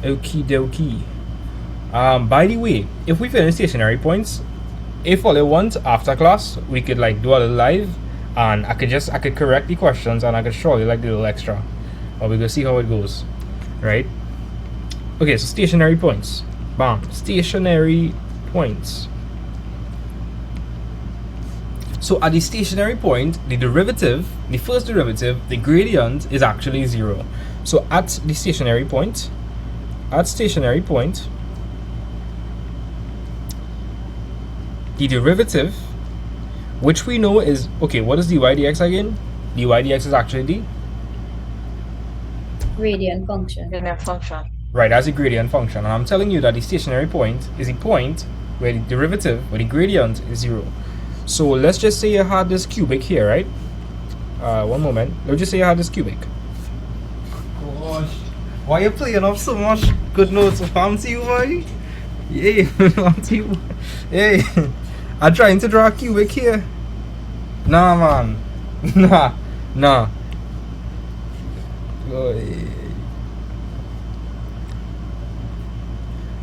Okie dokie. By the way, if we finish stationary points, if all you want after class, we could like do a little live, and I could correct the questions and I could show you like the little extra, or we could see how it goes, right? Okay, so stationary points. Bam, stationary points. So at the stationary point, the derivative, the first derivative, the gradient is actually 0. So at the stationary point, the derivative, which we know is, okay, what is dy dx again? Dy dx is actually the Gradient function. Gradient function. Right, as a gradient function. And I'm telling you that the stationary point is a point where the derivative, where the gradient is 0. So let's just say you had this cubic here, right? One moment. Let's just say you had this cubic. Gosh, why are you playing off so much good notes? Fancy you, boy? Yay, fancy you. Hey, I'm trying to draw a cubic here. Nah, man. Nah.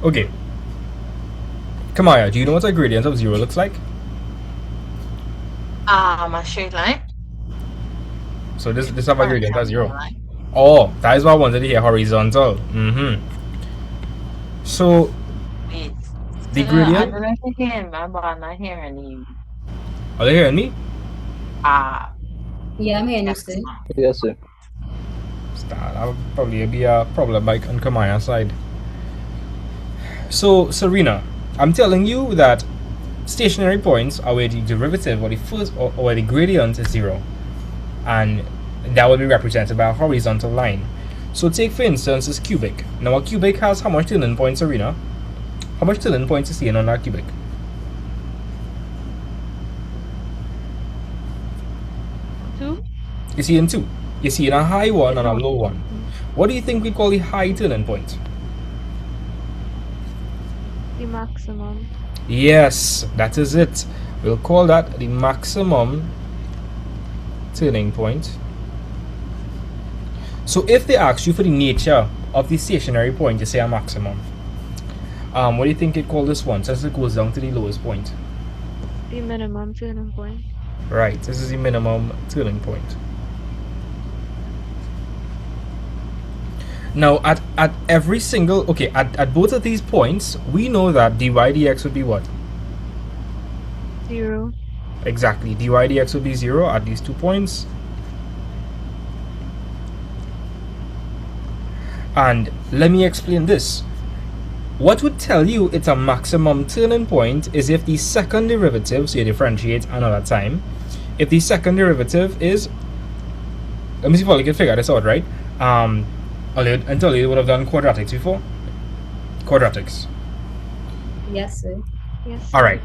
Okay. Kamaya, do you know what a gradient of 0 looks like? A straight line. So this have a gradient of 0. Oh, that is what I wanted to hear, horizontal. So Wait. the gradient. I don't know if you hear me, but I'm not hearing you. Are they hearing me? Yeah, I'm hearing you still. Yes, sir. That would probably be a problem by on Kamaya's side. So Serena, I'm telling you that stationary points are where the derivative or the first or where the gradient is 0, and that will be represented by a horizontal line. So take for instance this cubic. Now a cubic has how much turning points, Serena? How much turning points is seen on that cubic? Two? You see in 2. You see in a high one and a low one. What do you think we call the high turning point? The maximum. Yes, that is it. We'll call that the maximum turning point. So if they ask you for the nature of the stationary point, you say a maximum. What do you think it called this one, since it goes down to the lowest point? The minimum turning point. Right, this is the minimum turning point. Now at every single, okay, at both of these points, we know that dy dx would be what? 0. Exactly, dy dx would be 0 at these 2 points. And let me explain this. What would tell you it's a maximum turning point is if the second derivative, so you differentiate another time, if the second derivative is, let me see if I can figure this out, right? Until you would have done quadratics before? Quadratics. Yes, sir. Yes. Alright.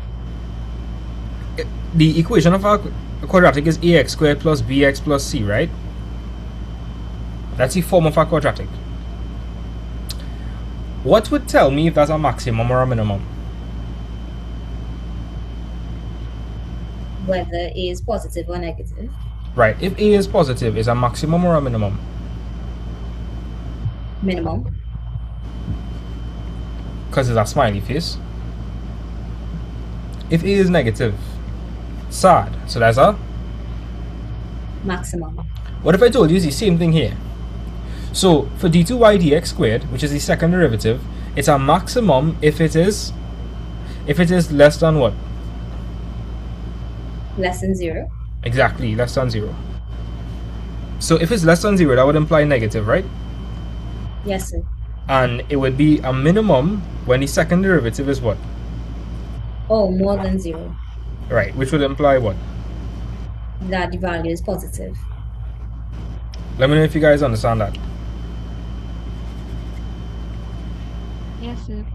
The equation of our quadratic is ax squared plus bx plus c, right? That's the form of our quadratic. What would tell me if that's a maximum or a minimum? Whether A is positive or negative. Right, if a is positive, is a maximum or a minimum? Minimum. Because it's a smiley face. If a is negative, sad, so that's a Maximum. What if I told you it's the same thing here? So for d2y dx squared, which is the second derivative, it's a maximum if it is less than what? Less than 0. Exactly, less than 0. So if it's less than 0, that would imply negative, right? Yes, sir. And it would be a minimum when the second derivative is what? Oh, more than 0. Right, which would imply what? That the value is positive. Let me know if you guys understand that. Yes, sir.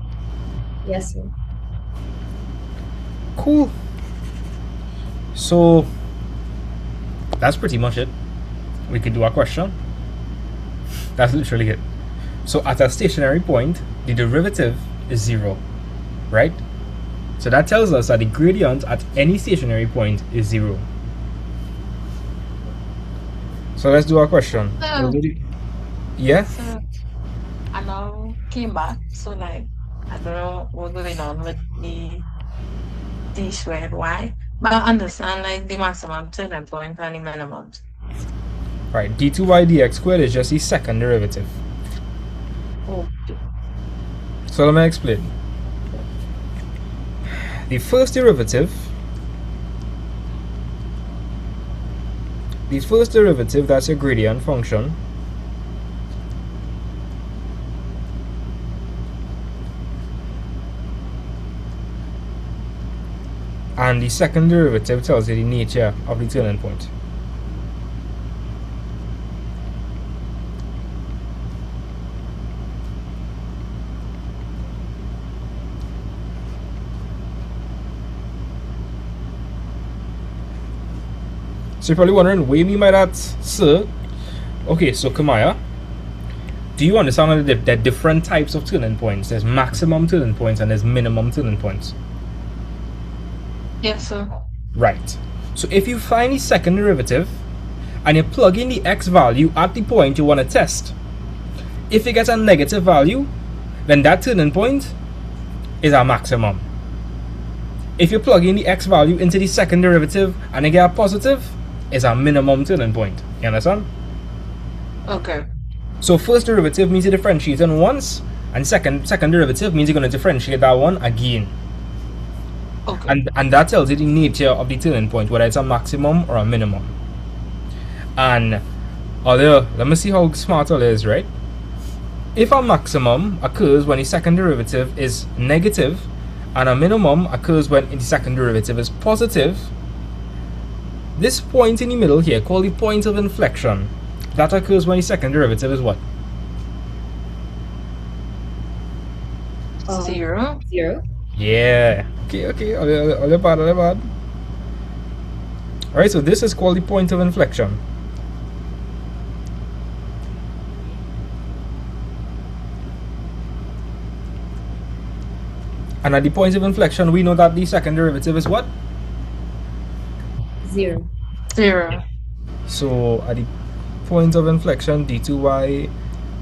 Yes, sir. Cool. So that's pretty much it. We could do a question. That's literally it. So at a stationary point, the derivative is 0, right? So that tells us that the gradient at any stationary point is 0. So let's do our question. So- Yeah? So, I know came back. So like I don't know what's going on with the d squared y. But I understand like the maximum turning point and the minimum. Right, d2y dx squared is just the second derivative. Okay. So let me explain. The first derivative, that's a gradient function. And the second derivative tells you the nature of the turning point. So you're probably wondering, what do you mean by that, sir? Okay, so Kamaya, do you understand that there are different types of turning points? There's maximum turning points and there's minimum turning points. Yes, sir. Right. So if you find the second derivative and you plug in the x value at the point you want to test, if you get a negative value, then that turning point is a maximum. If you plug in the x value into the second derivative and you get a positive, it's a minimum turning point. You understand? Okay. So first derivative means you differentiate it once, and second derivative means you're going to differentiate that one again. Okay. And that tells you the nature of the turning point, whether it's a maximum or a minimum. And let me see how smart all is, right? If a maximum occurs when the second derivative is negative, and a minimum occurs when the second derivative is positive, this point in the middle here, called the point of inflection, that occurs when the second derivative is what? 0. 0. Yeah. Okay. All your bad. Alright, so this is called the point of inflection. And at the point of inflection, we know that the second derivative is what? 0. 0. So at the point of inflection, d2y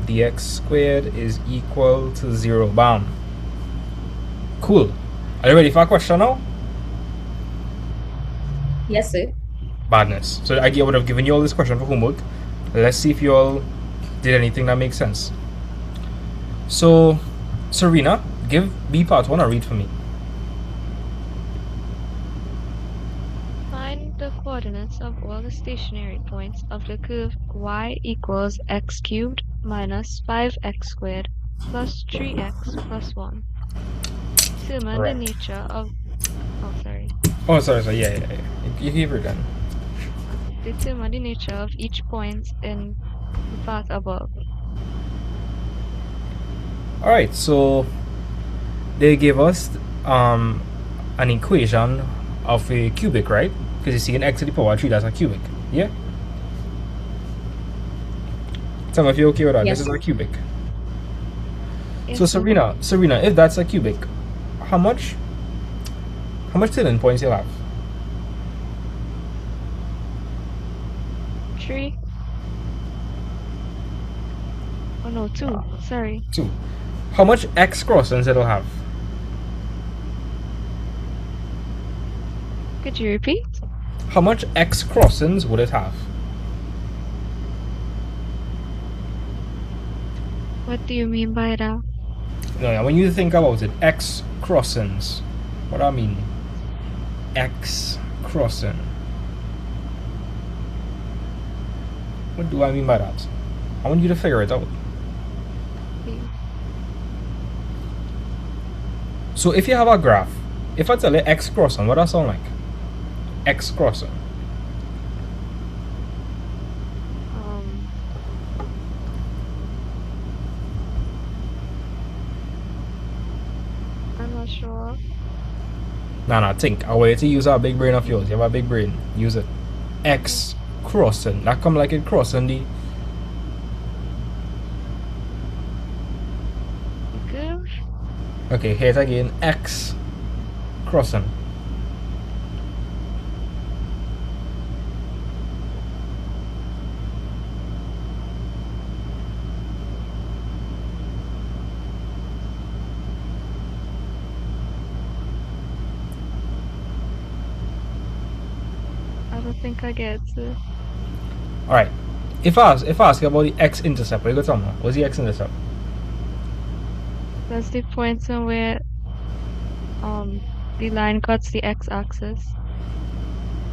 dx squared is equal to 0. Bam. Cool. Are you ready for a question now? Yes, sir. Badness. So I would have given you all this question for homework. Let's see if you all did anything that makes sense. So, Serena, give B part 1 a read for me. Find the coordinates of all the stationary points of the curve y equals x cubed minus 5x squared plus 3x plus 1. Determine the nature of... Oh, sorry. Oh, sorry. Yeah. You gave her then. Determine the nature of each point in the path above. Alright, so they gave us an equation of a cubic, right? Because you see an x to the power 3, that's a cubic. Yeah? Tell me if you're okay with that. Yes. This is a cubic. Yes, So sir. Serena, if that's a cubic, how much turning points you'll have? 3. Oh no, 2. Sorry. 2. How much x crossings it'll have? Could you repeat? How much x crossings would it have? What do you mean by that? No, when you think about it, x crossings. What do I mean? X crossing. What do I mean by that? I want you to figure it out. So if you have a graph, if I tell you x crossing, what does that sound like? X crossing. I'm not sure. Nah, think. I want you to use our big brain of yours. You have a big brain. Use it. X crossing. That come like it crossing the... Curve? Okay, here's again. X crossing. think I get it. Alright. If I ask you about the x-intercept, what you got to tell me? What's the x-intercept? That's the point on where the line cuts the x-axis.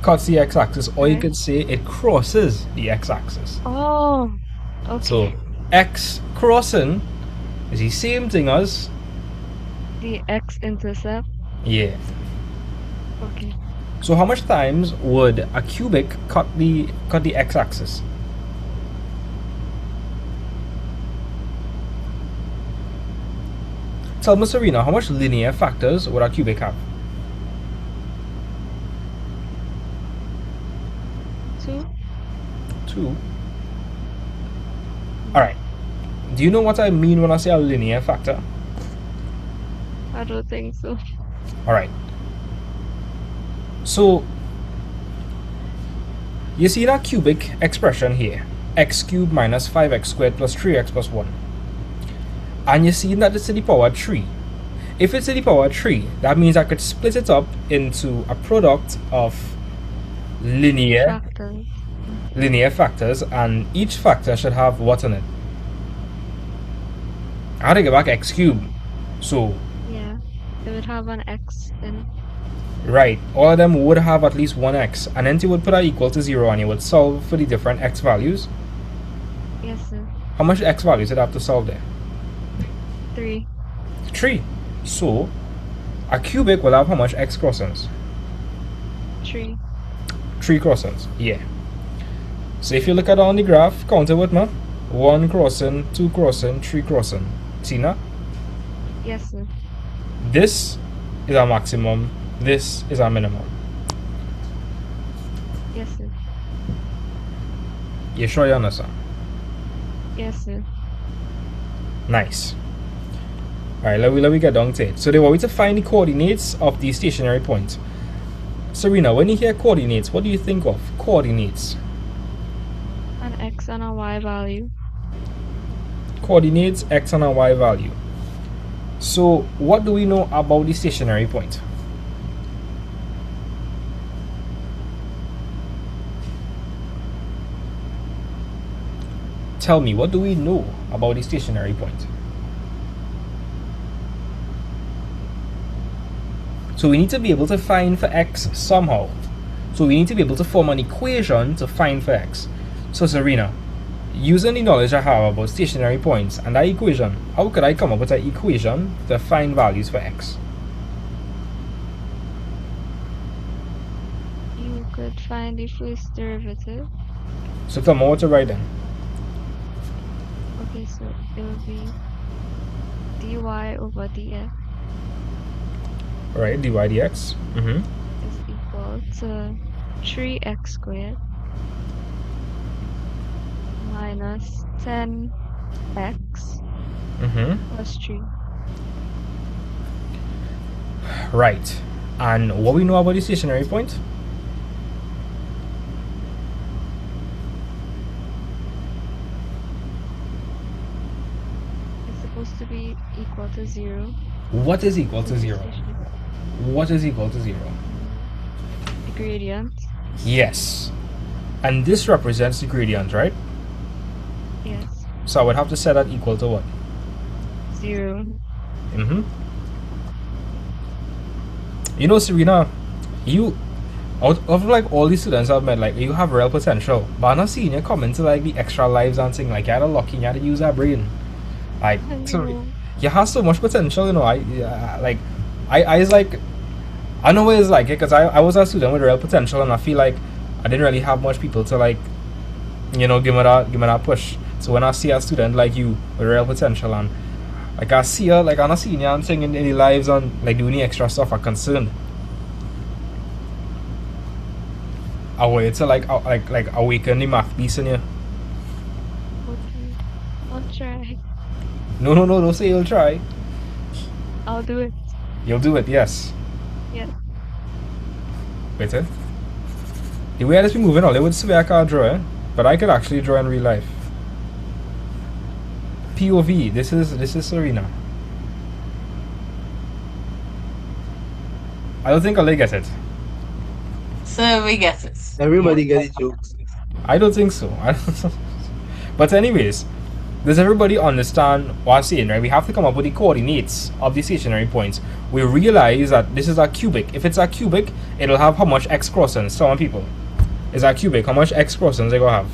Cuts the x-axis, or you Right. could say it crosses the x-axis. Oh, okay. So x crossing is the same thing as The x-intercept. yeah. Okay. So how much times would a cubic cut the x-axis? Tell me, Serena, how much linear factors would a cubic have? 2. 2. Alright. Do you know what I mean when I say a linear factor? I don't think so. Alright. So, you see that cubic expression here, x cubed minus 5x squared plus 3x plus 1. And you see that it's to the power 3. If it's to the power 3, that means I could split it up into a product of linear Factors. and each factor should have what in it? I had to get back x cubed. So, Yeah. It would have an x in. right, all of them would have at least one x, and then you would put that equal to 0 and you would solve for the different x values. Yes, sir. How much x values did I have to solve there? 3. 3. So, a cubic will have how much x crossings? 3. 3 crossings, yeah. So if you look at on the graph, count it with me. 1 crossing, 2 crossing, 3 crossing. See now? Yes, sir. This is our maximum, this is our minimum. Yes, sir. You sure you understand? Yes, sir. Nice. Alright, let me get down to it. So they want me to find the coordinates of the stationary point. Serena, when you hear coordinates, what do you think of? Coordinates. An x and a y value. Coordinates, x and a y value. So what do we know about the stationary point? Tell me, what do we know about the stationary point? So we need to be able to find for x somehow. So we need to be able to form an equation to find for x. So Serena, using the knowledge I have about stationary points and that equation, how could I come up with an equation to find values for x? You could find the first derivative. So tell me what to write then. Okay, so it would be dy over dx Right, dy dx. is equal to 3x squared minus 10x plus 3. Right. And what we know about the stationary point? It's supposed to be equal to 0. What is equal to The 0? stationary- What is equal to 0? The gradient. Yes. And this represents the gradient, right? Yes. So I would have to set that equal to what? 0. You know, Serena, you out of like all the students I've met, like you have real potential. But I'm not seeing you come into like the extra lives and thing. Like you had a lucky, you had to use that brain. Like so, you have so much potential, you know. I was like, I know what it's like because I was a student with real potential, and I feel like I didn't really have much people to like, you know, give me that push. So when I see a student like you with real potential and like I see her, like I'm not seeing you and thing in the lives and like doing the extra stuff, I'm concerned. I wait to like awaken the math piece in you. Okay. I'll try. No, don't say you'll try. I'll do it. You'll do it, yes. Yes. Wait, eh? The way this be moving all, it would say I can't draw, eh? But I could actually draw in real life. POV, this is Serena. I don't think I'll get it. So we get it. Everybody get the jokes. I don't think so. But anyways, does everybody understand what I'm saying, right? We have to come up with the coordinates of the stationary points. We realize that this is a cubic. If it's a cubic, it'll have how much x crossings? Tell me, people. Is a cubic? How much x crossings they gonna have?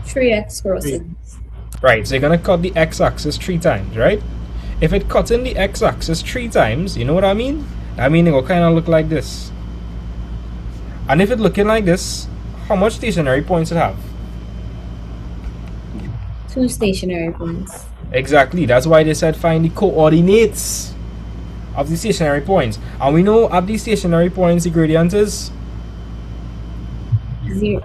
3x crossings. Right, so you're gonna cut the x-axis 3 times, right? If it cuts in the x-axis 3 times, you know what I mean? I mean it will kind of look like this. And if it's looking like this, how much stationary points it have? 2 stationary points. Exactly, that's why they said find the coordinates of the stationary points. And we know at these stationary points the gradient is. 0.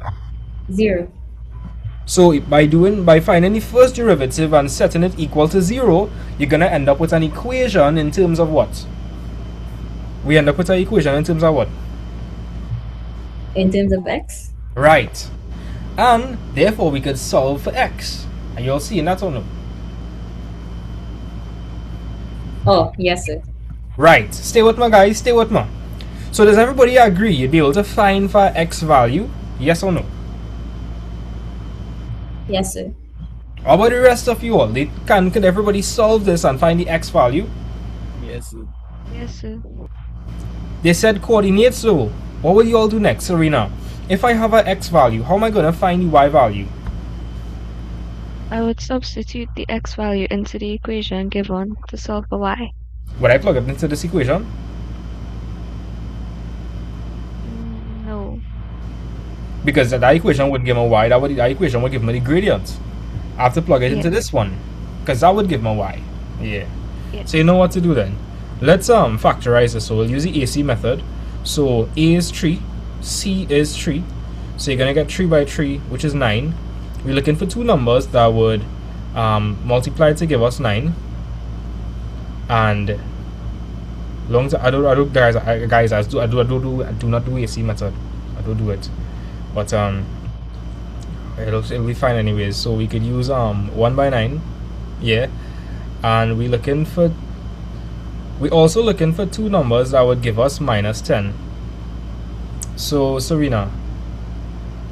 So by finding the first derivative and setting it equal to 0, you're gonna end up with an equation in terms of what? We end up with an equation in terms of what? In terms of x? Right. And therefore we could solve for x. And you'll see in that or no? Oh, yes, sir. Right. Stay with me, guys. Stay with me. So does everybody agree you'd be able to find for x value? Yes or no? Yes, sir. How about the rest of you all? Could everybody solve this and find the x value? Yes, sir. Yes, sir. They said coordinates, so what will you all do next, Serena? If I have an x value, how am I going to find the y value? I would substitute the x value into the equation given to solve for y. Would I plug it into this equation? No. Because that equation would give me y, that equation would give me the gradient. I have to plug it into this one, because that would give me y. Yeah. Yes. So you know what to do then. Let's factorize this. So we'll use the AC method. So A is 3, C is 3. So you're gonna get 3 by 3, which is 9. We're looking for two numbers that would multiply to give us 9. And long I do not do AC method. I don't do it. But it'll be fine anyways. So we could use 1 by 9. Yeah. And we're also looking for two numbers that would give us minus 10. So Serena,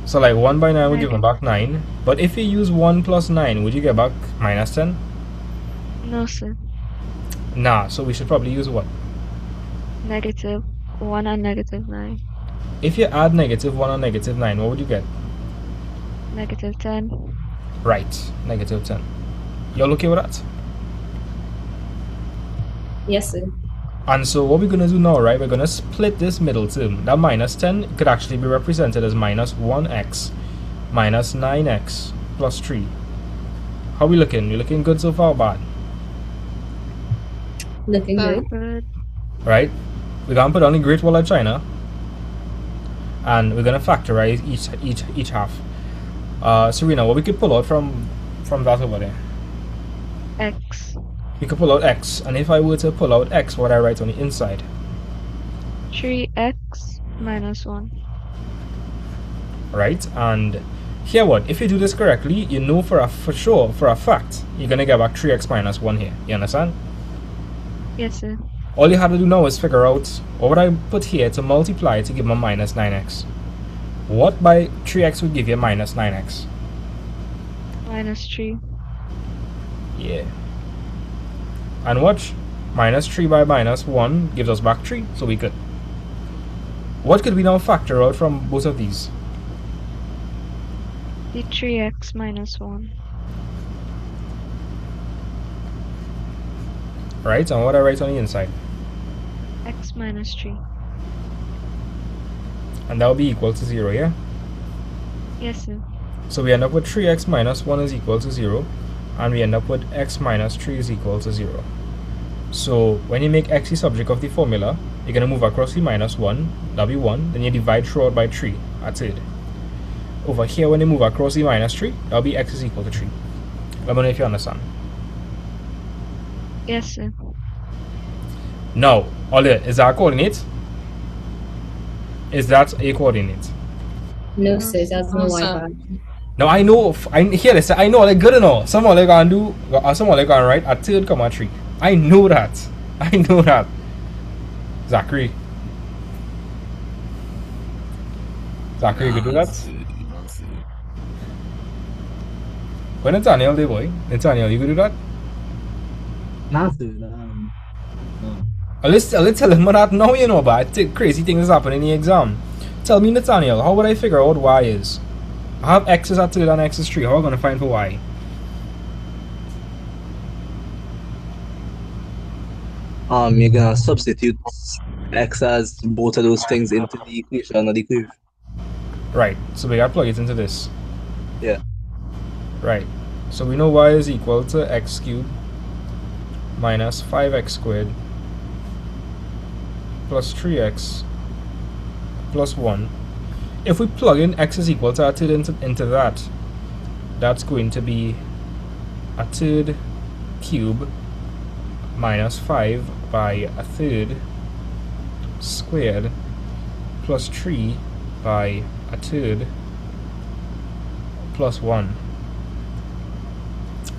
so like 1 by 9 would give me back 9. But if you use 1 plus 9, would you get back minus 10? No, sir. Nah, so we should probably use what? Negative 1 and negative 9. If you add negative 1 and negative 9, what would you get? Negative 10. Right, negative 10. Y'all okay with that? Yes, sir. And so what we're going to do now, right, we're going to split this middle term. That minus 10 could actually be represented as minus 1x minus 9x plus 3. How we looking? You looking good so far or bad? Looking good. Good. Right? We're going to put on the Great Wall of China. And we're going to factorize each half. Serena, what we could pull out from that over there? X. We could pull out x. And if I were to pull out x, what I write on the inside? 3x minus 1. Right? And here what? If you do this correctly, you know for a fact, you're going to get back 3x minus 1 here. You understand? Yes, sir. All you have to do now is figure out what would I put here to multiply to give me minus 9x. What by 3x would give you minus 9x? Minus 3. Yeah. And watch, minus 3 by minus 1 gives us back 3, so we could. What could we now factor out from both of these? The 3x minus 1. Right, and what I write on the inside? X minus 3. And that will be equal to 0, yeah? Yes, sir. So we end up with 3x minus 1 is equal to 0, and we end up with x minus 3 is equal to 0. So when you make x the subject of the formula, you're going to move across the minus 1, that'll be 1, then you divide throughout by 3, that's it. Over here, when you move across the minus 3, that'll be x is equal to 3. Let me know if you understand. Yes, sir. Now, Ole, is that a coordinate? Is that a coordinate? No, sir. That's no No, y sir. value. Now I know, I know like good enough. Some Ole gonna do, some Ole gonna write a third comma 3. I know that. I know that. Zachary. Zachary, you could do Nah, that? sir, nah, sir. When Nathaniel, there boy. Nathaniel, you could do that? Nah, sir. No. Let's tell him that now, you know, but I think crazy things happen in the exam. Tell me, Nathaniel, how would I figure out what y is? I have x is at 2 and x is 3. How am I going to find for y? You're gonna substitute x as both of those things into the equation or the curve. Right, so we got to plug it into this. Yeah. Right, so we know y is equal to x cubed minus 5x squared plus 3x plus 1. If we plug in x is equal to a third into that, that's going to be a third cube minus 5 by a third squared plus 3 by a third plus 1.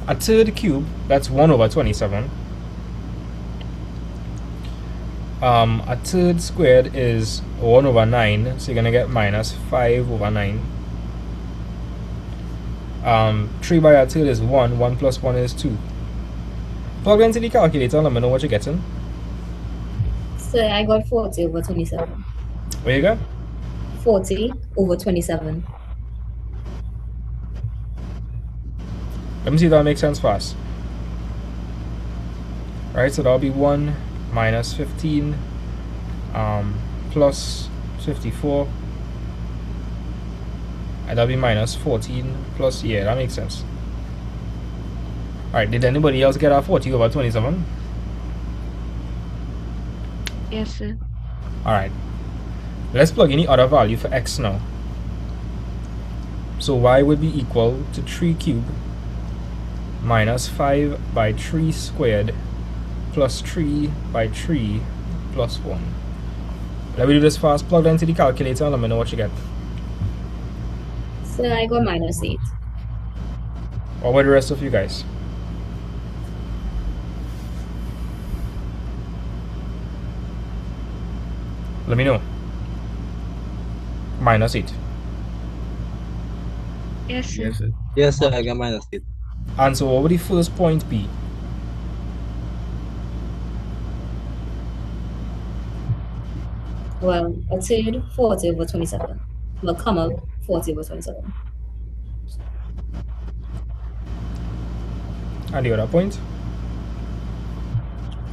A third cube, that's 1 over 27. A third squared is 1 over 9, so you're going to get minus 5 over 9. 3 by a third is 1, 1 plus 1 is 2. Plug into the calculator and let me know what you're getting. So I got 40 over 27. Where you go? 40 over 27. Let me see if that makes sense fast. Alright, so that'll be 1 minus 15 plus 54. And that'll be minus 14 plus, yeah, that makes sense. Alright, did anybody else get a 40 over 27? Yes, sir. Alright. Let's plug in the other value for x now. So y would be equal to 3 cubed minus 5 by 3 squared plus 3 by 3 plus 1. Let me do this fast. Plug that into the calculator and let me know what you get. So I got minus 8. What about the rest of you guys? Let me know. Minus 8. Yes, sir. Yes, sir. Yes, sir. I got minus 8. And so what would the first point be? Well, a third 40 over 27. Well, comma 40 over 27. And the other point?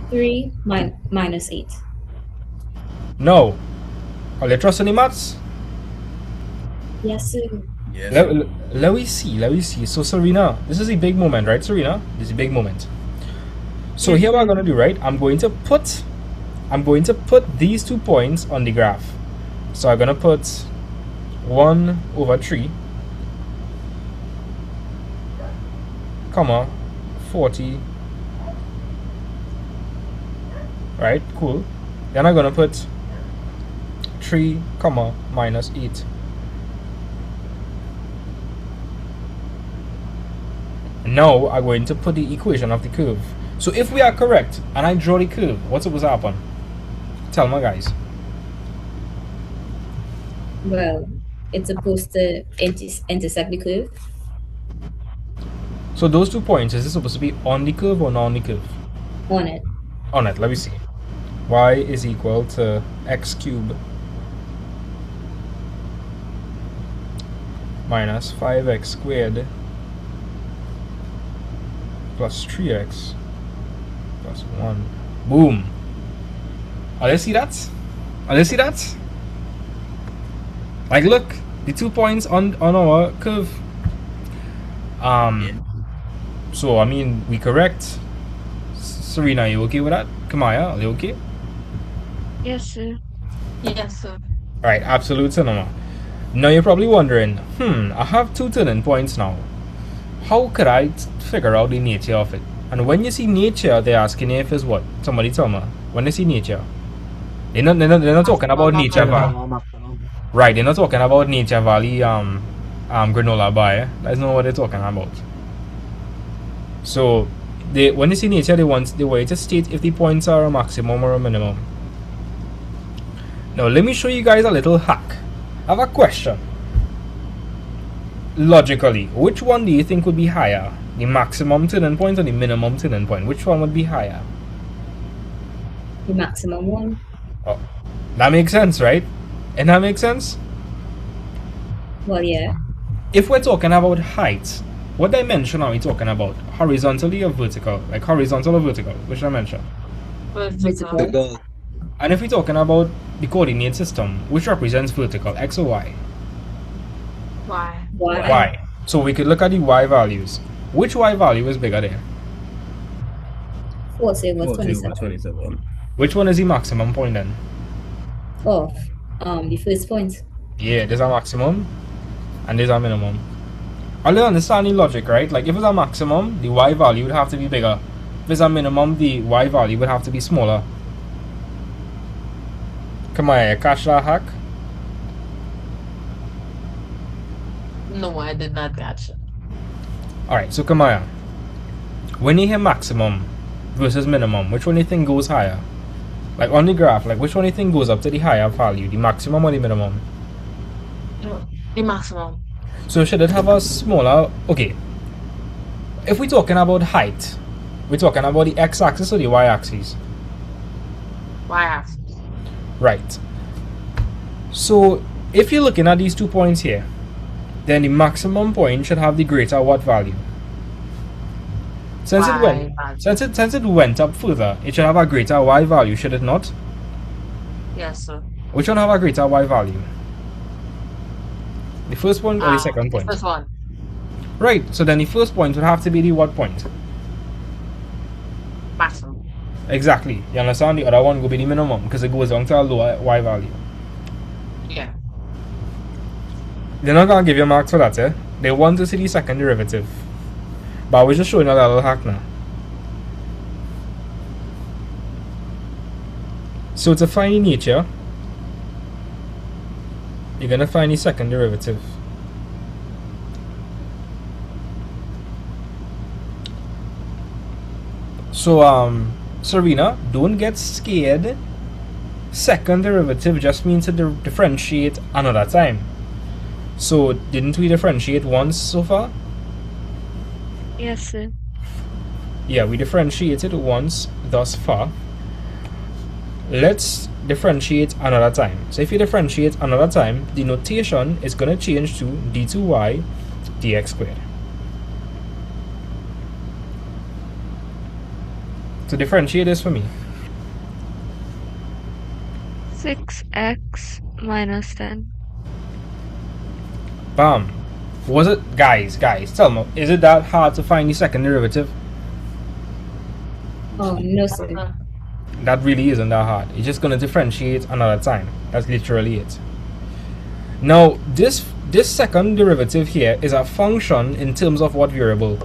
3 minus 8. No. Are you trusting the maths? Yes, sir. Yes. Let me see. So Serena, this is a big moment, right, Serena? This is a big moment. So here what I'm gonna do, right? I'm going to put these 2 points on the graph. So I'm gonna put 1 over 3, comma 40. Right, cool. Then I'm gonna put 3, comma minus 8. Now I'm going to put the equation of the curve. So if we are correct and I draw the curve, what's supposed to happen? Tell my guys. Well, it's supposed to intersect the curve. So those 2 points, is it supposed to be on the curve or not on the curve? On it. On it, let me see. Y is equal to x cubed minus 5x squared plus 3x plus 1. Boom. Are you see that? Are you see that? Like, look, the 2 points on our curve. So I mean, we correct. Serena, you okay with that? Kamaya, are you okay? Yes, sir. Yes, sir. Right, absolute cinema. Now you're probably wondering, I have 2 turning points now. How could I figure out the nature of it? And when you see nature, they're asking you if it's what? Somebody tell me. When they see nature, they're not talking about nature valley. Right, they're not talking about nature valley granola bar. That's not what they're talking about. So when they see nature, they want you to state if the points are a maximum or a minimum. Now let me show you guys a little hack. I have a question. Logically, which one do you think would be higher? The maximum turning point or the minimum turning point? Which one would be higher? The maximum one. Oh, that makes sense, right? And that makes sense? Well, yeah. If we're talking about height, what dimension are we talking about? Horizontally or vertical? Like horizontal or vertical? Which dimension? Vertical. Vertical. And if we're talking about the coordinate system, which represents vertical, x or y? Why? Why? Y. So we could look at the y values. Which y value is bigger there? 40 over 40 over 27. 27. Which one is the maximum point then? Oh, the first point. Yeah, there's a maximum and there's a minimum. I don't understand the logic, right? Like if it's a maximum, the y value would have to be bigger. If it's a minimum, the y value would have to be smaller. Come on, you catch that hack? No, I did not catch it. Alright, so Kamaya, when you hear maximum versus minimum, which one do you think goes higher? Like on the graph, like which one do you think goes up to the higher value, the maximum or the minimum? No, the maximum. So should it have a smaller, okay, if we're talking about height, we're talking about the x-axis or the y-axis? Y-axis. Right. So if you're looking at these 2 points here, then the maximum point should have the greater what value? Since Y it went value. since it went up further, it should have a greater y value, should it not? Yes, sir. Which one have a greater y value? The first point or the second point? First one. Right, so then the first point would have to be the what point? Maximum. Exactly. You understand? The other one will be the minimum because it goes down to a lower y value. Yeah. They're not gonna give you marks for that, eh? They want to see the second derivative. But I was just showing you a little hack now. So to find the nature, you're gonna find the second derivative. So Serena, don't get scared. Second derivative just means to differentiate another time. So didn't we differentiate once so far? Yes, sir. Yeah, we differentiated once thus far. Let's differentiate another time. So if you differentiate another time, the notation is going to change to d2y dx squared. So differentiate this for me. 6x minus 10. Bam. Was it, guys, tell me, is it that hard to find the second derivative? Oh, no, sir. That really isn't that hard. It's just going to differentiate another time. That's literally it. Now, this second derivative here is a function in terms of what variable?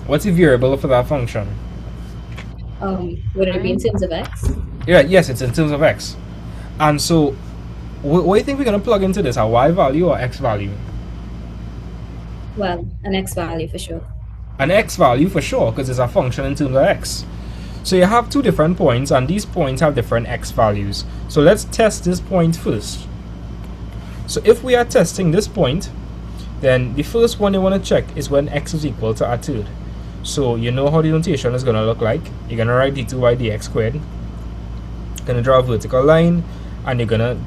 What's the variable for that function? Would it be in terms of x? Yeah, yes, it's in terms of x. And so, what do you think we're going to plug into this? A y value or x value? Well, an x value for sure. An x value for sure, because it's a function in terms of x. So you have two different points, and these points have different x values. So let's test this point first. So if we are testing this point, then the first one you want to check is when x is equal to a third. So you know how the notation is going to look like. You're going to write d2y dx squared. You're going to draw a vertical line, and you're going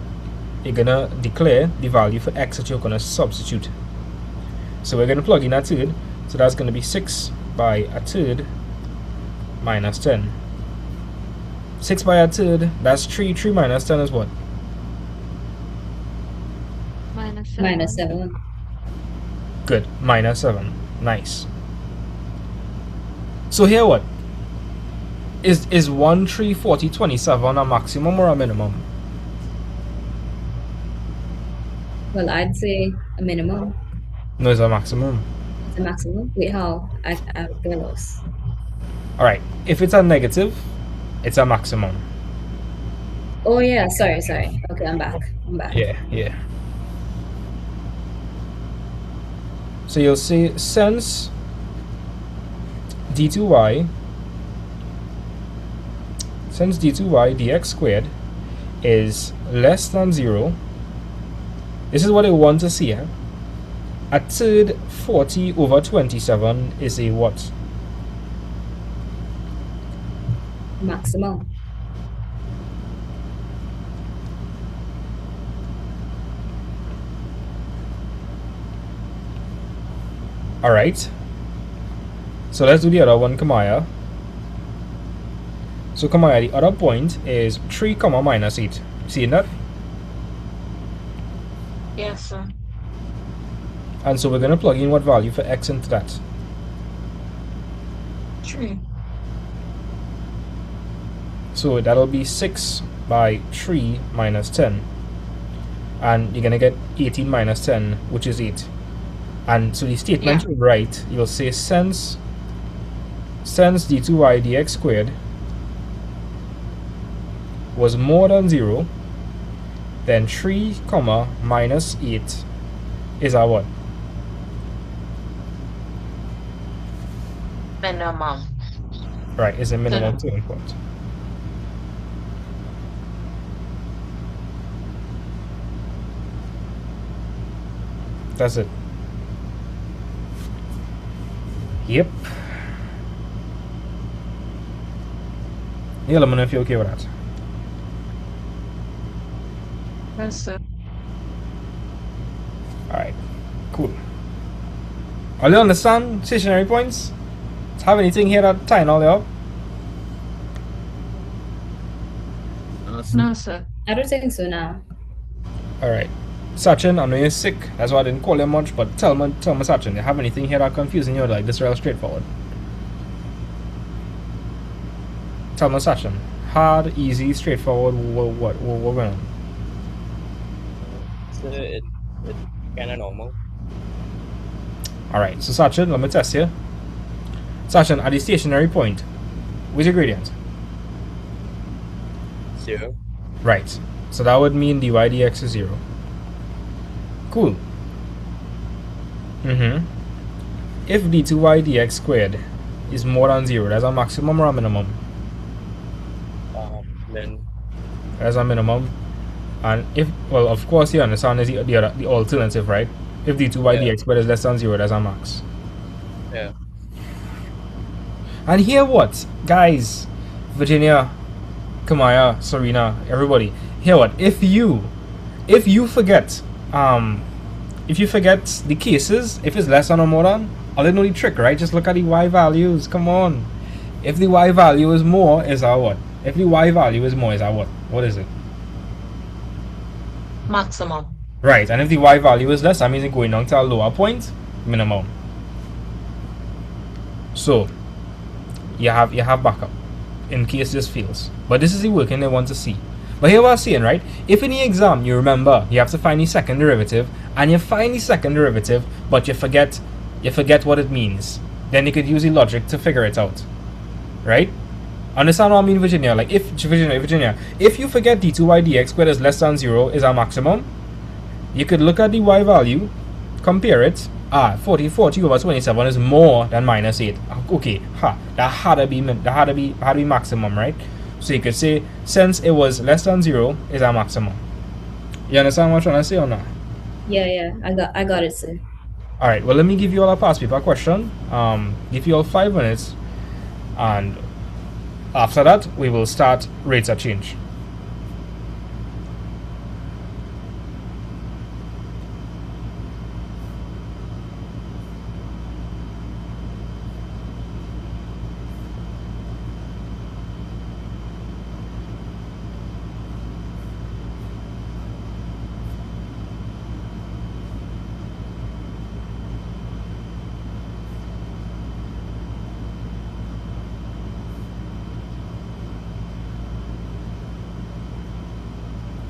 to declare the value for x that you're going to substitute. So we're going to plug in a third. So that's going to be 6 by a third minus 10. 6 by a third, that's 3. 3 minus 10 is what? Minus 7. Minus 7. Good, minus 7. Nice. So here what? Is 1, 3, 40, 27 a maximum or a minimum? Well, I'd say a minimum. No, it's a maximum. It's a maximum. Wait, how? I get lost. Alright, if it's a negative, it's a maximum. Oh, yeah. Sorry. Okay, I'm back. Yeah. So you'll say since d2y since d2y dx squared is less than 0, this is what I want to see. A third 40 over 27 is a what? Maximum. Alright. So let's do the other one, Kamaya. So Kamaya, the other point is 3 comma minus 8. See that? Yes, sir. And so we're going to plug in what value for x into that? 3. So that'll be 6 by 3 minus 10. And you're going to get 18 minus 10, which is 8. And so the statement you write, you'll say since d2y dx squared was more than 0, then 3 comma minus 8 is our what? Minimum. Right, is a minimum turning point. That's it. Yep. Yeah, let me know if you're okay with that. Yes, sir. Alright, cool. All you understand stationary points? Have anything here that tying all up? No, sir. I don't think so now. Alright. Sachin, I know you're sick, that's why I didn't call you much, but tell me Sachin, you have anything here that confusing you like this real straightforward? Tell me Sachin. Hard, easy, straightforward, what going on? So it kind of normal. Alright, so Sachin, let me test you. Sachin, at the stationary point, what's your gradient? 0. Right. So that would mean dy dx is 0. Cool. If d2y dx squared is more than 0, that's a maximum or a minimum? Then That's a minimum. And if, well, of course you understand is the alternative, right? If d2y Yeah. dx squared is less than 0, that's a max. yeah. And here what? Guys, Virginia, Kamaya, Serena, everybody. Here what? If you forget the cases, if it's less than or more than, I'll know the trick, right? Just look at the y values. Come on. If the y value is more, is our what? If the y value is more, is our what? What is it? Maximum. Right, and if the y value is less, that means it's going down to a lower point, minimum. So you have backup in case this fails. But this is the working they want to see. But here what I'm saying, right? If in the exam you remember you have to find the second derivative, and you find the second derivative, but you forget what it means, then you could use the logic to figure it out. Right? Understand what I mean, Virginia? Like if Virginia, if you forget d2y dx squared is less than 0 is our maximum, you could look at the y value, compare it. 40 over 27 is more than minus 8. Okay, that had to be maximum, right? So you could say since it was less than 0 is our maximum. You understand what I'm trying to say or not? Yeah, I got it, sir. Alright, well let me give you all a past paper question. Give you all 5 minutes, and after that we will start rates of change.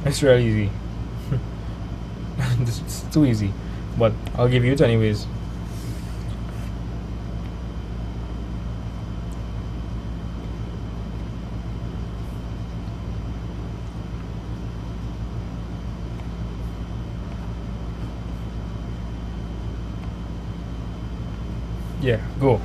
It's really easy. It's too easy, but I'll give you it anyways. Yeah, go.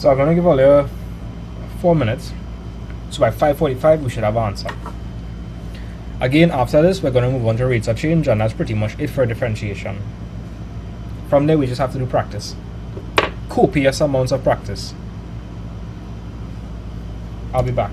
So I'm gonna give all you 4 minutes. So by 5:45 we should have an answer. Again, after this we're gonna move on to rates of change, and that's pretty much it for differentiation. From there we just have to do practice. Copious amounts of practice. I'll be back.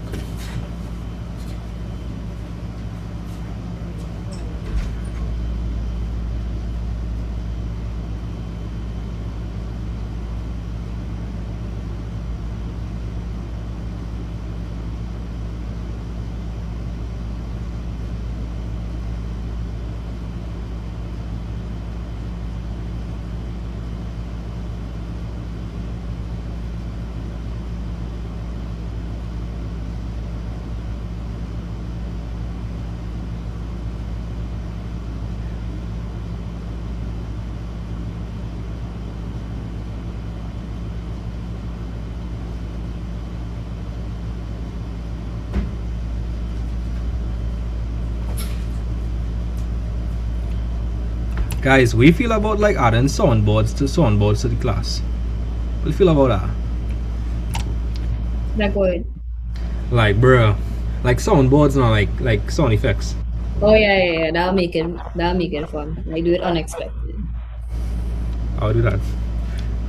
Guys, we feel about like adding soundboards to the class. What do you feel about that? That good. Like, bruh, like soundboards, not like sound effects. Oh yeah. That'll make it fun. Like do it unexpected. I'll do that.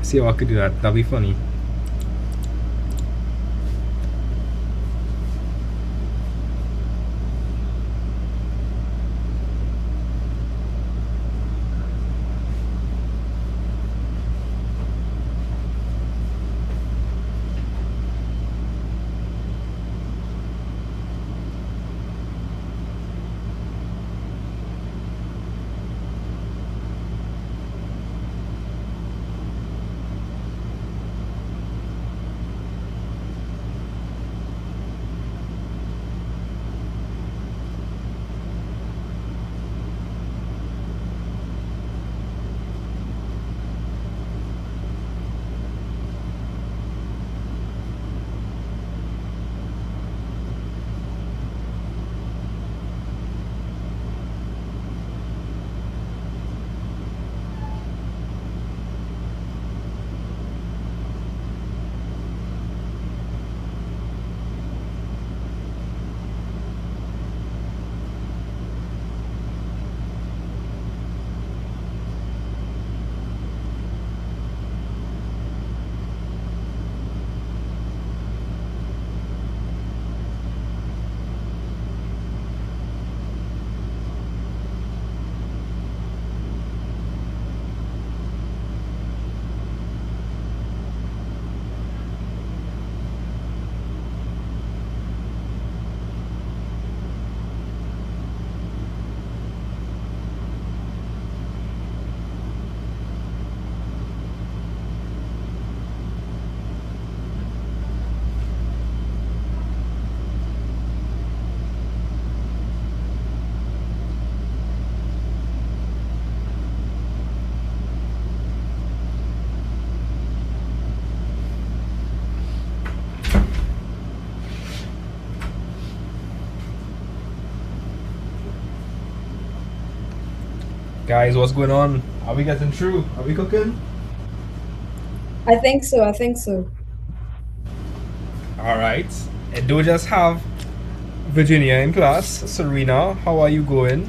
See how I could do that. That'll be funny. Guys, what's going on? Are we getting through? Are we cooking? I think so. Alright. I do just have Virginia in class. Serena, how are you going?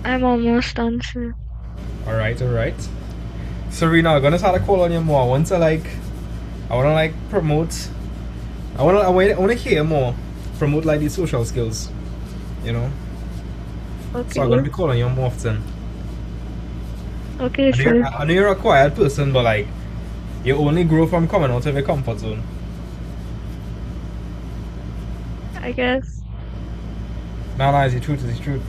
I'm almost done, sir. Alright. Serena, I'm gonna start to call on you more. I want to promote. I wanna hear more. Promote like these social skills. You know? Okay. So I'm gonna be calling you more often. Okay, sir. I know you're a quiet person, but like you only grow from coming out of your comfort zone. I guess. No, it's the truth, it's the truth.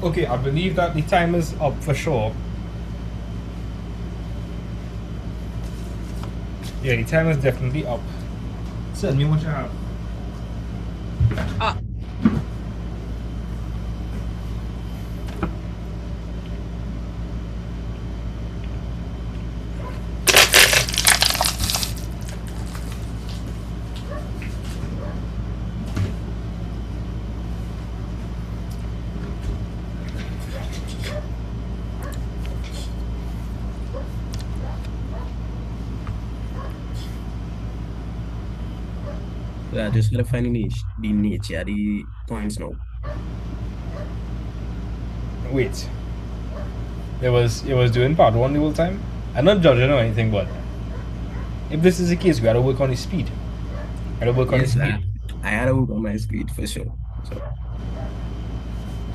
Okay, I believe that the time is up for sure. Yeah, the time is definitely up. Send me what you have. I just gotta find the nature of the points now. Wait. It was doing part one the whole time? I'm not judging or anything, but if this is the case, we gotta work on the speed. We gotta work on the Yes, speed. I had to work on my speed for sure. So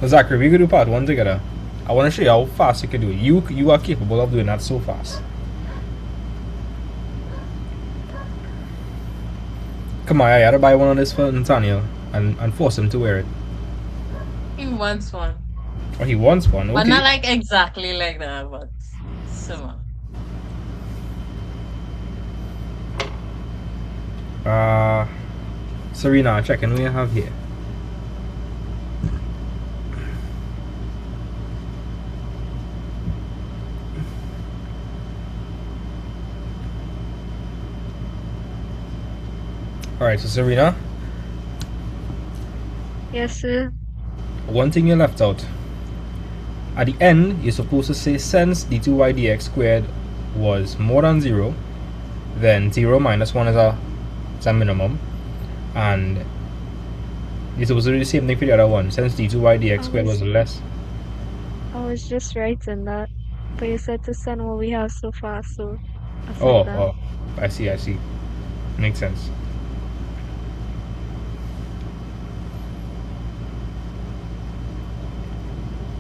So Zachary, we could do part one together. I wanna show you how fast you can do it. You are capable of doing that so fast. Come on, I gotta buy one of this for Nathaniel and force him to wear it. He wants one. Oh, he wants one, But okay. not like exactly like that, but similar. Serena, checking what you have here. Alright, so Serena, Yes, sir. one thing you left out. At the end, you're supposed to say since d2y dx squared was more than 0, then 0 minus 1 is a minimum. And you're supposed to do the same thing for the other one. Since d2y dx squared was less. I was just writing that. But you said to send what we have so far, so I said Oh, that. oh, I see. Makes sense.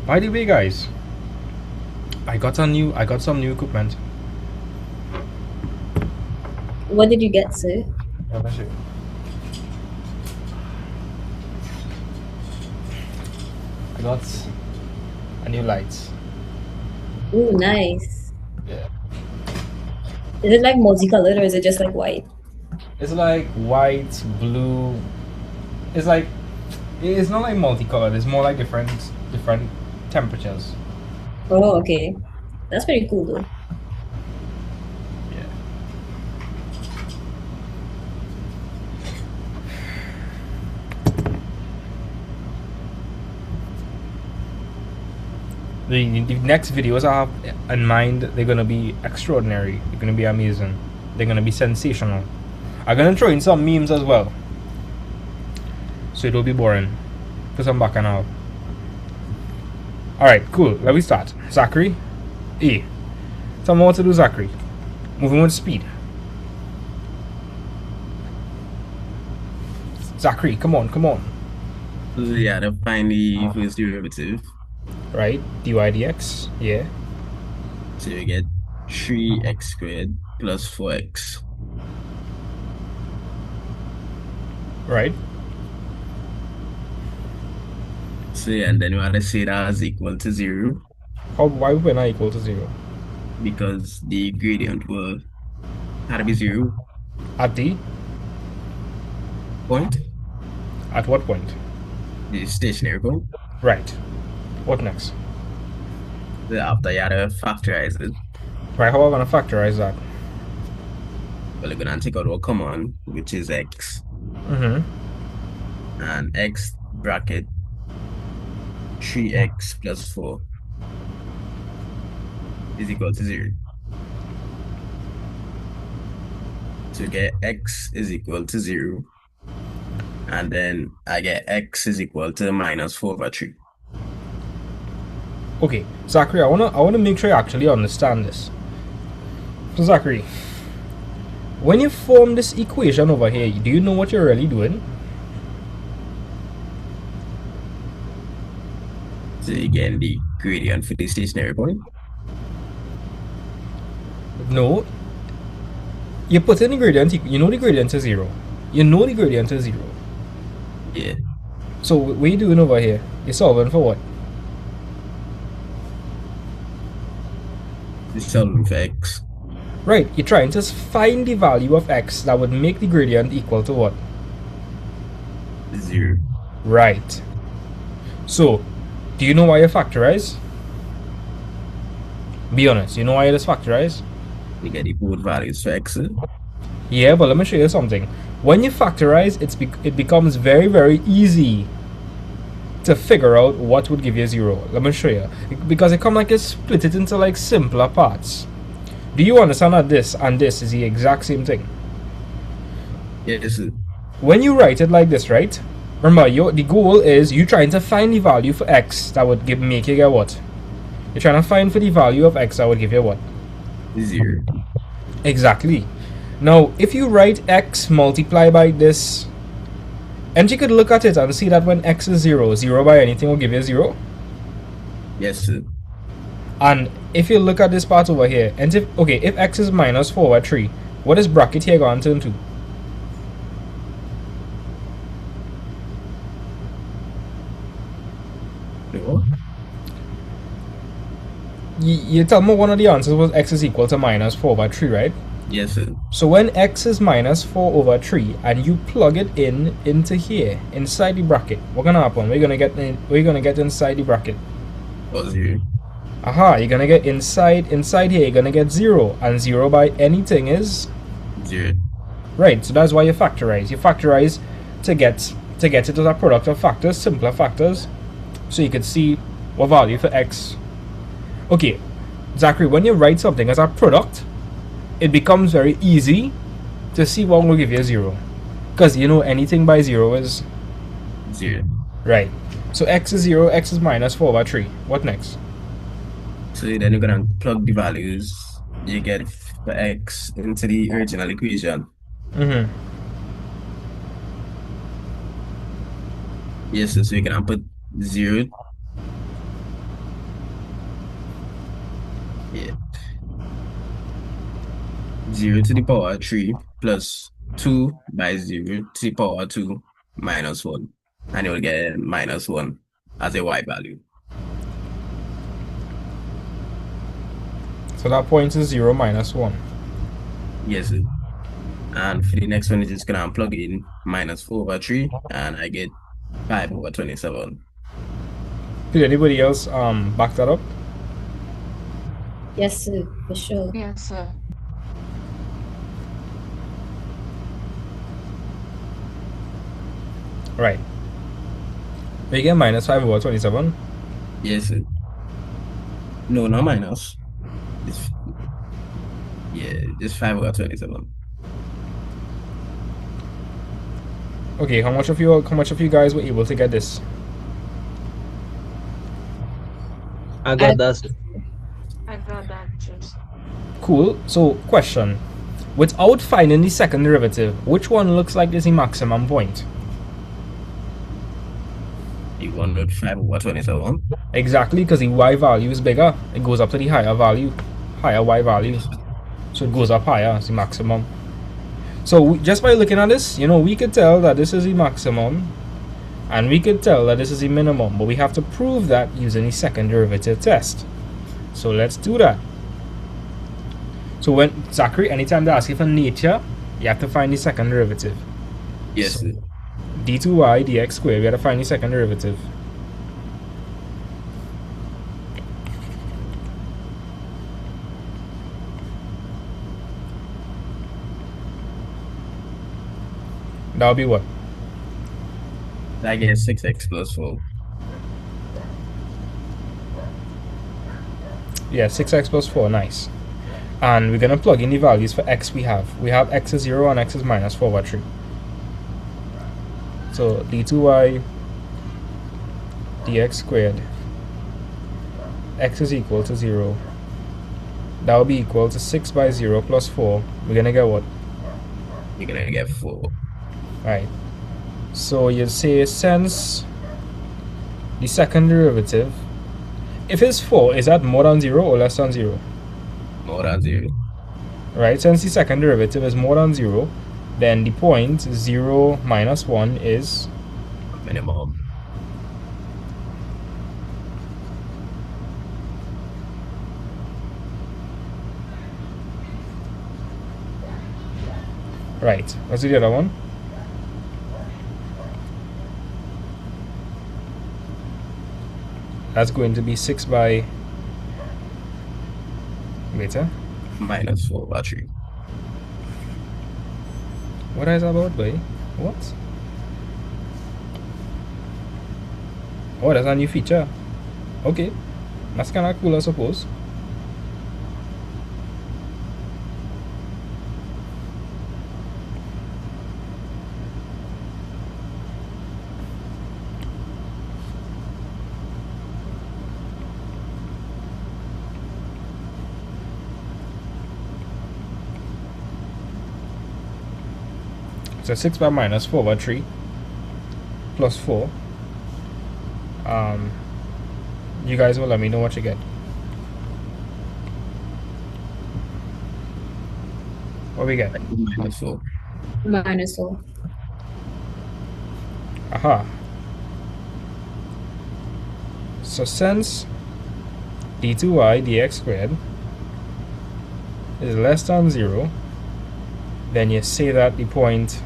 By the way, guys, I got some new equipment. What did you get, sir? Yeah, that's it. I got a new lights. Ooh, nice. Yeah. Is it like multicolored or is it just like white? It's like white, blue. It's not like multicolored. It's more like different temperatures. Oh, okay. That's pretty cool though. Yeah. The next videos I have in mind, they're gonna be extraordinary. They're gonna be amazing. They're gonna be sensational. I'm gonna throw in some memes as well, so it'll be boring. Cause I'm back now. All right, cool. Let me start. Zachary, tell me what to do, Zachary. Moving with speed. Zachary, come on. So yeah, to find the first derivative. Right, dy dx, yeah. So you get 3x squared plus 4x. Right. So yeah, and then you want to say that is equal to 0 Why would not equal to 0? because the gradient had to be 0 At the point, at what point? the stationary point. Right. What next? So after you had to factorize it, Right, how am I gonna factorize that? well, you're gonna take out what common, which is x, and x bracket 3x plus 4 is equal to 0. So you get x is equal to 0, and then I get x is equal to minus 4 over 3. Okay, Zachary, I wanna make sure you actually understand this. So Zachary, when you form this equation over here, do you know what you're really doing? So you get the gradient for the stationary point. No. You put in the gradient, you know the gradient is 0. You know the gradient is 0. Yeah. So what are you doing over here? You're solving for what? solving for x. Right, you're trying to find the value of x that would make the gradient equal to what? 0. Right. So, do you know why you factorize? Be honest, you know why you just factorize? You get the both values for x. Yeah, but let me show you something. When you factorize, it becomes very, very easy to figure out what would give you 0. Let me show you. Because it come like you split it into like simpler parts. Do you understand that this and this is the exact same thing? Yes. When you write it like this, right? Remember, the goal is you trying to find the value for x that would make you get what? You're trying to find for the value of x that would give you what? 0. Exactly. Now, if you write x multiplied by this, and you could look at it and see that when x is 0, 0 by anything will give you 0. Yes, sir. And if you look at this part over here, and if x is minus 4 over 3, what is bracket here going to turn to? No. You tell me one of the answers was x is equal to minus 4 over 3, right? Yes, sir. So when x is minus 4 over 3 and you plug it into here, inside the bracket, what's gonna happen? We're gonna get inside the bracket. Or 0. Aha, you're gonna get inside here, you're gonna get 0, and 0 by anything is 0. right. So that's why you factorize. You factorize to get it as a product of factors, simpler factors, so you can see what value for x. Okay, Zachary, when you write something as a product, it becomes very easy to see what will give you 0, because you know anything by 0 is 0. right. So x is 0, x is minus 4 over 3. What next? So then you're gonna plug the values you get for x into the original equation. Mm-hmm. Yes, so you can put 0. Yeah. 0 to the power 3 plus 2 by 0 to the power 2 minus 1. And you'll get minus 1 as a y value. So that point is 0 minus 1. Yes, sir. And for the next one, you're just gonna plug in minus 4 over 3, and I get 5 over 27. Did anybody else back that up? Yes, sir, for sure. Yes, sir. Right. We get minus 5 over 27. Yes, sir. No, not minus. Just 5 over 27. Okay, how much of you guys were able to get this? I got that. I got that just. Cool. So, question. Without finding the second derivative, which one looks like is the maximum point? You wanted 5 over 27. Exactly, because the y value is bigger. It goes up to the higher value, higher y value. So it goes up higher, it's the maximum. So just by looking at this, we could tell that this is the maximum, and we could tell that this is the minimum, but we have to prove that using the second derivative test. So let's do that. So when Zachary, anytime they ask you for nature, you have to find the second derivative. Yes, sir. d2y dx squared, we have to find the second derivative. That would be what? I get 6x plus 4. Yeah, 6x plus 4, nice. And we're going to plug in the values for x we have. We have x is 0 and x is minus 4 over 3. So d2y dx squared, x is equal to 0. That will be equal to 6 by 0 plus 4. We're going to get what? You're gonna get 4. Right. So you say since the second derivative, if it's 4, is that more than 0 or less than 0? More than 0. Right, since the second derivative is more than 0, then the point 0 minus 1 is Minimum. Right. What's the other one? That's going to be 6 by... Wait, huh? Minus 4 over 3. What is that about, boy? What? Oh, that's a new feature. Okay. That's kind of cool, I suppose. So 6 by minus 4 over 3 plus 4. You guys will let me know what you get. What we get? Minus 4. -4. Aha. So since d2y dx squared is less than 0, then you say that the point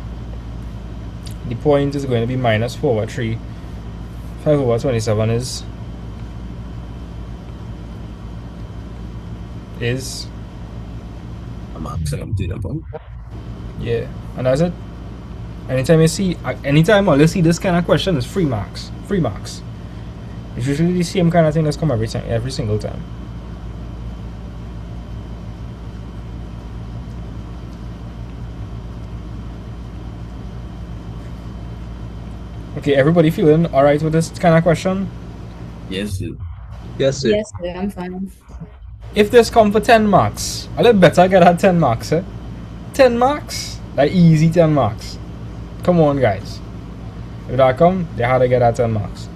is going to be minus 4 over 3. 5 over 27 is A maximum data point. yeah, and that's it. Anytime you see this kind of question, is free marks. Free marks. It's usually the same kind of thing that's come every single time. Okay, everybody feeling alright with this kind of question? Yes, sir. Yes, sir. Yes, sir, I'm fine. If this come for 10 marks, a little better get that 10 marks, eh? 10 marks? That easy 10 marks. Come on, guys. If that come, they had to get that 10 marks.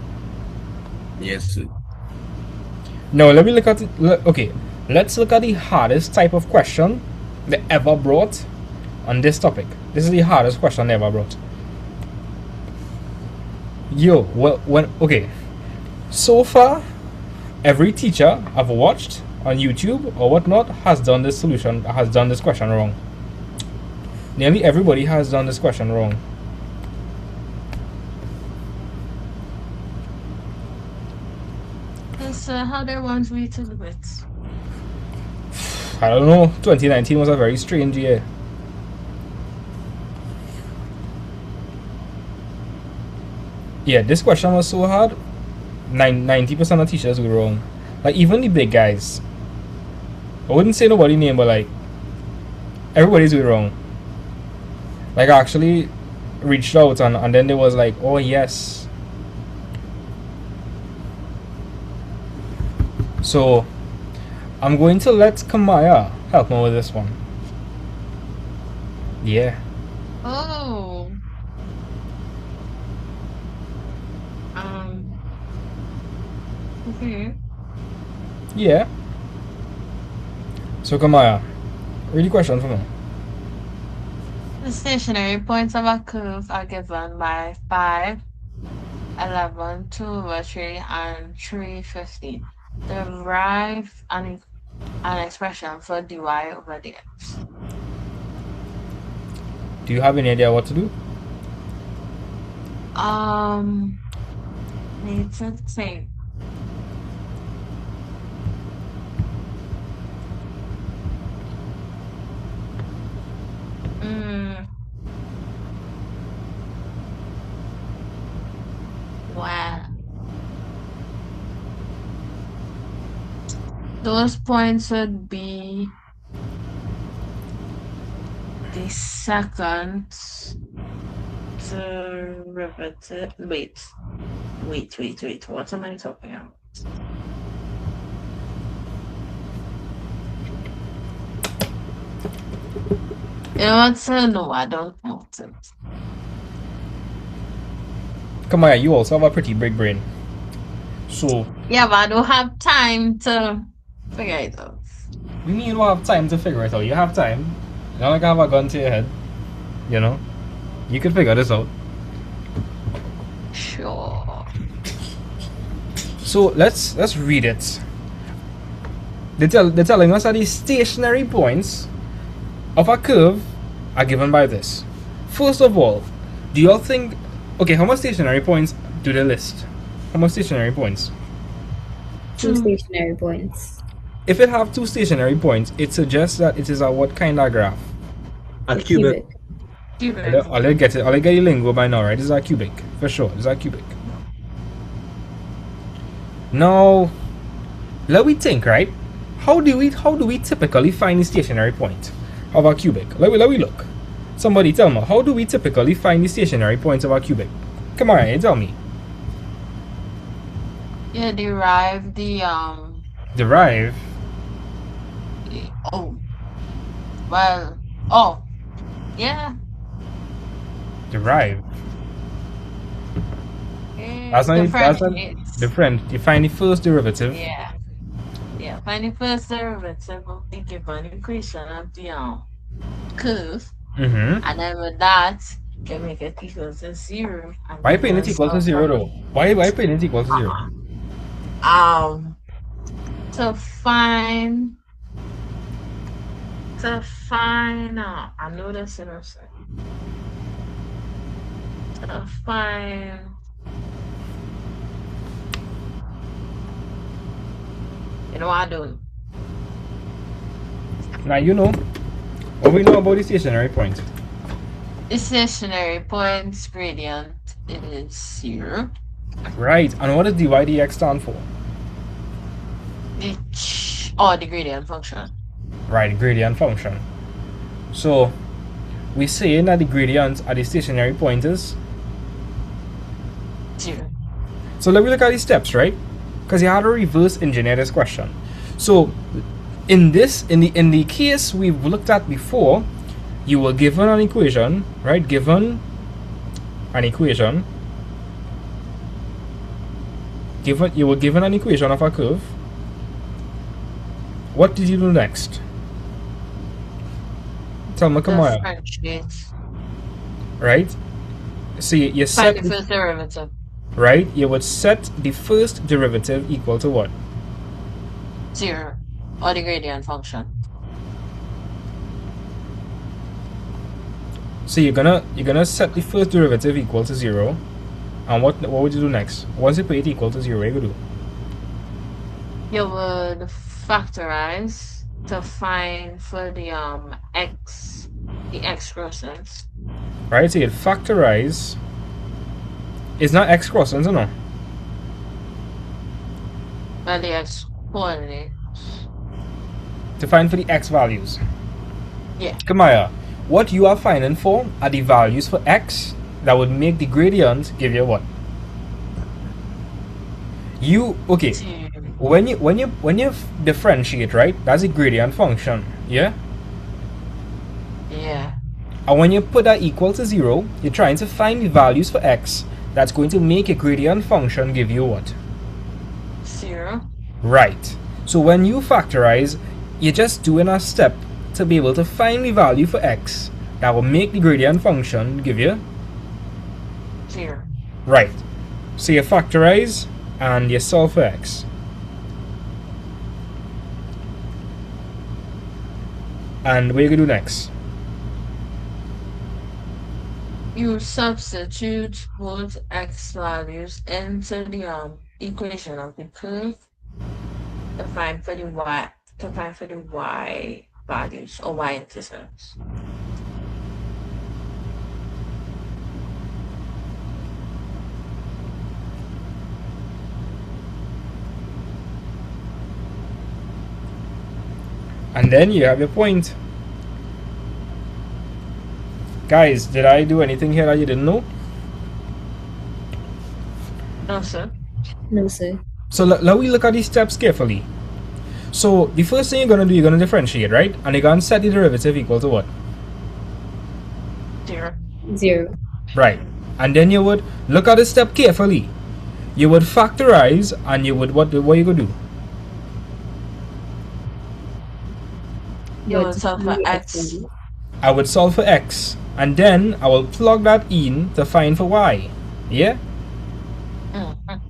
Yes, sir. Now, let me look at it. Okay, let's look at the hardest type of question they ever brought on this topic. This is the hardest question they ever brought. Yo, well, okay. So far, every teacher I've watched on YouTube or whatnot has done this question wrong. Nearly everybody has done this question wrong. So how they want me to do it? I don't know. 2019 was a very strange year. Yeah, this question was so hard. 90% of teachers were wrong. Like even the big guys. I wouldn't say nobody's name, but like everybody's wrong. Like I actually reached out and then there was like, oh yes. So I'm going to let Kamaya help me with this one. Yeah. Oh. Okay. Yeah. So Kamaya, read the question for me. The stationary points of a curve are given by 5, 11, 2 over 3, and 3, 15. Derive an expression for dy over dx. Do you have any idea what to do? Need to think. Wow. Those points would be the second derivative. Wait. What am I talking about? You know what? No, I don't want it. Kamaya, you also have a pretty big brain. So Yeah, but I don't have time to figure it out. you mean you don't have time to figure it out? You have time. You don't like have a gun to your head. You know? You could figure this out. Sure. So let's read it. They're telling us that the stationary points of a curve are given by this. First of all, do y'all think, okay, how much stationary points do they list? How much stationary points? 2 stationary points. If it have 2 stationary points, it suggests that it is a what kind of graph? A cubic. Cubic. I'll get it. I'll get you lingo by now, right? This is a cubic. For sure. This is a cubic. Now, let we think, right? How do we typically find the stationary point of a cubic? Let we look. Somebody tell me, how do we typically find the stationary points of a cubic? Come on, you tell me. Yeah, derive the Derive. Yeah. Derive. That's not Differentiates. different. You find the first derivative. Yeah. Yeah. Find the first derivative of the given equation of the curve, Mm-hmm. and then with that, you make it equal to 0. And Why you putting it can equal to solve 0 for- though? Why putting it equal to 0? To find. I know that's innocent. To find. You know what I do? Now you know. What we know about the stationary point? The stationary point's gradient is 0. Right. And what does dy dx stand for? The gradient function. Right, gradient function. So we say that the gradients at the stationary point is 0. so let me look at the steps, right? Because you had to reverse engineer this question. So in the case we've looked at before, you were given an equation, right? Given an equation. You were given an equation of a curve. What did you do next? Tell me, come on. Differentiate. Right? So you set Find the first derivative. right? You would set the first derivative equal to what? 0. Or the gradient function. So you're gonna set the first derivative equal to 0. And what would you do next? Once you put it equal to 0, what you do? You would factorize to find for the x crossings. Right? So you'd factorize. It's not x crossings, no? Well, the x coordinate. To find for the x values. Yeah. Come here. What you are finding for are the values for x that would make the gradient give you what? Okay. When you differentiate, right? That's a gradient function, yeah? Yeah. And when you put that equal to 0, you're trying to find the values for x that's going to make a gradient function give you what? 0. Right. So when you factorize, you're just doing a step to be able to find the value for x that will make the gradient function give you 0. right. So you factorize and you solve for x. And what you gonna do next? You substitute both x values into the equation of the curve to find for the y values or y intercepts. And then you have your point. Guys, did I do anything here that you didn't know? No, sir. No, sir. So let we look at these steps carefully. So the first thing you're gonna do, you're gonna differentiate, right? And you're gonna set the derivative equal to what? 0. 0. Right. And then you would look at the step carefully. You would factorize and you would what you gonna do? You will solve for x. I would solve for x and then I will plug that in to find for y. Yeah? Mhm.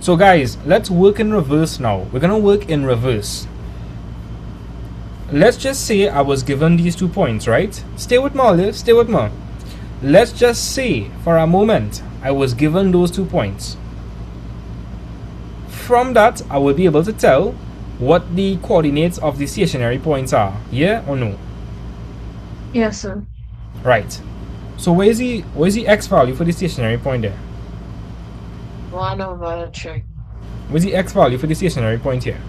So guys, let's work in reverse now. We're gonna work in reverse. let's just say I was given these 2 points, right? Stay with me, Olive, stay with me. Let's just say for a moment I was given those 2 points. From that, I will be able to tell what the coordinates of the stationary points are. Yeah or no? Yes, sir. Right. So where's the x value for the stationary point there? 1 over 3. Where's the x value for the stationary point here?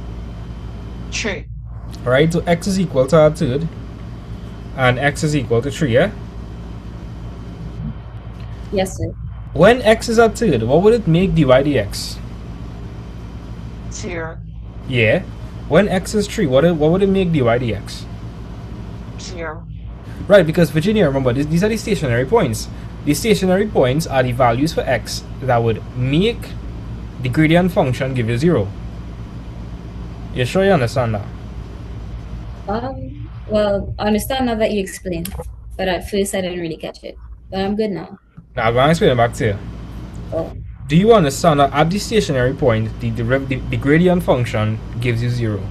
3. Alright, so x is equal to a third and x is equal to 3, yeah? Yes, sir. When x is a third, what would it make dy dx? 0. Yeah. When x is 3, what would it make dy dx? 0. Right, because Virginia, remember, these are the stationary points. The stationary points are the values for x that would make the gradient function give you 0. You sure you understand that? Well, I understand now that you explained, but at first I didn't really catch it. But I'm good now. Now, I'm going to explain it back to you. Oh, Do you understand that at the stationary point, the gradient function gives you 0?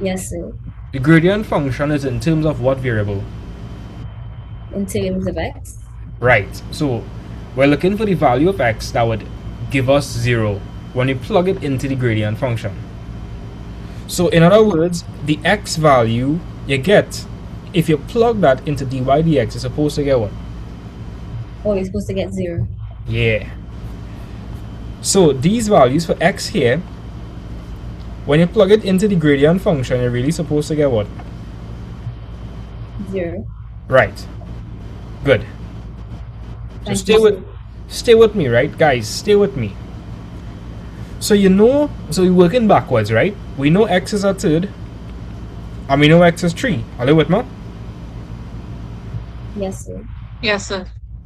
yes, sir. The gradient function is in terms of what variable? In terms of x? Right. So we're looking for the value of x that would give us 0 when we plug it into the gradient function. So in other words, the x value you get, if you plug that into dy dx, you're supposed to get what? Oh, you're supposed to get 0. Yeah. So these values for x here, when you plug it into the gradient function, you're really supposed to get what? 0. Right. Good. So Thank you, stay with me, right, guys? Stay with me. So so we're working backwards, right? We know x is a third, and we know x is 3. Are you with me? Yes, sir. Yes, sir.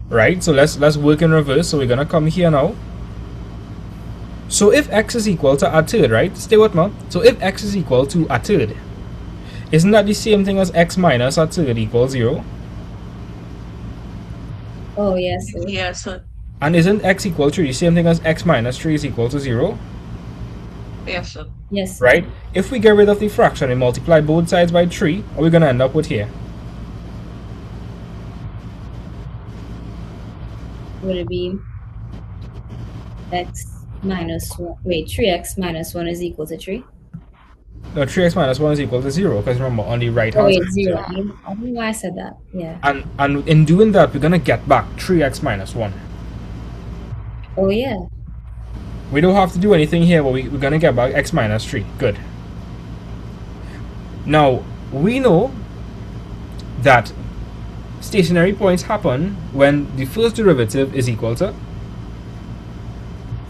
Right. So let's work in reverse. So we're gonna come here now. So if x is equal to a third, right? Stay with me. So if x is equal to a third, isn't that the same thing as x minus a third equals 0? Oh, yes, sir. Yes, sir. And isn't x equal to the same thing as x minus 3 is equal to 0? Yes, sir. Yes, sir. Right? If we get rid of the fraction and multiply both sides by 3, what are we going to end up with here? Would it be x minus 1? Wait, 3x minus 1 is equal to 3? No, 3x minus 1 is equal to 0, because remember, on the right Oh, hand wait, side. 0. I don't know why I said that. Yeah. And in doing that, we're going to get back 3x minus 1. Oh, yeah. We don't have to do anything here, but we're going to get back x minus 3. Good. Now, we know that stationary points happen when the first derivative is equal to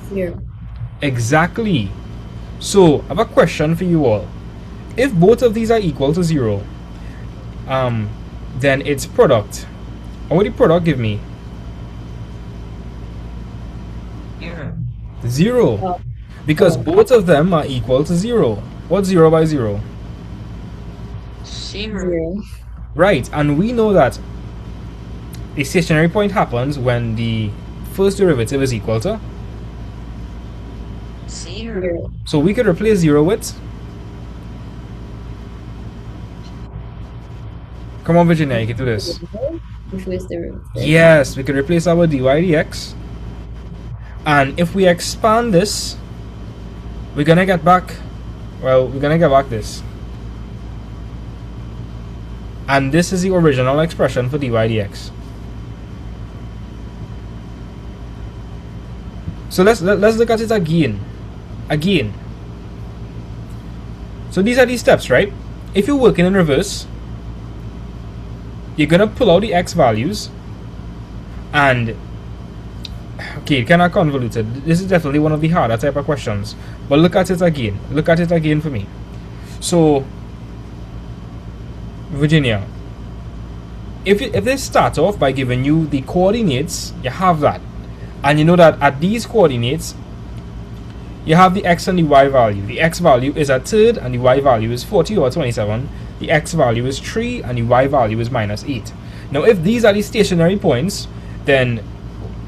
0. exactly. So, I have a question for you all. If both of these are equal to 0, then its product, what would the product give me? 0. 0. Oh. Because both of them are equal to 0. What's 0 by 0? 0. 0. Right, and we know that a stationary point happens when the first derivative is equal to. 0. 0. So we could replace 0 with. Come on, Virginia, you can do this. The first derivative. Yes, we could replace our dy dx. And if we expand this, we're gonna get back, this. And this is the original expression for dy dx. So let's look at it again. So these are the steps, right? If you're working in reverse, you're gonna pull out the x values, and okay, kind of convoluted. This is definitely one of the harder type of questions. But look at it again. Look at it again for me. So, Virginia, if they start off by giving you the coordinates, you have that. And you know that at these coordinates, you have the x and the y value. The x value is a third and the y value is 40 over 27. The x value is 3 and the y value is minus 8. Now, if these are the stationary points, then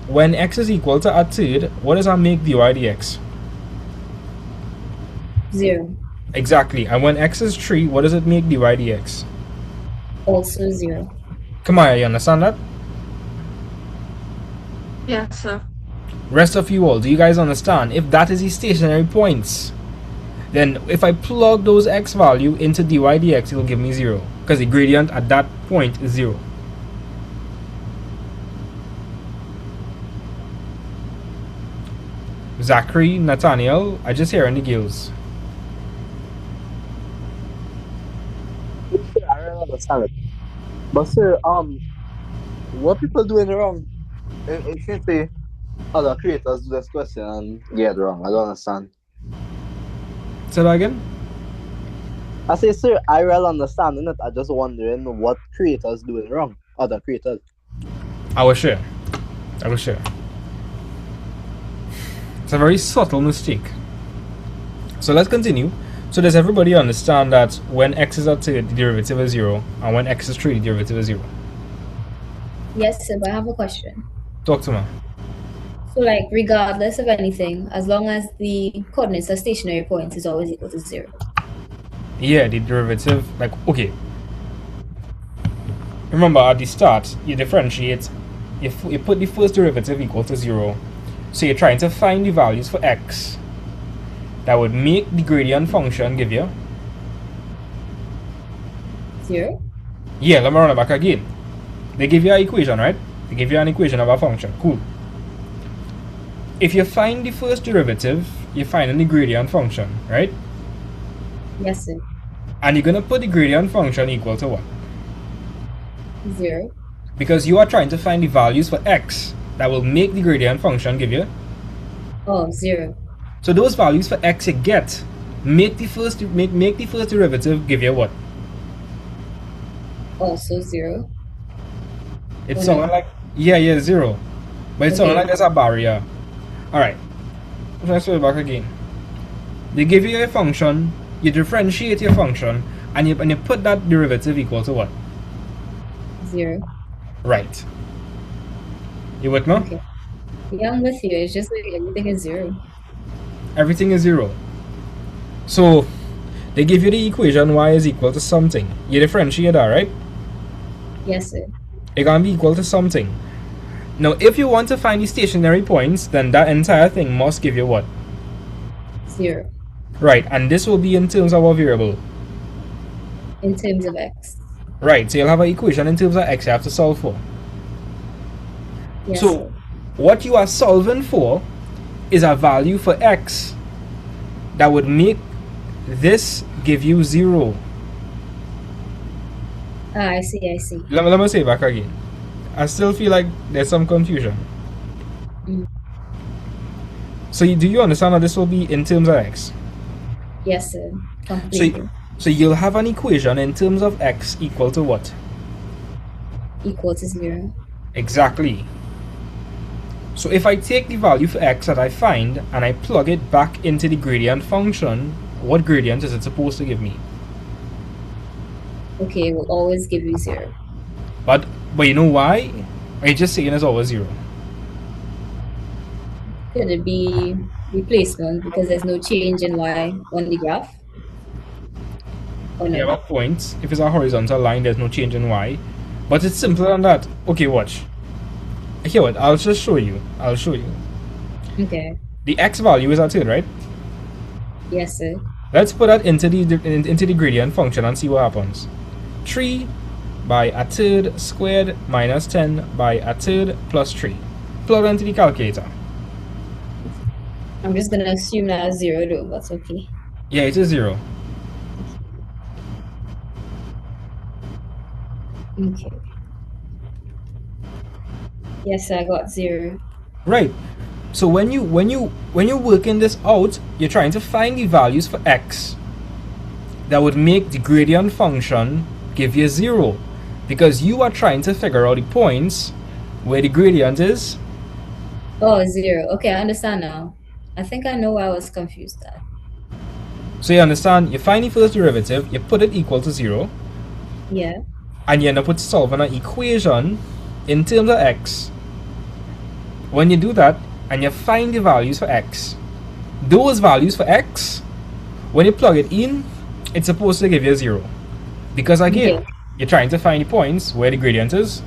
when x is equal to a third, what does that make dy dx? 0. Exactly. And when x is 3, what does it make dy dx? Also 0. Come on, you understand that? Yes, sir. Rest of you all, do you guys understand? If that is the stationary points, then if I plug those x value into dy dx, it will give me 0. Because the gradient at that point is 0. Zachary, Nathaniel, I just hearing the gills. I don't understand it. But sir, what people doing wrong? If you say other creators do this question and get it wrong, I don't understand. Say that again? I say, sir, I really understand it. I just wondering what creators doing wrong. Other creators. I will share. I will share. It's a very subtle mistake. So let's continue. So does everybody understand that when x is at 2, the derivative is 0, and when x is 3, the derivative is 0? Yes, sir, but I have a question. Talk to me. So, like, regardless of anything, as long as the coordinates are stationary points, is always equal to 0. Yeah, the derivative, like, okay. Remember, at the start, you differentiate. If you put the first derivative equal to 0, so you're trying to find the values for x that would make the gradient function give you. 0? Yeah, let me run it back again. They give you an equation, right? They give you an equation of a function. Cool. If you find the first derivative, you're finding the gradient function, right? Yes, sir. And you're going to put the gradient function equal to what? 0. Because you are trying to find the values for x that will make the gradient function give you. Oh, 0. So those values for x you get, make the first derivative give you what? Also 0. It's Oh, something no. like, yeah, 0. But it's something Okay. like there's a barrier. Alright. Let's go back again. They give you a function, you differentiate your function, and you put that derivative equal to what? 0. Right. You with me? Okay. Yeah, I'm with you. It's just like everything is 0. Everything is 0. So they give you the equation y is equal to something. You differentiate that, right? Yes, sir. It can be equal to something. Now, if you want to find the stationary points, then that entire thing must give you what? 0. Right, and this will be in terms of a variable. In terms of x. Right, so you'll have an equation in terms of x you have to solve for. Yes, So, sir. what you are solving for is a value for x that would make this give you 0. Ah, I see, I see. Let me say it back again. I still feel like there's some confusion. Mm. So do you understand that this will be in terms of x? Yes, sir. Completely. So you'll have an equation in terms of x equal to what? Equal to 0. Exactly. So if I take the value for x that I find and I plug it back into the gradient function, what gradient is it supposed to give me? Okay, it will always give you 0. But you know why? Are you just saying it's always 0? Could it be replacement because there's no change in y on the graph? Or You no? have a point. If it's a horizontal line, there's no change in y. But it's simpler than that. Okay, watch. Here, what? I'll just show you. I'll show you. Okay. The x value is at 2, right? Yes, sir. Let's put that into the gradient function and see what happens. 3 by a third squared minus 10 by a third plus 3. Plug into the calculator. I'm just gonna assume that as 0 though, that's okay. Yeah, it is 0. Okay. Yes, I got 0. Right. So when you're working this out, you're trying to find the values for x that would make the gradient function give you 0, because you are trying to figure out the points where the gradient is. Oh, 0. Okay, I understand now. I think I know why I was confused at. So you understand, you find the first derivative, you put it equal to 0, Yeah. and you end up with solving an equation in terms of x. When you do that and you find the values for x, those values for x When you plug it in, it's supposed to give you 0. Because again, Okay. you're trying to find the points where the gradient is,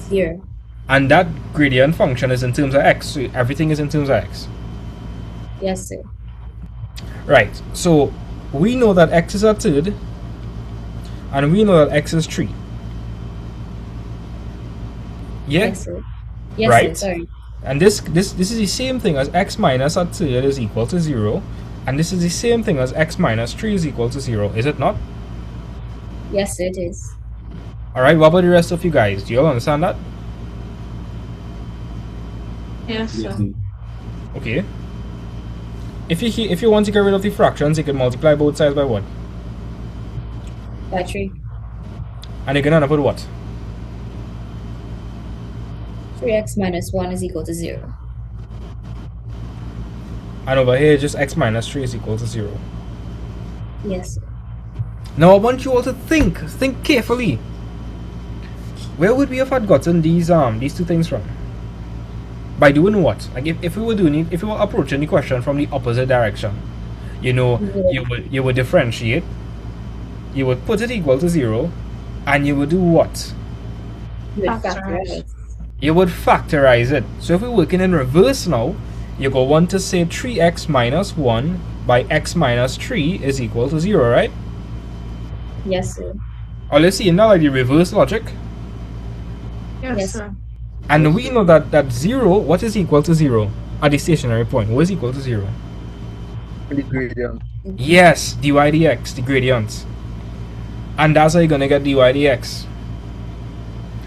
0. and that gradient function is in terms of x, so everything is in terms of x. Yes, sir. Right, so we know that x is a third, and we know that x is 3. Yeah? Yes, sir. Yes, Right. sir. Sorry. And this is the same thing as x minus a third is equal to 0, and this is the same thing as x minus 3 is equal to 0, is it not? Yes, sir, it is. Alright, what about the rest of you guys? Do you all understand that? Yes, Yes. sir. Okay. If you want to get rid of the fractions, you can multiply both sides by what? By 3. And you're gonna end up with what? 3x minus 1 is equal to 0. And over here, just x minus 3 is equal to 0. Yes, sir. Now I want you all to think carefully. Where would we have had gotten these two things from? By doing what? Like if we were approaching the question from the opposite direction, you know, you would differentiate, you would put it equal to 0, and you would do what? You would Factorize. factorize. You would factorize it. So if we're working in reverse now, you go want to say 3x minus 1 by x minus 3 is equal to 0, right? Yes, sir. Or let's see now like the reverse logic. Yes, Yes. sir. And we know that 0, what is equal to 0 at the stationary point? What is equal to 0? The gradient. Yes, dy dx, the gradient. And that's how you're gonna get dy dx.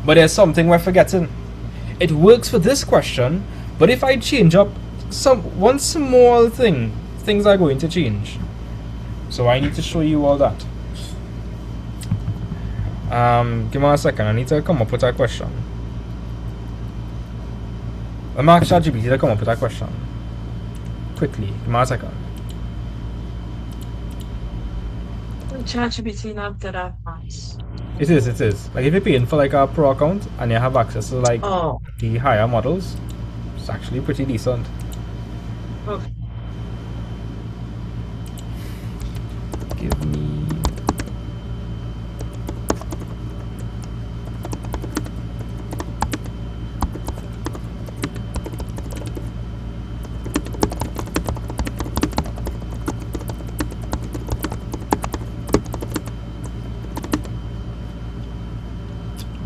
But there's something we're forgetting. It works for this question, but if I change up one small thing, things are going to change. So I need to show you all that. Give me a second, I need to come up with a question. I'm ask ChatGPT to come up with a question. Quickly, give me a second. ChatGPT not good at maths. It is. Like if you're paying for like a pro account and you have access to like Oh, the higher models, it's actually pretty decent. okay. Give me.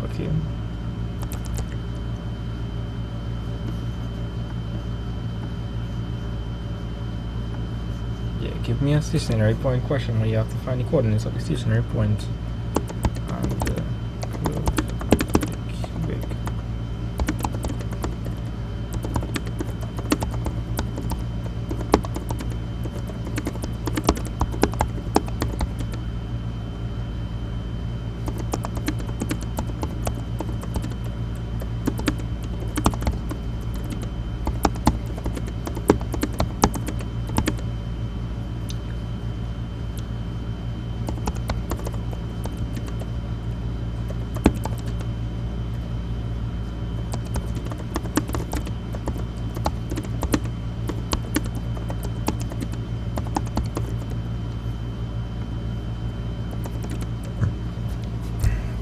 Okay. Yeah, give me a stationary point question where you have to find the coordinates of the stationary point and curve the cubic.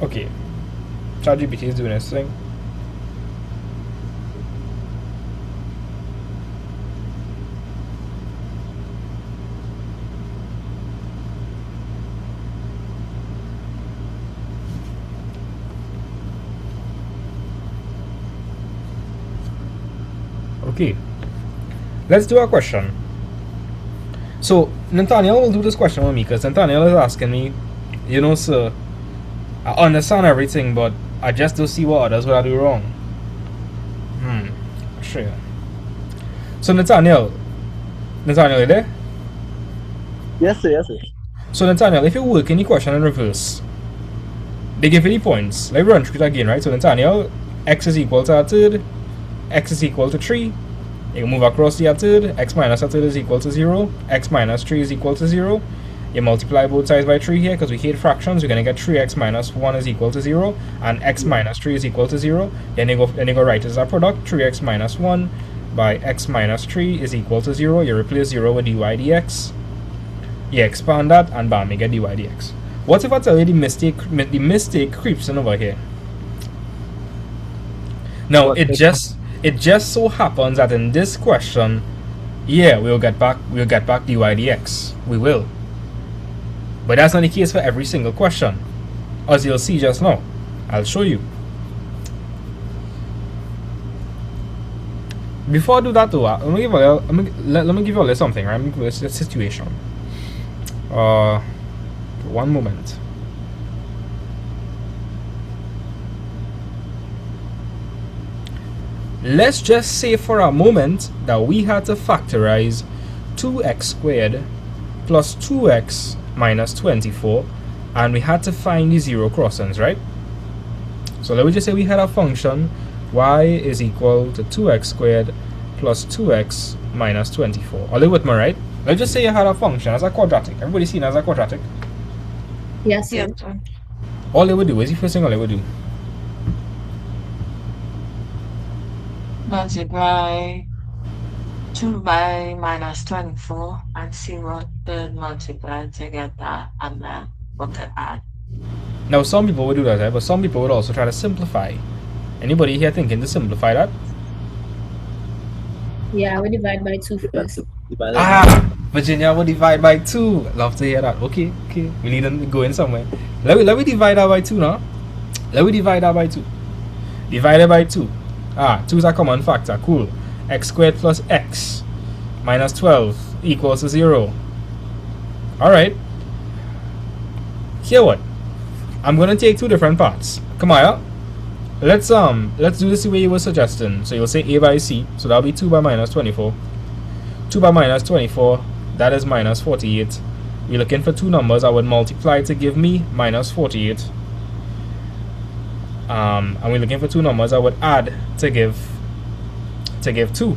Okay, ChatGPT is doing its thing. Okay, let's do a question. So Nathaniel will do this question with me because Nathaniel is asking me, you know, sir, I understand everything, but I just don't see what others would do wrong. Sure. So Nathaniel, you there? Yes, sir. Yes, sir. So Nathaniel, if you work in the question in reverse, they give you the points. Let me run through it again, right? So Nathaniel, x is equal to a third, x is equal to 3. You move across the a third, x minus a third is equal to 0, x minus 3 is equal to 0. You multiply both sides by 3 here because we hate fractions. We're going to get 3x minus 1 is equal to 0 and x minus 3 is equal to 0. Then you go write as a product 3x minus 1 by x minus 3 is equal to 0. You replace 0 with dy dx. You expand that and bam, you get dy dx. What if I tell you the mistake creeps in over here? Now What? it just so happens that in this question, yeah, we'll get back dy dx. We will. But that's not the case for every single question. As you'll see just now. I'll show you. Before I do that though, let me give you a little something, right? Let me give you a situation. One moment. Let's just say for a moment that we had to factorize 2x squared plus 2x minus 24, and we had to find the zero crossings, right? So let me just say we had a function y is equal to 2x squared plus 2x minus 24. Are you with me, right? Let's just say you had a function as a quadratic. Everybody seen it as a quadratic? Yes, sir. Yes, sir. All they would do is the first thing all they would do. Multiply 2 by minus 24 and see what the multiply to get that and then what to add. Now some people would do that, right? But some people would also try to simplify. Anybody here thinking to simplify that? Yeah, we divide by 2 first. Virginia will divide by 2. Love to hear that. Okay. We need to go in somewhere. Let me divide that by 2 now. Let me divide that by 2. Divided by 2. 2 is a common factor. Cool. X squared plus x minus 12 equals to 0. Alright. Here what? I'm gonna take two different parts. Come on, let's do this the way you were suggesting. So you'll say a by c, so that'll be 2 by minus 24. 2 by minus 24, that is minus 48. We're looking for two numbers. I would multiply to give me minus 48. And we're looking for two numbers. I would add to give 2.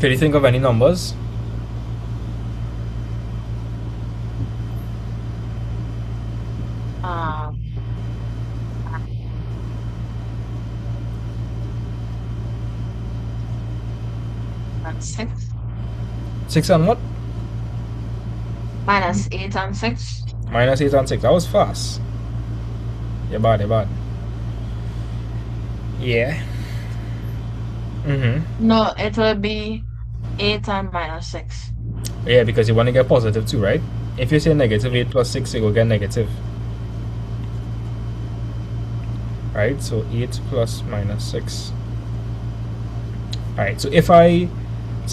Can you think of any numbers? That's 6. 6 and what? Minus 8 and 6. Minus 8 and 6. That was fast. You're bad. Yeah. No, it will be 8 and minus 6. Yeah, because you want to get positive too, right? If you say negative 8 plus 6, you will get negative. Right? So 8 plus minus 6. Alright, so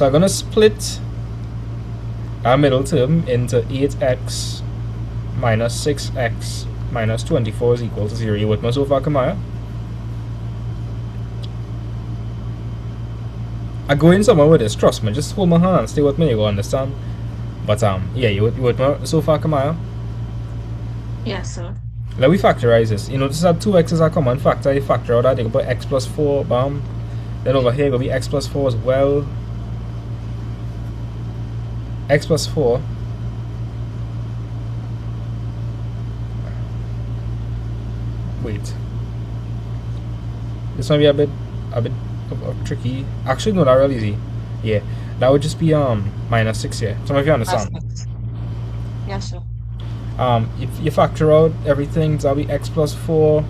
I'm going to split our middle term into 8x minus 6x minus 24 is equal to 0. You with me so far, Kamaya? I go in somewhere with this, trust me. Just hold my hand and stay with me, you will understand. But yeah, you with me so far, Kamaya? Yes, sir. Let me factorize this. You notice that 2x is a common factor. You factor out that, you can put x plus 4, bam. Then over here, it will be x plus 4 as well. X plus 4. Wait. This might be a bit of tricky. Actually, no, that's real easy. Yeah, that would just be minus 6 here. Some of you understand. Yes, sir. If you factor out everything, that'll be x plus 4.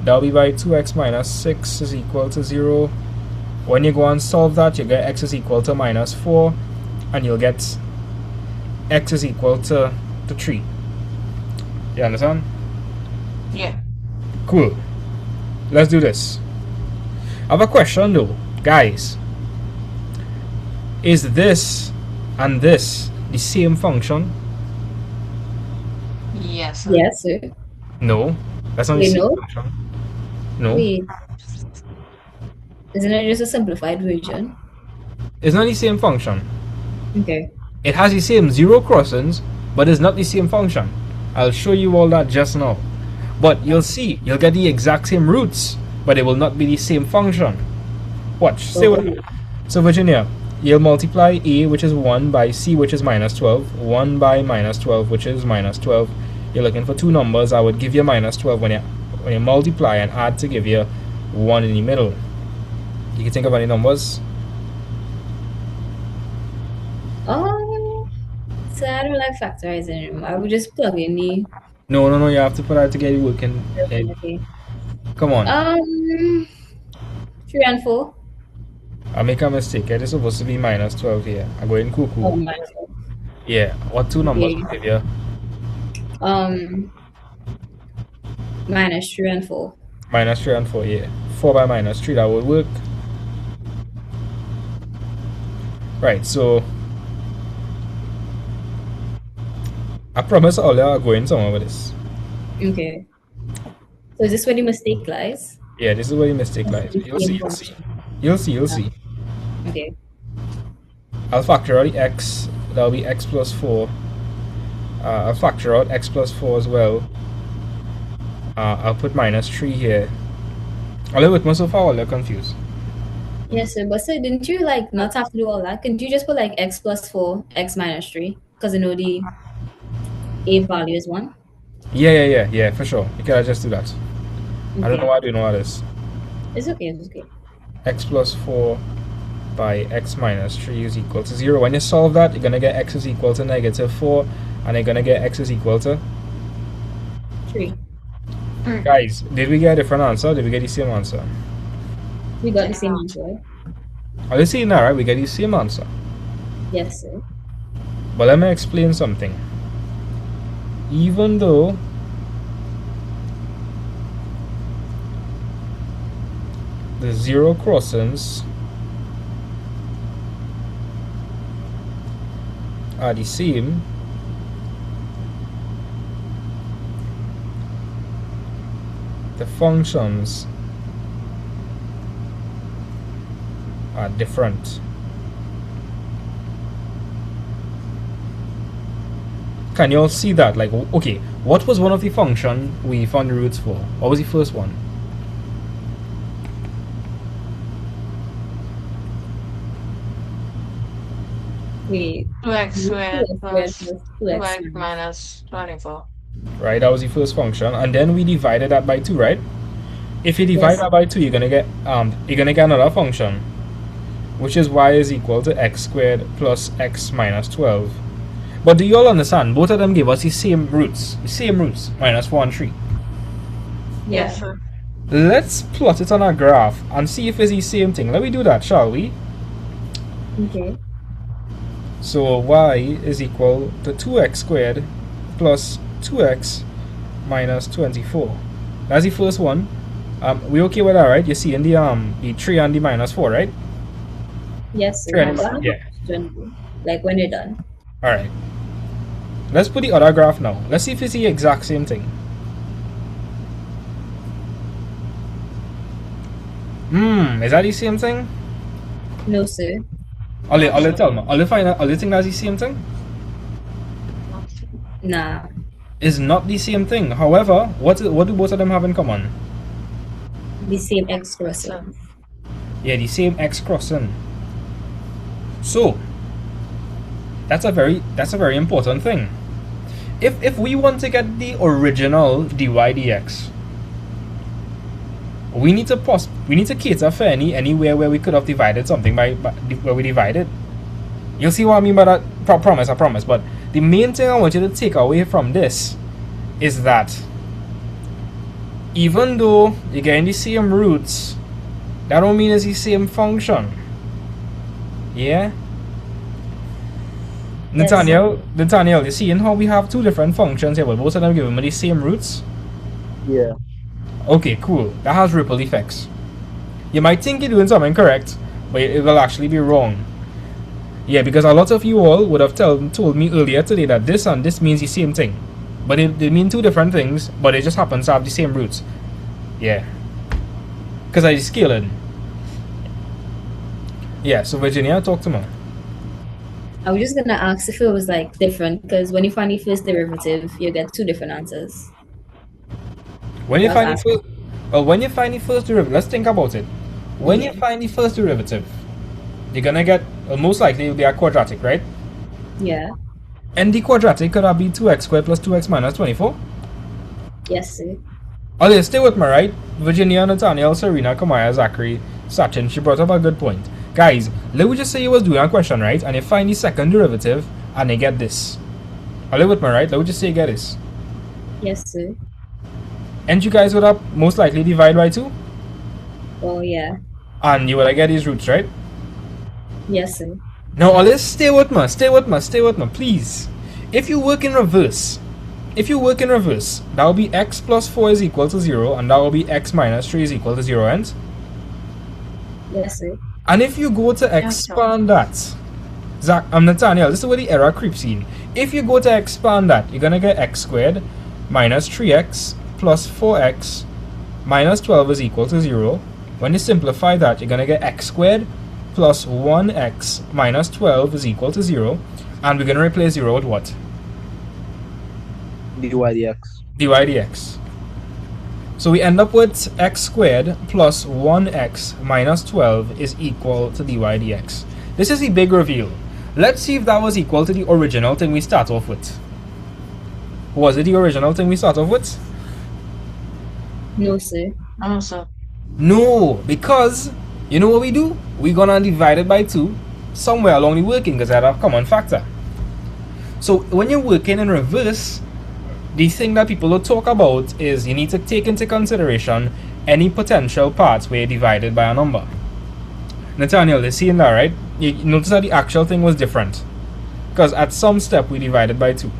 That'll be by 2x minus 6 is equal to 0. When you go and solve that, you get x is equal to minus 4, and you'll get x is equal to 3. You understand? Yeah. Cool. Let's do this. I have a question though, guys. Is this and this the same function? Yes, sir. Yes, sir. No, that's not the Wait, same no? function. No, Wait. Isn't it just a simplified version? it's not the same function. Okay. It has the same zero crossings, but it's not the same function. I'll show you all that just now. But you'll see, you'll get the exact same roots, but it will not be the same function. Watch. Say what. So Virginia, you'll multiply a, which is 1, by c, which is minus 12. 1 by minus 12, which is minus 12. You're looking for two numbers. I would give you minus 12 when you multiply and add to give you 1 in the middle. You can think of any numbers? like factorizing. I would just plug in the No. You have to put that together working. okay. Come on. 3 and 4. I make a mistake. It is supposed to be minus 12 here. I go in cuckoo. Oh, minus 4. Yeah. What two numbers Okay. will give you? Minus 3 and 4. Minus 3 and 4, yeah. 4 by minus 3, that would work. Right, so I promise earlier I'll go in somewhere with this. Okay. So is this where the mistake lies? Yeah, this is where the mistake That's lies. the You'll same see. function. You'll see. Okay. I'll factor out the x. That'll be x plus 4. I'll factor out x plus 4 as well. I'll put minus 3 here. A little bit more so far, while you're confused. Yes, sir. But sir, didn't you like not have to do all that? Couldn't you just put like x plus 4, x minus 3? Because you know the a value is 1. Yeah, for sure. You can just do that. Okay. I don't know why I do know what this. It's okay. It's okay. X plus 4 by x minus 3 is equal to 0. When you solve that, you're going to get x is equal to negative 4, and you're going to get x is equal to... 3. Guys, did we get a different answer? Did we get the same answer? We got the same answer, right? Are you seeing that, right? We get the same answer. Yes, sir. But let me explain something. Even though the zero crossings are the same, the functions are different. Can you all see that? Like, okay, what was one of the function we found the roots for? What was the first one? Wait. 2x squared 2x plus plus 2x minus 24. Right, that was the first function, and then we divided that by 2, right? If you divide Yes. that by 2, you're gonna get another function, which is y is equal to x squared plus x minus 12. But do you all understand? Both of them give us the same roots, minus 4 and 3. Yes, sir. Let's plot it on a graph and see if it's the same thing. Let me do that, shall we? Okay. So y is equal to 2x squared plus 2x minus 24. That's the first one. We okay with that, right? You see in the 3 and the minus 4, right? Yes, sir. 3 and Now, yeah. like when you're done. Alright. Let's put the other graph now. Let's see if it's the exact same thing. Is that the same thing? No, sir. I'll tell me. I'll find out. I'll think that's the same thing. Nah. Is not the same thing. However, what do both of them have in common? The same x crossing. Yeah, the same x crossing. So that's a very important thing. If we want to get the original dy dx, we need to cater for anywhere where we could have divided something by where we divided. You'll see what I mean by that. I promise. But the main thing I want you to take away from this is that even though you're getting the same roots, that don't mean it's the same function. Yeah? Nathaniel, you see how we have two different functions here, but both of them give me the same roots? Yeah. Okay, cool. That has ripple effects. You might think you're doing something correct, but it will actually be wrong. Yeah, because a lot of you all would have told me earlier today that this and this means the same thing. But they mean two different things, but it just happens to have the same roots. Yeah. Because I scaling. Yeah, so Virginia, talk to me. I was just gonna ask if it was like different, because when you find the first derivative, you get two different answers. When you Well, find when you find the first derivative, let's think about it. When you Okay. find the first derivative, you're gonna get most likely it'll be a quadratic, right? Yeah. And the quadratic could have been 2x squared plus 2x minus 24. Yes, sir. Okay, stay with me, right? Virginia, Nathaniel, Serena, Kamaya, Zachary, Sachin, she brought up a good point. Guys, let me just say you was doing a question, right? And you find the second derivative and you get this. A little bit more, right? Let's just say get this. Yes, sir. And you guys would have most likely divide by 2? Oh, yeah. And you would get these roots, right? Yes, sir. Now, let's stay with me, please. If you work in reverse, that will be x plus 4 is equal to 0, and that will be x minus 3 is equal to 0, and? Yes, sir. And if you go to expand that, Zach, Nathaniel, this is where the error creeps in. If you go to expand that, you're going to get x squared minus 3x plus 4x minus 12 is equal to 0. When you simplify that, you're going to get x squared plus 1x minus 12 is equal to 0. And we're going to replace 0 with what? dy dx. dy dx. So we end up with x squared plus 1x minus 12 is equal to dy dx. This is the big reveal. Let's see if that was equal to the original thing we start off with. Was it the original thing we start off with? No, sir. No, sir. No, because you know what we do? We're gonna divide it by 2 somewhere along the working because that's a common factor. So when you're working in reverse, the thing that people will talk about is you need to take into consideration any potential parts where you're divided by a number. Nathaniel, you're seeing that, right? You notice that the actual thing was different. Because at some step we divided by 2.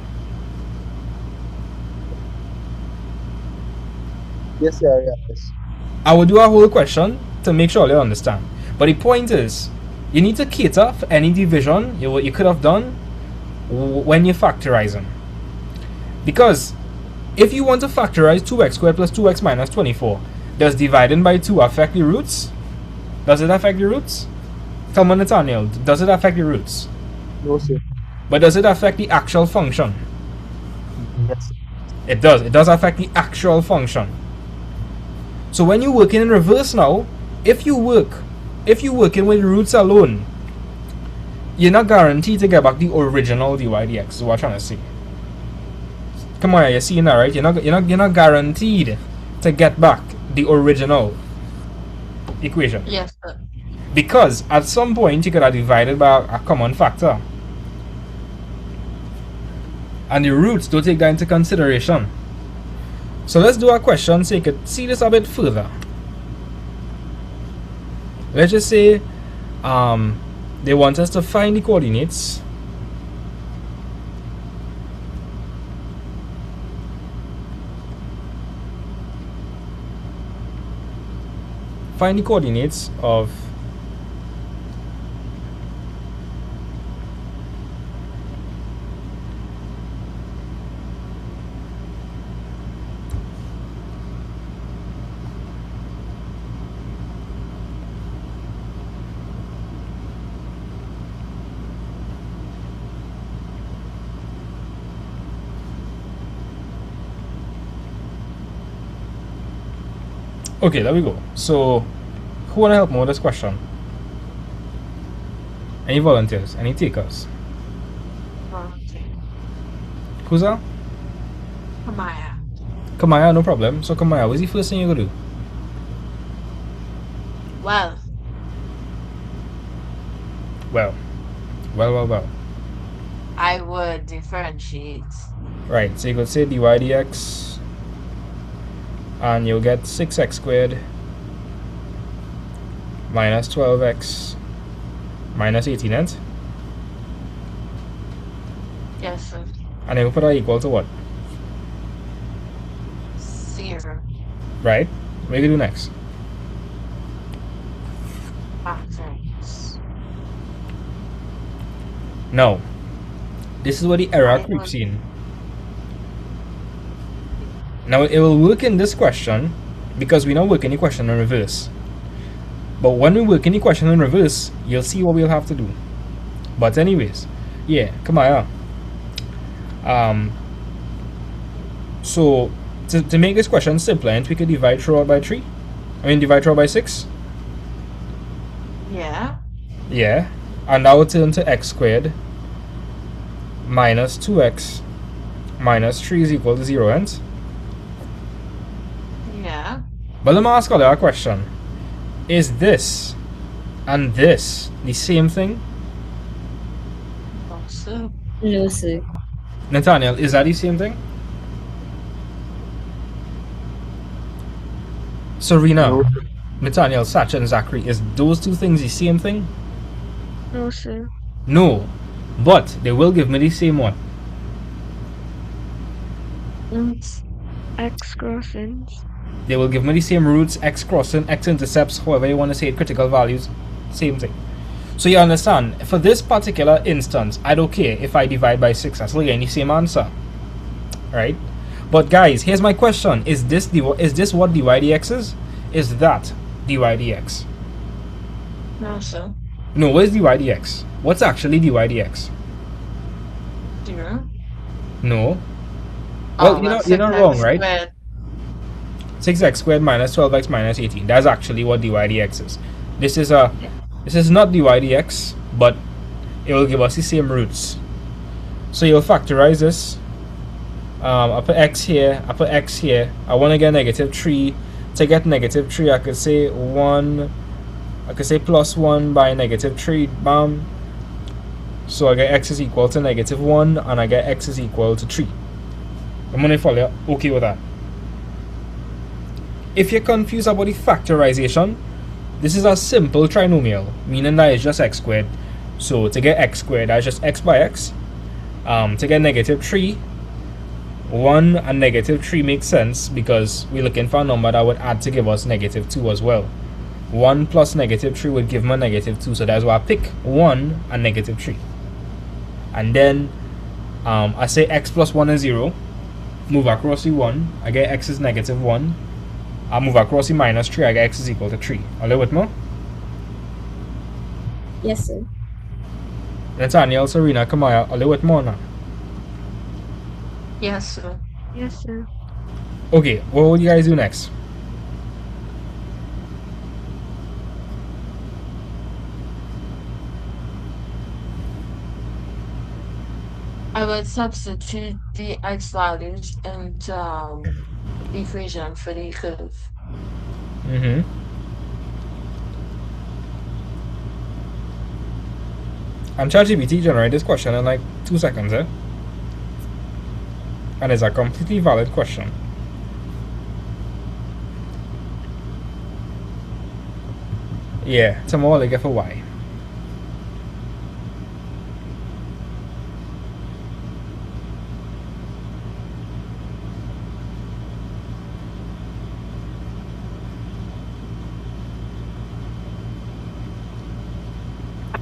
Yes, sir, yes. I will do a whole question to make sure you understand. But the point is, you need to cater for any division you could have done when you're factorizing. Because if you want to factorize 2x squared plus 2x minus 24, does dividing by 2 affect the roots? Does it affect the roots? Tell me, Nathaniel, does it affect the roots? No, sir. But does it affect the actual function? Yes. It does. It does affect the actual function. So when you're working in reverse now, if you're working with roots alone, you're not guaranteed to get back the original dy dx. Is what I'm trying to say. Come on, you're seeing that, right? You're not guaranteed to get back the original equation. Yes, sir. Because at some point you could have divided by a common factor. And the roots don't take that into consideration. So let's do a question so you could see this a bit further. Let's just say they want us to find the coordinates of okay, there we go. So who wanna help me with this question? Any volunteers? Any takers? Volunteer. Who's that? Kamaya. Kamaya, no problem. So Kamaya, what's the first thing you're gonna do? Well, Well. I would differentiate. Right, so you could say dy dx and you'll get 6x squared minus 12x minus 18, and Yes, sir. then you put that equal to what? 0. Right? What do you do next? Factors. No. This is where the error creeps in. Now it will work in this question because we don't work any question in reverse. But when we work any question in reverse, you'll see what we'll have to do. But anyways, yeah, come on. So to make this question simpler, we could divide throughout by 3. Divide throughout by 6. Yeah. Yeah. And that would turn to x squared minus 2x minus 3 is equal to 0, and? Yeah. But let me ask you a question. Is this and this the same thing? Also, No, sir. Nathaniel, is that the same thing? Serena, No, Nathaniel, Sacha, and Zachary, is those two things the same thing? No, sir. No, but they will give me the same one. It's x crossings. They will give me the same roots, x crossing, x intercepts, however you want to say it, critical values, same thing. So you understand, for this particular instance, I don't care if I divide by 6, I still get the same answer. Right? But guys, here's my question. Is this what dy dx is? Is that dy dx? No, sir. No, what is dy dx? What's actually dy dx? 0. No. Well, you're not wrong, right? Squared. 6x squared minus 12x minus 18. That's actually what dy dx is. This is not dy dx, but it will give us the same roots. So you'll factorize this. I put x here, I put x here. I want to get negative 3. To get negative 3, I could say 1. I could say plus 1 by negative 3. Bam. So I get x is equal to negative 1, and I get x is equal to 3. I'm going to follow you. Okay with that. If you're confused about the factorization, this is a simple trinomial, meaning that it's just x squared. So to get x squared, that's just x by x. To get negative 3, 1 and negative 3 makes sense because we're looking for a number that would add to give us negative 2 as well. 1 plus negative 3 would give me negative 2, so that's why I pick 1 and negative 3. And then I say x plus 1 is 0. Move across the 1, I get x is negative 1. I move across the minus 3, I get x is equal to 3. Are you with me? Yes, sir. Nathaniel, Serena, Kamaya, are you with me now? Yes, sir. Yes, sir. Okay, what would you guys do next? I would substitute the x values into the equation for the curve. And ChatGPT generate this question in like 2 seconds, eh? And it's a completely valid question. Yeah, tomorrow they get for y.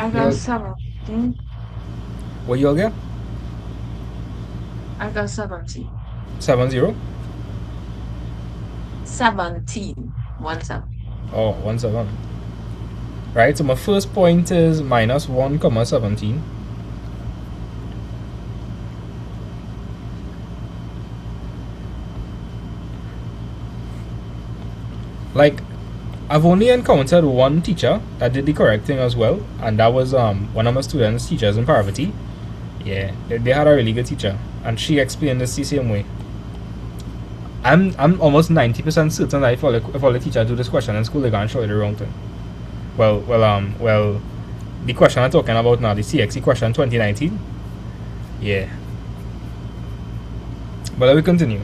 I got 17. What you all get? I got 17. 7-0? 17. 1 7. Oh, 1-7. Right, so my first point is minus 1 comma 17. Like, I've only encountered one teacher that did the correct thing as well, and that was one of my students' teachers in Parvati. Yeah, they had a really good teacher, and she explained this the same way. I'm almost 90% certain that if all the teacher do this question in school, they're gonna show you the wrong thing. Well, the question I'm talking about now, the CXE question 2019. Yeah. But let me continue.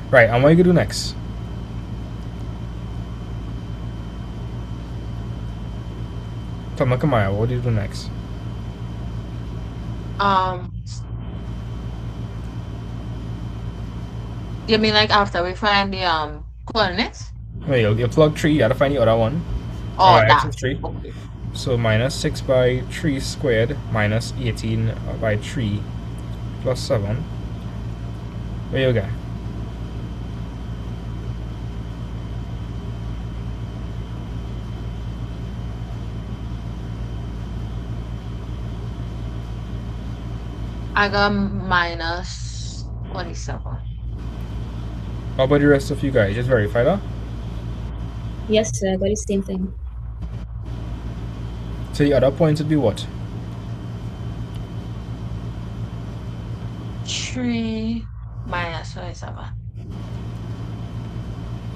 Right, and what you gonna do next? Kamaya, what do you do next? You mean like after we find the coordinates? Well, you plug 3, you gotta find the other one. Oh, X that. is 3. Okay. So minus 6 by 3 squared minus 18 by 3 plus 7. Where you go? I got minus 27. How about the rest of you guys? Just verify that. Yes, sir. I got the same thing. So the other point would be what? 3 minus 27.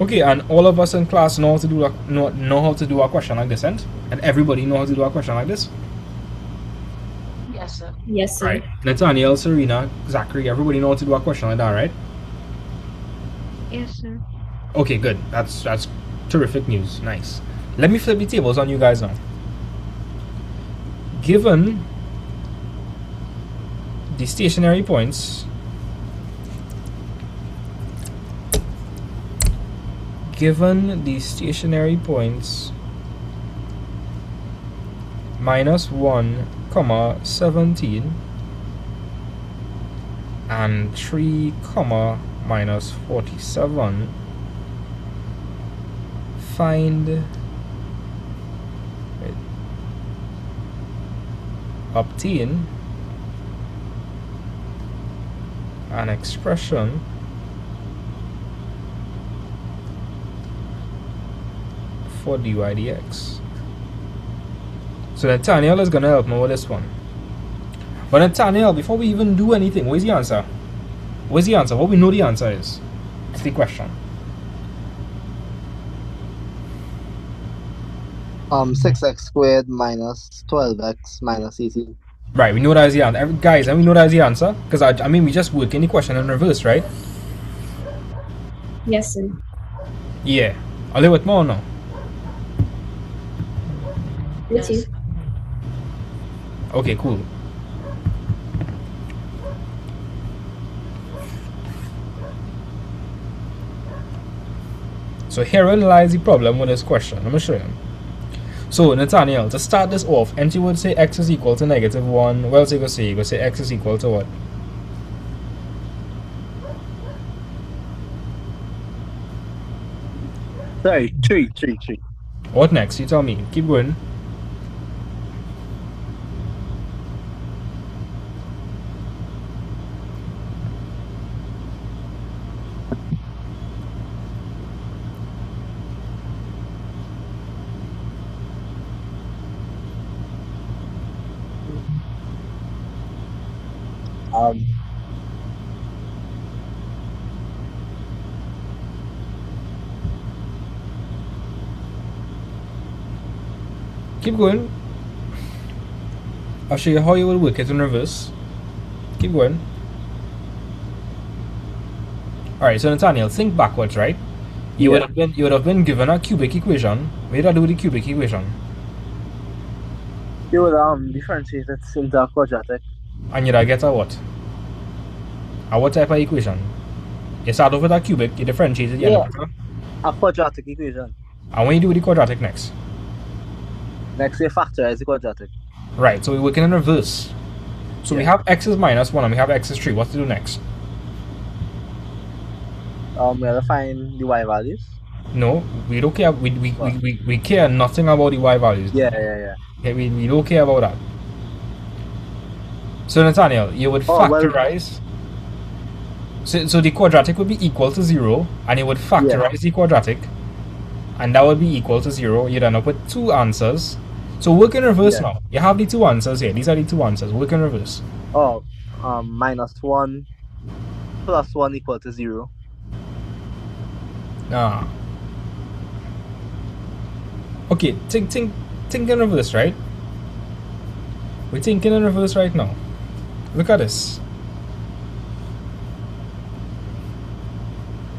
Okay, and all of us in class know how to do how to do a question like this, and everybody know how to do a question like this. Yes, sir. Yes, sir. Right. Nathaniel, Serena, Zachary, everybody know how to do a question like that, right? Yes, sir. Okay, good. That's terrific news. Nice. Let me flip the tables on you guys now. Given the stationary points, -1, 17 and 3, -47, find obtain an expression for dy dx. So Nathaniel is going to help me with this one. But Nathaniel, before we even do anything, where's the answer? Where's the answer? What we know the answer is. It's the question. 6x squared minus 12x minus 18. Right, we know that is the answer. Guys, and we know that is the answer. Because, I mean, we just work in the question in reverse, right? Yes, sir. Yeah. Are they with more or no? With you. Okay, cool. So herein lies the problem with this question. Let me show you. So Nathaniel, to start this off, and you would say x is equal to -1. Well, so you go say x is equal to what? Sorry, 3. What next? You tell me. Keep going. Um, Keep going. I'll show you how you will work it in reverse. Keep going. Alright, so Nathaniel, think backwards, right? You would have been given a cubic equation. What did I do with the cubic equation? you would differentiate it into a quadratic. And you'd get a what? A what type of equation? You start off with a cubic, you differentiate it, you end up with A quadratic equation. and when you do with the quadratic next? Next, you factorize the quadratic. Right, so we're working in reverse. So we have x is -1 and we have x is 3. What to do next? We have to find the y values. No, we don't care. We care nothing about the y values. Yeah. Okay, we don't care about that. So Nathaniel, you would factorize. So the quadratic would be equal to 0, and you would factorize the quadratic, and that would be equal to 0. You'd end up with 2 answers. So work in reverse now. You have the 2 answers here. These are the 2 answers. Work in reverse. -1 plus 1 equal to 0. Okay, think in reverse, right? We're thinking in reverse right now. Look at this.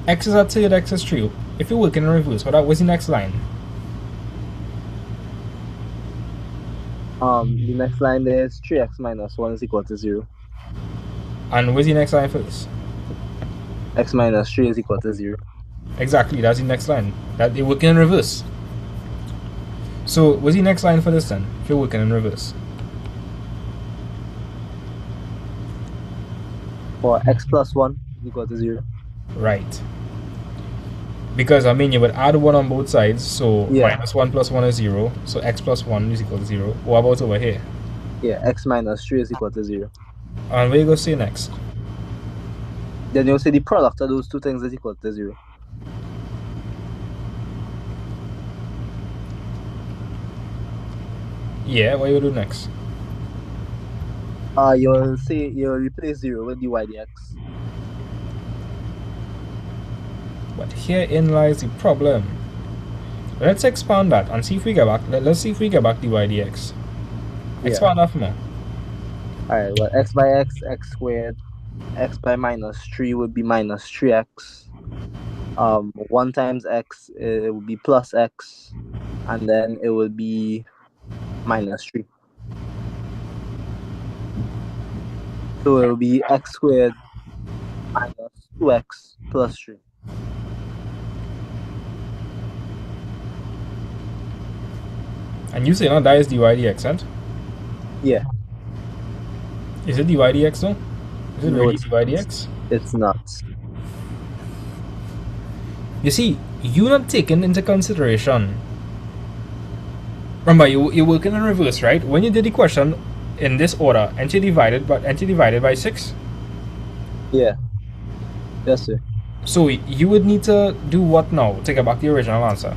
X is a third, x is 3. If you work in reverse, what's the next line? The next line there is 3x minus 1 is equal to 0. And where's the next line for this? X minus 3 is equal to 0. Exactly, that's the next line. That they're working in reverse. So what's the next line for this then? If you're working in reverse. For x plus 1 is equal to 0. Right. Because I mean you would add 1 on both sides, so -1 plus 1 is 0. So x plus 1 is equal to 0. What about over here? Yeah, x minus 3 is equal to 0. And where you go say next? Then you'll say the product of those two things is equal to 0. Yeah, what you do next? You'll replace 0 with dy dx. But herein lies the problem. Let's expand that and see if we get back. Let's see if we get back dy dx. Expand that more. Alright, well, x by x, x squared. X by minus 3 would be minus 3x. 1 times x, it would be plus x. And then it would be minus 3. So it will be x squared minus 2x plus 3. And you say now that is dy dx, right? Yeah. Is it dy dx though? Is it No, really it's, dy dx? it's not. You see, you not taking into consideration. Remember, you're working in reverse, right? When you did the question in this order, entry divided by 6. Yeah. Yes, sir. So you would need to do what now? Take it back to the original answer.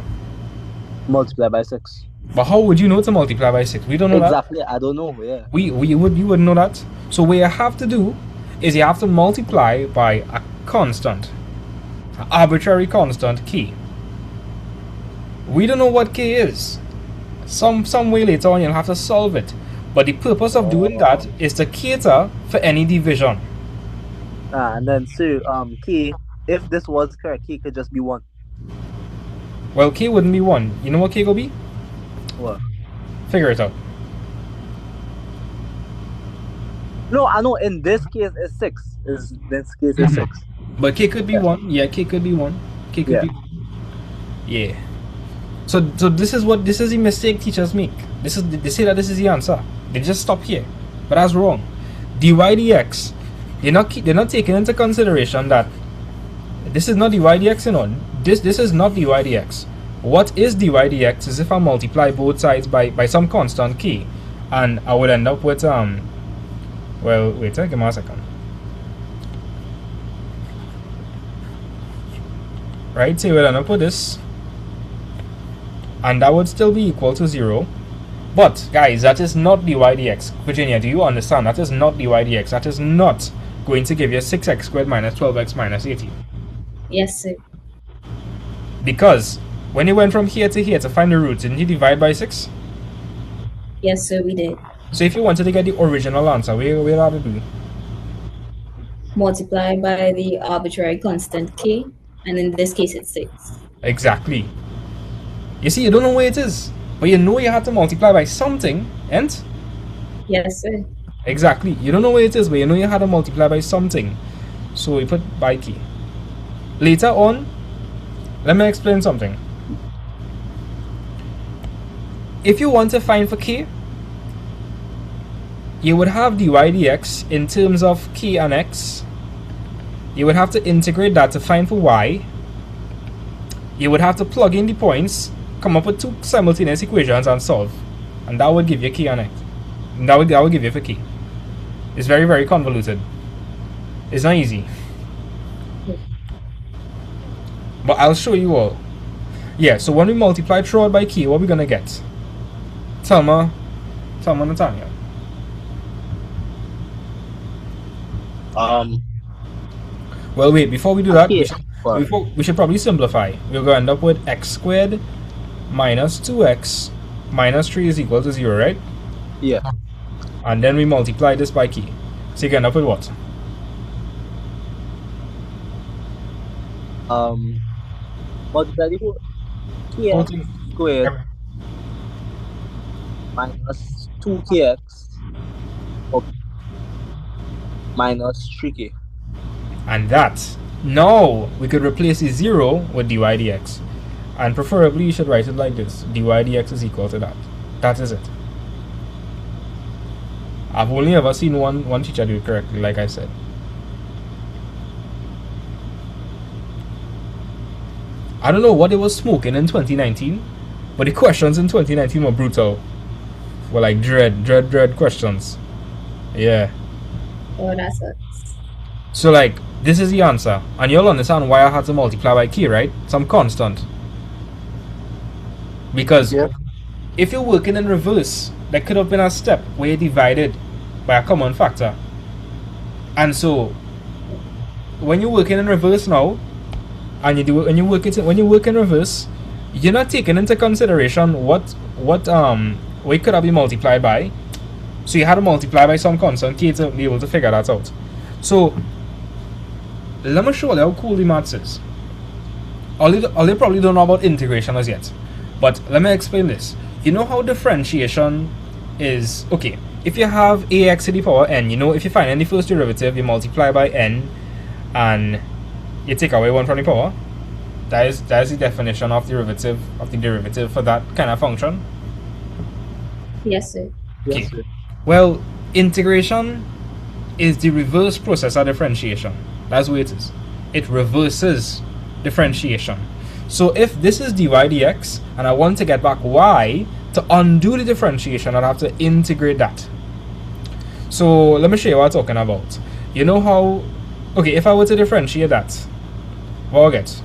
Multiply by 6. But how would you know to multiply by 6? We don't know that. Exactly. I don't know. Yeah. You wouldn't know that. So what you have to do is you have to multiply by a constant, an arbitrary constant k. We don't know what k is. Some way later on you'll have to solve it. But the purpose of doing that is to cater for any division. And then, so, k, if this was correct, k could just be 1. Well, k wouldn't be 1. You know what k will be? What? Figure it out. No, I know in this case it's 6. This case is 6. But k could be Yeah. 1. Yeah, k could be 1. K could Yeah. be 1. Yeah. So this is the mistake teachers make. They say that this is the answer. They just stop here. But that's wrong. dy dx, they're not taking into consideration that this is not dy dx, you know. This is not dy dx. What is dy dx is if I multiply both sides by some constant k, and I would end up with well, wait, give me a second. Right, so you would end up with this, and that would still be equal to 0. But guys, that is not dy dx. Virginia, do you understand? That is not dy dx. That is not going to give you 6x squared minus 12x minus 18. Yes, sir. Because when you went from here to find the roots, didn't you divide by 6? Yes, sir, we did. So if you wanted to get the original answer, what you have to do? Multiply by the arbitrary constant k, and in this case it's 6. Exactly. You see, you don't know where it is, but you know you have to multiply by something, and Yes, sir. exactly, you don't know where it is, but you know you had to multiply by something. So we put by k. Later on, let me explain something. If you want to find for k, you would have dy dx in terms of k and x. You would have to integrate that to find for y. You would have to plug in the points, come up with two simultaneous equations and solve. And that would give you k and x. And that would give you for k. It's very, very convoluted. It's not easy. But I'll show you all. Yeah, so when we multiply throughout by k, what are we gonna get? Tell me, Natanya. Well, wait, before we do that, Okay. we should probably simplify. We're going to end up with x squared minus 2x minus 3 is equal to 0, right? Yeah. And then we multiply this by k. So you can end up with what? Multiply the whole kx squared minus 2kx minus 3k. And that, now we could replace the 0 with dy dx. And preferably you should write it like this. Dy dx is equal to that. That is it. I've only ever seen one teacher do it correctly, like I said. I don't know what they was smoking in 2019, but the questions in 2019 were brutal. Were like dread questions. Yeah. Oh, that sucks. So like, this is the answer. And you'll understand why I had to multiply by k, right? Some constant. Because Yep. if you're working in reverse, there could have been a step where you divided by a common factor. And so, when you're working in reverse now, and when you work in reverse, you're not taking into consideration what could have been multiplied by. So you had to multiply by some constant k to be able to figure that out. So let me show you how cool the maths is. All you probably don't know about integration as yet. But let me explain this. You know how differentiation is, okay, if you have ax to the power n, you know, if you find any first derivative, you multiply by n and you take away 1 from the power. That is the definition of the derivative for that kind of function. Yes, sir. Okay. Yes, sir. Well, integration is the reverse process of differentiation. That's what it is. It reverses differentiation. So if this is dy dx and I want to get back y, to undo the differentiation, I'll have to integrate that. So let me show you what I'm talking about. You know how, okay, if I were to differentiate that, what will I get?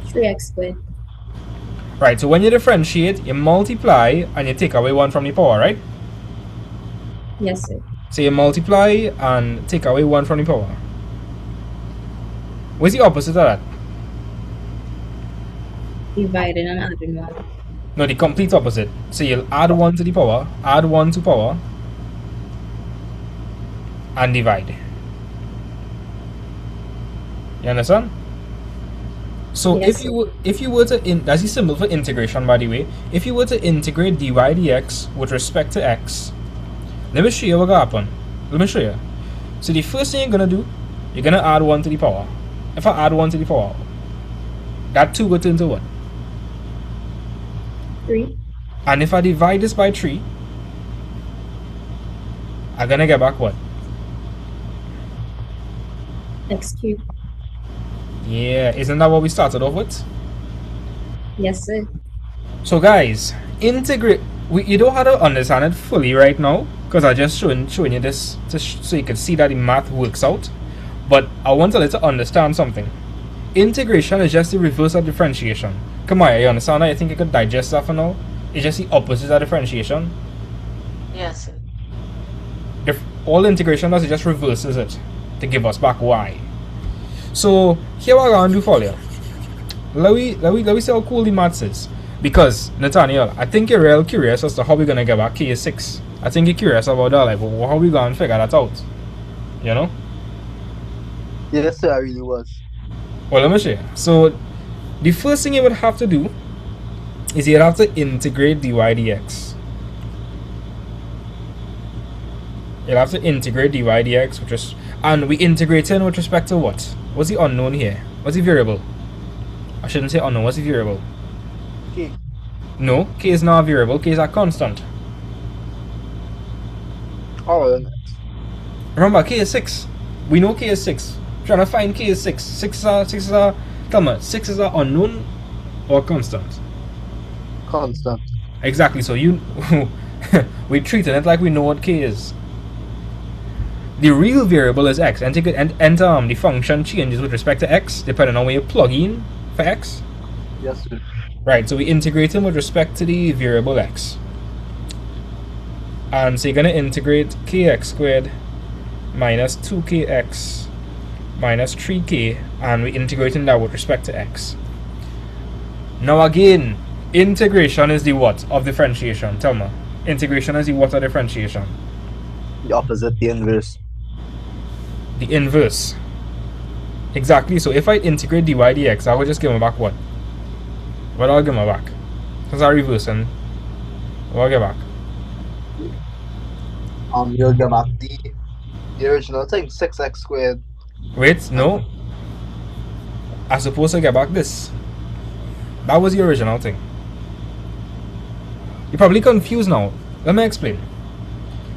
3x squared. Right, so when you differentiate, you multiply and you take away 1 from the power, right? Yes, sir. So you multiply and take away 1 from the power. What's the opposite of that? Divided and adding 1. No, the complete opposite. So you'll add 1 to the power, add 1 to power, and divide. You understand? So Yes, if you were to that's the symbol for integration, by the way. If you were to integrate dy dx with respect to x, let me show you what will happen. Let me show you. So the first thing you're gonna do, you're gonna add 1 to the power. If I add 1 to the power, that 2 will turn to what? 3. And if I divide this by 3, I'm gonna get back what? X cubed. Yeah, isn't that what we started off with? Yes, sir. So guys, integrate. You don't have to understand it fully right now because I just showing you this so you can see that the math works out. But I want to let you understand something. Integration is just the reverse of differentiation. Come on, you understand that? I think you could digest that for now. It's just the opposite of differentiation. Yes, sir. If all integration does, it just reverses it to give us back y. So here what I'm gonna do for you. Let me see how cool the maths is. Because Nathaniel, I think you're real curious as to how we're gonna get back K6. I think you're curious about that, like how we gonna figure that out. You know? Yes, sir, I really was. Well, let me show you. So the first thing you would have to do is you'd have to integrate dy dx. You'll have to integrate dy dx, which is, and we integrating with respect to what? What's the unknown here? What's the variable? I shouldn't say unknown. What's the variable? K. No, k is not a variable. K is a constant. Oh, Remember, k is 6. We know k is 6. Trying to find k is 6. 6 is a tell me, 6 is a unknown or constant? constant. Exactly. So you we treating it like we know what k is. The real variable is x, and the function changes with respect to x depending on where you plug in for x. Yes, sir. Right, so we integrate them with respect to the variable x. And so you're going to integrate kx squared minus 2kx minus 3k, and we're integrating that with respect to x. Now again, integration is the what of differentiation? Tell me. Integration is the what of differentiation? The opposite, the inverse. The inverse. Exactly, so if I integrate dy dx, I will just give me back what? What I'll give me back? Since I'm reversing, what I'll get back? You'll get back the original thing, 6x squared. Wait, no. I'm supposed to get back this. That was the original thing. You're probably confused now. Let me explain.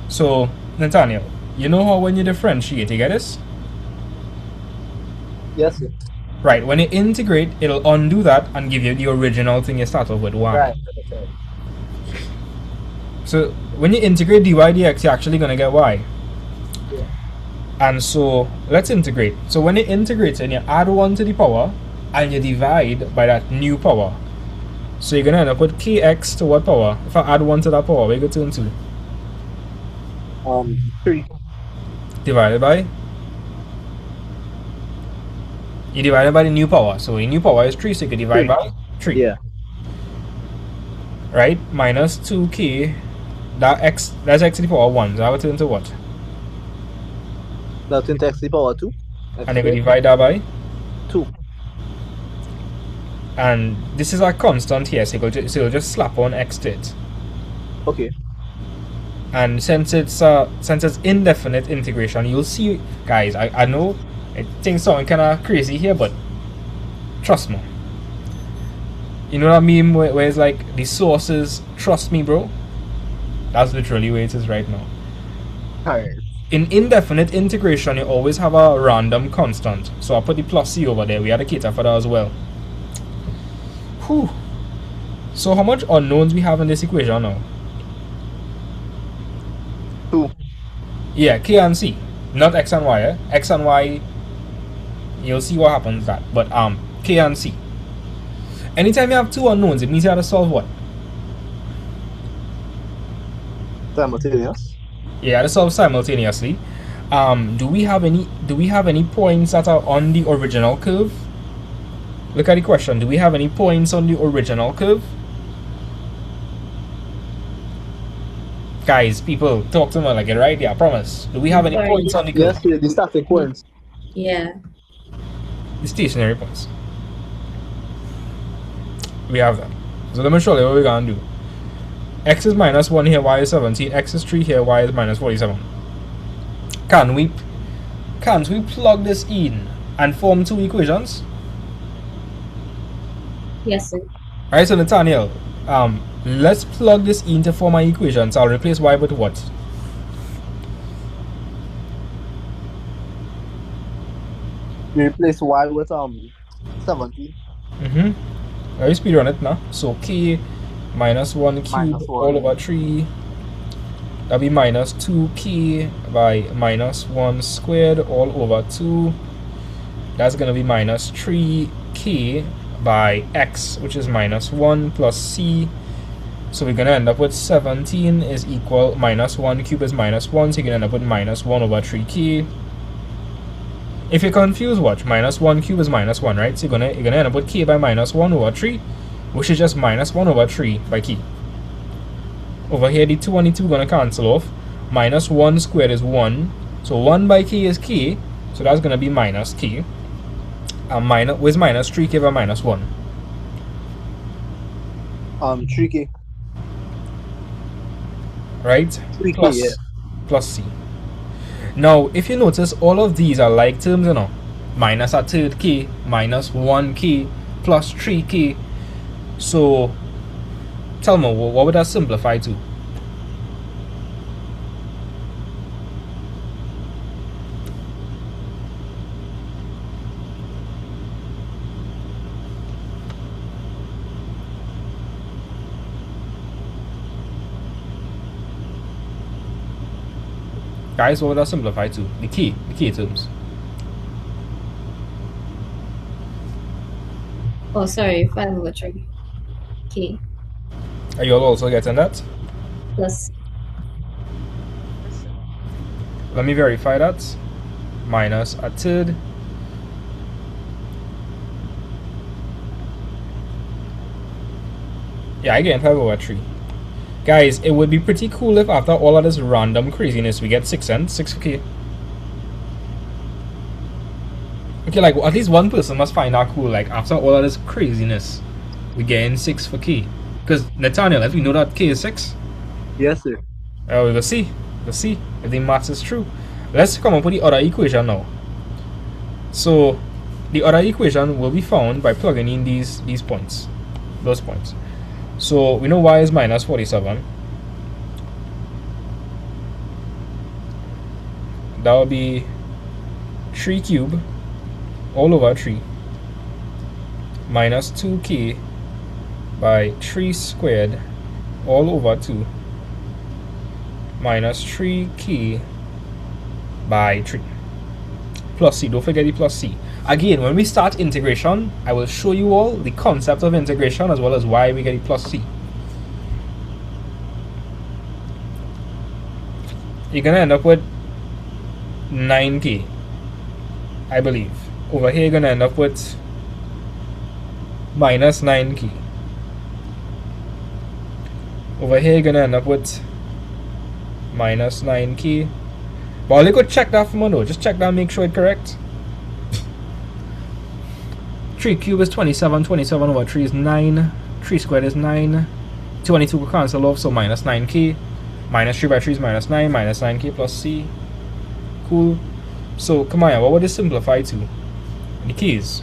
So, Nathaniel, you know how when you differentiate, you get this? Yes, sir. Right, when you integrate, it'll undo that and give you the original thing you start off with, y. Right. So, when you integrate dy dx, you're actually going to get y. Yeah. And so, let's integrate. So, when you integrate and you add 1 to the power, and you divide by that new power. So, you're going to end up with kx to what power? If I add 1 to that power, what you go to? 3. Divided by? You divide by the new power. So, the new power is 3, so you can divide by 3. Yeah. right? Minus 2k. That's x to the power 1. So that would turn to what? That into x to the power 2. X And then we squared. divide that by. 2. And this is a constant here, so you'll just slap on x to it. Okay. And since it's indefinite integration, you'll see, guys. I know it things sound kind of crazy here, but trust me. You know that meme where it's like the source is trust me, bro. That's literally where it is right now. Alright. In indefinite integration, you always have a random constant. So I'll put the plus c over there. We had to cater for that as well. Whew. So how much unknowns we have in this equation now? 2. Yeah, k and c, not x and y. X and y, you'll see what happens that. But k and c. Anytime you have two unknowns, it means you have to solve what? Simultaneous. Yeah, you have to solve simultaneously. Do we have any points that are on the original curve? Look at the question. Do we have any points on the original curve? Guys, people, talk to me like it right here, I promise. Do we have any points on the curve? Yes, the starting points. Yeah. The stationary points. We have them. So let me show you what we're gonna do. X is minus 1 here, y is 17, x is 3 here, y is minus 47. Can't we plug this in and form two equations? Yes, sir. Alright, so Nathaniel, let's plug this in to form my equations. I'll replace y with what? You replace y with 17. Very speed on it now. So k minus 1 cube Minus 1. all over 3. That'll be minus 2k by minus 1 squared all over 2. That's going to be minus 3k by x, which is minus 1 plus c. So we're going to end up with 17 is equal minus 1 cube is minus 1. So you're going to end up with minus 1 over 3k. If you're confused, watch. Minus 1 cube is minus 1, right? So you're gonna end up with k by minus 1 over 3, which is just minus 1 over 3 by k. Over here, the 2 and the 2 gonna cancel off. Minus 1 squared is 1. So 1 by k is k. So that's gonna be minus k. And where's minus 3k by minus 1? 3k. Right? 3k, yeah. Plus c. Now, if you notice, all of these are like terms, you know. Minus a third k, minus 1k, plus 3k. So, tell me, what would that simplify to? Guys, what would that simplify to? The k terms. Oh, sorry. 5 over 3. K Are you all also getting that? plus Let me verify that. Minus a third. Yeah, I get 5 over 3. Guys, it would be pretty cool if after all of this random craziness we get 6 and 6k. Okay, like at least one person must find that cool. Like after all of this craziness, we getting 6 for k. Because Nathaniel, if we know that k is 6, Yes, sir. we'll see. We'll see if the maths is true. Let's come up with the other equation now. So the other equation will be found by plugging in these points, those points. So we know y is minus 47. That will be 3 cube all over 3 minus 2k by 3 squared all over 2 minus 3k by 3 plus c. Don't forget the plus c. Again, when we start integration, I will show you all the concept of integration as well as why we get the plus c. You're gonna end up with 9k, I believe. Over here, you're gonna end up with minus 9k. Over here, you're gonna end up with minus 9k. But you could check that for me though. Just check that, make sure it's correct. 3 cube is 27. 27 over 3 is 9. 3 squared is 9. 22 will cancel off, so minus 9k. Minus 3 by 3 is minus 9. Minus 9k plus c. Cool. So, come on, what would this simplify to? The keys.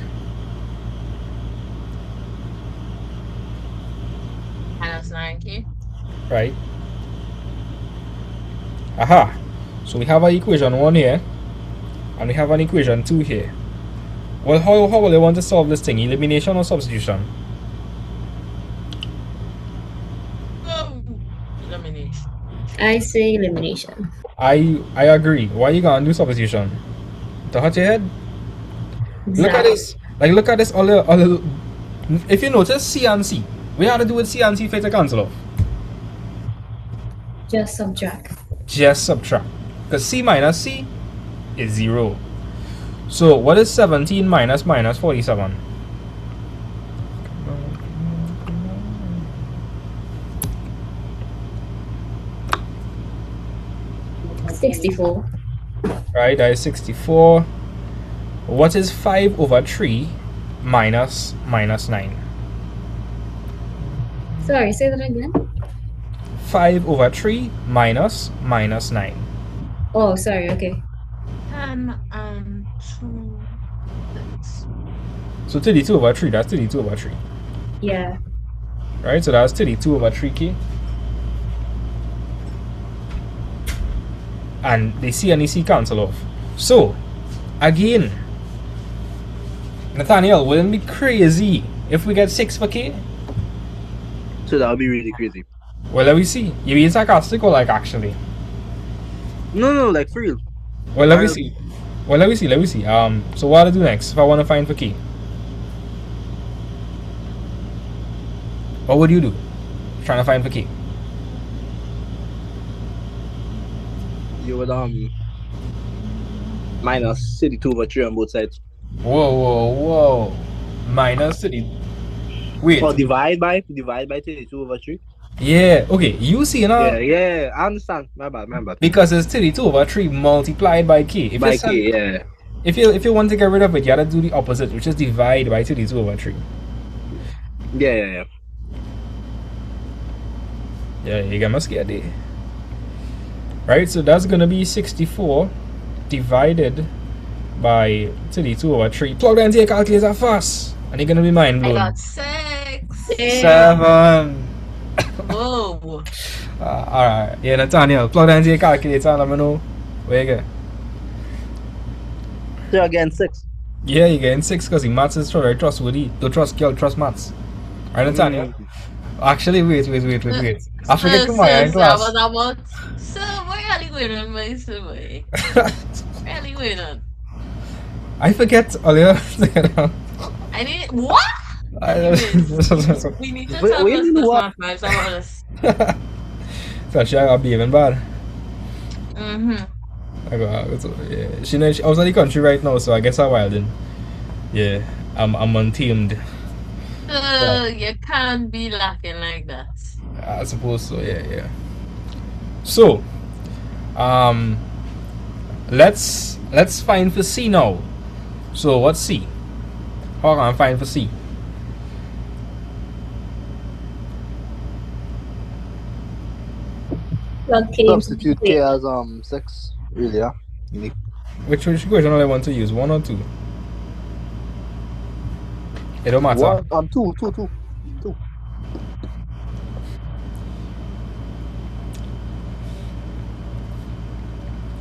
Minus 9k. Right? Aha! So we have an equation 1 here, and we have an equation 2 here. Well, how will I want to solve this thing? Elimination or substitution? Oh, elimination. I say elimination. I agree. Why you gonna do substitution? To hurt your head? Look at this. Like, look at this. All the, if you notice, C and C. We had to do with C and C for it to cancel off. Just subtract. Just subtract. Because C minus C is 0. So, what is 17 minus 47? 64. Right, that is 64. What is 5 over 3 minus 9? Sorry, say that again. 5 over 3 minus 9. Oh, sorry, okay. 10 and 2. So 32 over 3, that's 32 over 3. Yeah. Right, so that's 32 over 3k. And the C and the C cancel off. So, again, Nathaniel, wouldn't it be crazy if we get 6 for k? So that would be really crazy. Well, let me see. You being sarcastic or like actually? No, like for real. Well, let me see. Let me see. So what do I do next if I want to find for k? What would you do? Trying to find for k? You would minus 32 over 3 on both sides. Whoa. Minus 30. Wait. Or divide by 32 over 3. Yeah, okay. You see now? Yeah, I understand. My bad. Because it's 32 over 3 multiplied by k. If you want to get rid of it, you gotta do the opposite, which is divide by 32 over 3. Yeah. Yeah, you get my scared there. Right, so that's gonna be 64 divided by 32 over 3. Plug that into your calculator fast, and you're gonna be mind I blown. got 6. 7. Whoa. Alright, yeah, Nathaniel, plug that into your calculator and let me know where you get. So you're getting 6. Yeah, you're getting 6 because the maths is very trustworthy. Don't trust girl, trust maths. Right, Nathaniel? Actually, wait. I forget to my in class. So, where are you going on, my boy? Where are you going on? I forget earlier. I need what? We need to talk about this about this. So actually, I got behaving bad. Mm-hmm. She I was in the country right now, so I guess I'm wilding. Yeah, I'm untamed. You can't be laughing like that. I suppose so. Yeah. So, let's find for C now. So what's C? How can I find for C? Plug K. Substitute K as 6. Really, yeah. Unique. Which equation I want to use? 1 or 2? It don't matter. What? 2.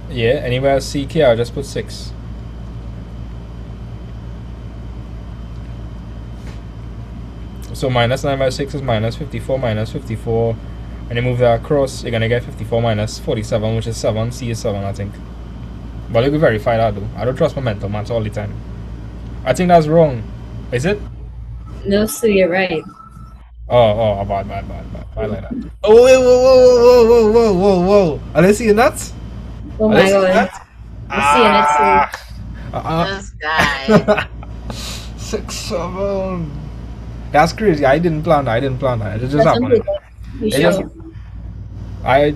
Yeah, anywhere I see K, I'll just put 6. So minus 9 by 6 is minus 54, and you move that across, you're gonna get 54 minus 47, which is 7. C is 7, I think. But let me verify that though. I don't trust my mental maths all the time. I think that's wrong. Is it? No, so you're right. Oh, bad. I like that. Oh, whoa. Are they seeing that? Oh my god. I'm seeing it too. This guy. 6, 7. That's crazy. I didn't plan that. It just That's happened. You sure? I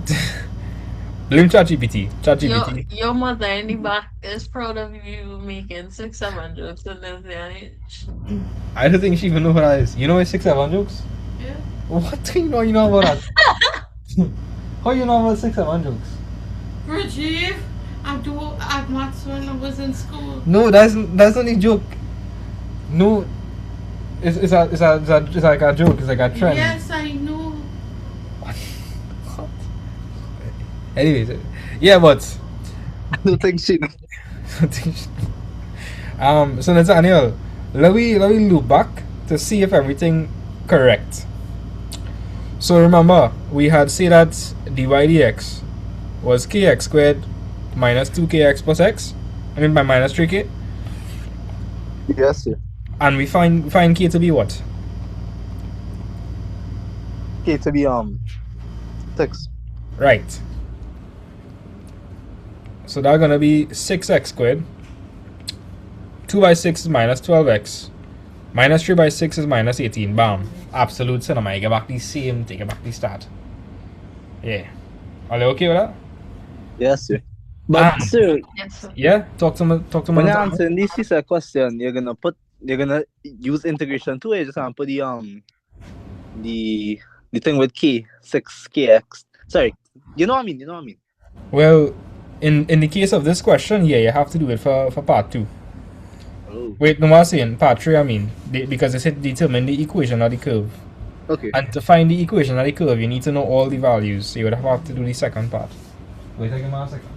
blame ChatGPT. ChatGPT. Your mother in the back is proud of you making 6, 7 jokes in this day and age. I don't think she even know what that is. You know it's 6-7 jokes? Yeah. What do you know? You know about that? How you know about 6-7 jokes? Rajiv, I do at maths when I was in school. No, that's not a joke. No, it's like a joke. It's like a trend. Yes, I know. Anyways, yeah, but I don't think she. so Nathaniel, let me loop back to see if everything correct. So remember, we had said that dy dx was kx squared minus 2kx plus x. I mean by minus 3k. Yes, sir. And we find k to be what? K to be 6. Right. So that's gonna be 6x squared. 2 by 6 is minus 12x. Minus 3 by 6 is minus 18. Bam. Absolute cinema. You get back the same thing. Get back the start. Yeah. Are you okay with that? Yes, sir. But sir, Yes, sir. Yeah? Talk to me. when you're answering this is a question, you're gonna use integration too. You're just gonna put the thing with k 6kx. Sorry, you know what I mean. You know what I mean. Well, in the case of this question, yeah, you have to do it for part 2. Oh, Wait, no, I'm saying part 3, I mean. Because it said determine the equation of the curve. okay. And to find the equation of the curve, you need to know all the values. So you would have to do the second part. Wait, take a second.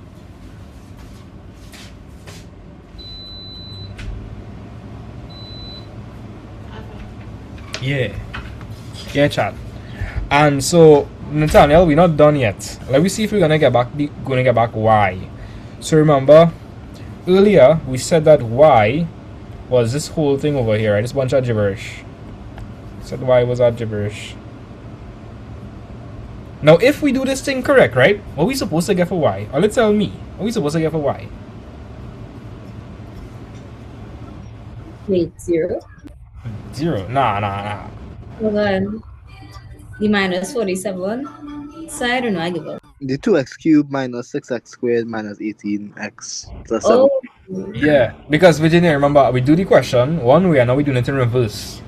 Yeah. Yeah, chat. And so, Nathaniel, we're not done yet. Let me see if we're gonna get back y. So remember, earlier we said that y was this whole thing over here, right? This bunch of gibberish. Said y was that gibberish. Now, if we do this thing correct, right? What are we supposed to get for y? Or let's tell me. What are we supposed to get for y? Wait, 0? 0. Nah. Hold on. The minus 47. So I don't know. I give up. The 2x cubed minus 6x squared minus 18x plus 7. Oh, Yeah, because Virginia, remember, we do the question one way and now we do it in reverse.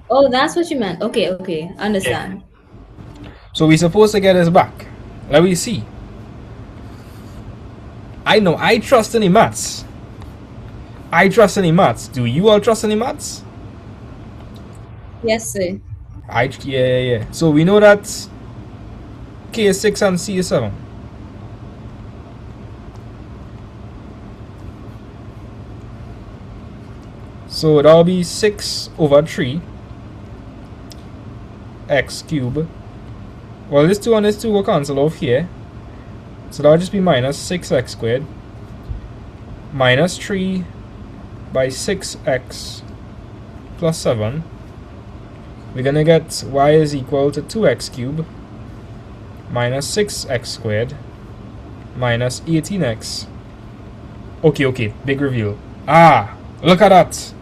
oh, that's what you meant. Okay. Understand. So we're supposed to get this back. Let me see. I know, I trust in the maths. Do you all trust in the maths? Yes, sir. Yeah. So we know that K is 6 and C is 7. So that'll be 6 over 3 x cubed. Well, this 2 and this 2 will cancel off here. So that'll just be minus 6x squared minus 3 by 6x plus 7. We're gonna get y is equal to 2x cubed minus 6x squared minus 18x. Okay, big reveal. Ah, look at that.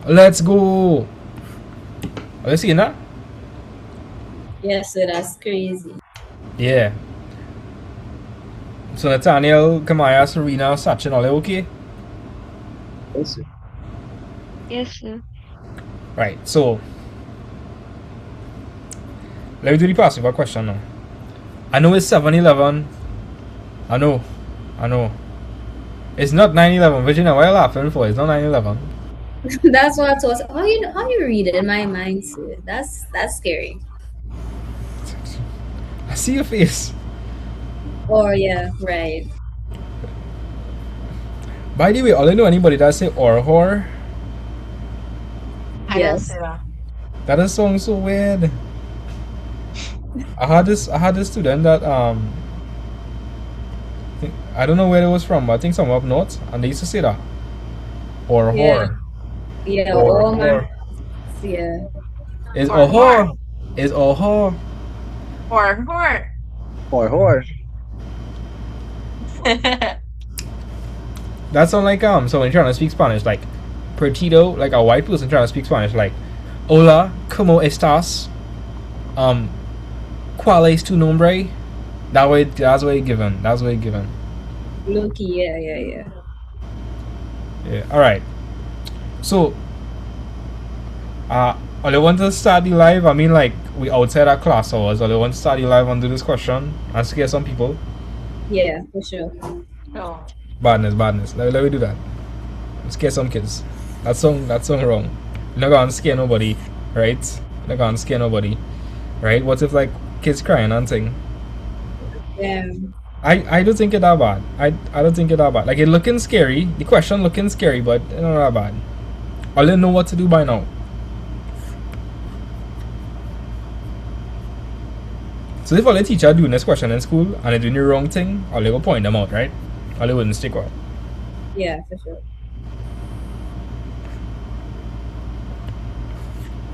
Let's go. Are you seeing that? Yes, sir. That's crazy. Yeah. So Nathaniel, Kamaya, Serena, Sachin, all okay? Yes, sir. Yes, sir. Right, so let me do the passive question now. I know it's 7-11. I know. It's not 9-11. Virginia, why are you laughing for? It's not 9-11. That's what I thought. How you read it in my mind, sir? That's scary. I see your face. Oh yeah, right. By the way, all I know anybody that say or whore, I don't Yes. say that. that is sounds so weird. I had this student that I don't know where it was from, but I think somewhere up north, and they used to say that. Or Yeah. whore. Yeah. Or Oh my. whore. Yeah. Is Or or whore. Is or whore. Whore. That sound like so when you're trying to speak Spanish, like pertido, like a white person trying to speak Spanish, like hola, ¿cómo estás? ¿Cuál es tu nombre? That's what you given. That's what you given. Low key, yeah. Yeah. All right. So, all you want to start the live? I mean, like we outside our class hours. All you want to start the live and do this question and scare some people? Yeah, for sure. Oh, Badness, badness. Let me do that. Scare some kids. That song wrong. You're not gonna scare nobody, right? You're not gonna scare nobody, right? What if like kids crying and thing? Yeah. I don't think it that bad. I don't think it that bad. Like it looking scary. The question looking scary, but it's not that bad. All you know what to do by now. So if all the teacher doing this question in school and they doing the wrong thing, all they go point them out, right? All they wouldn't stick with. Yeah, for sure.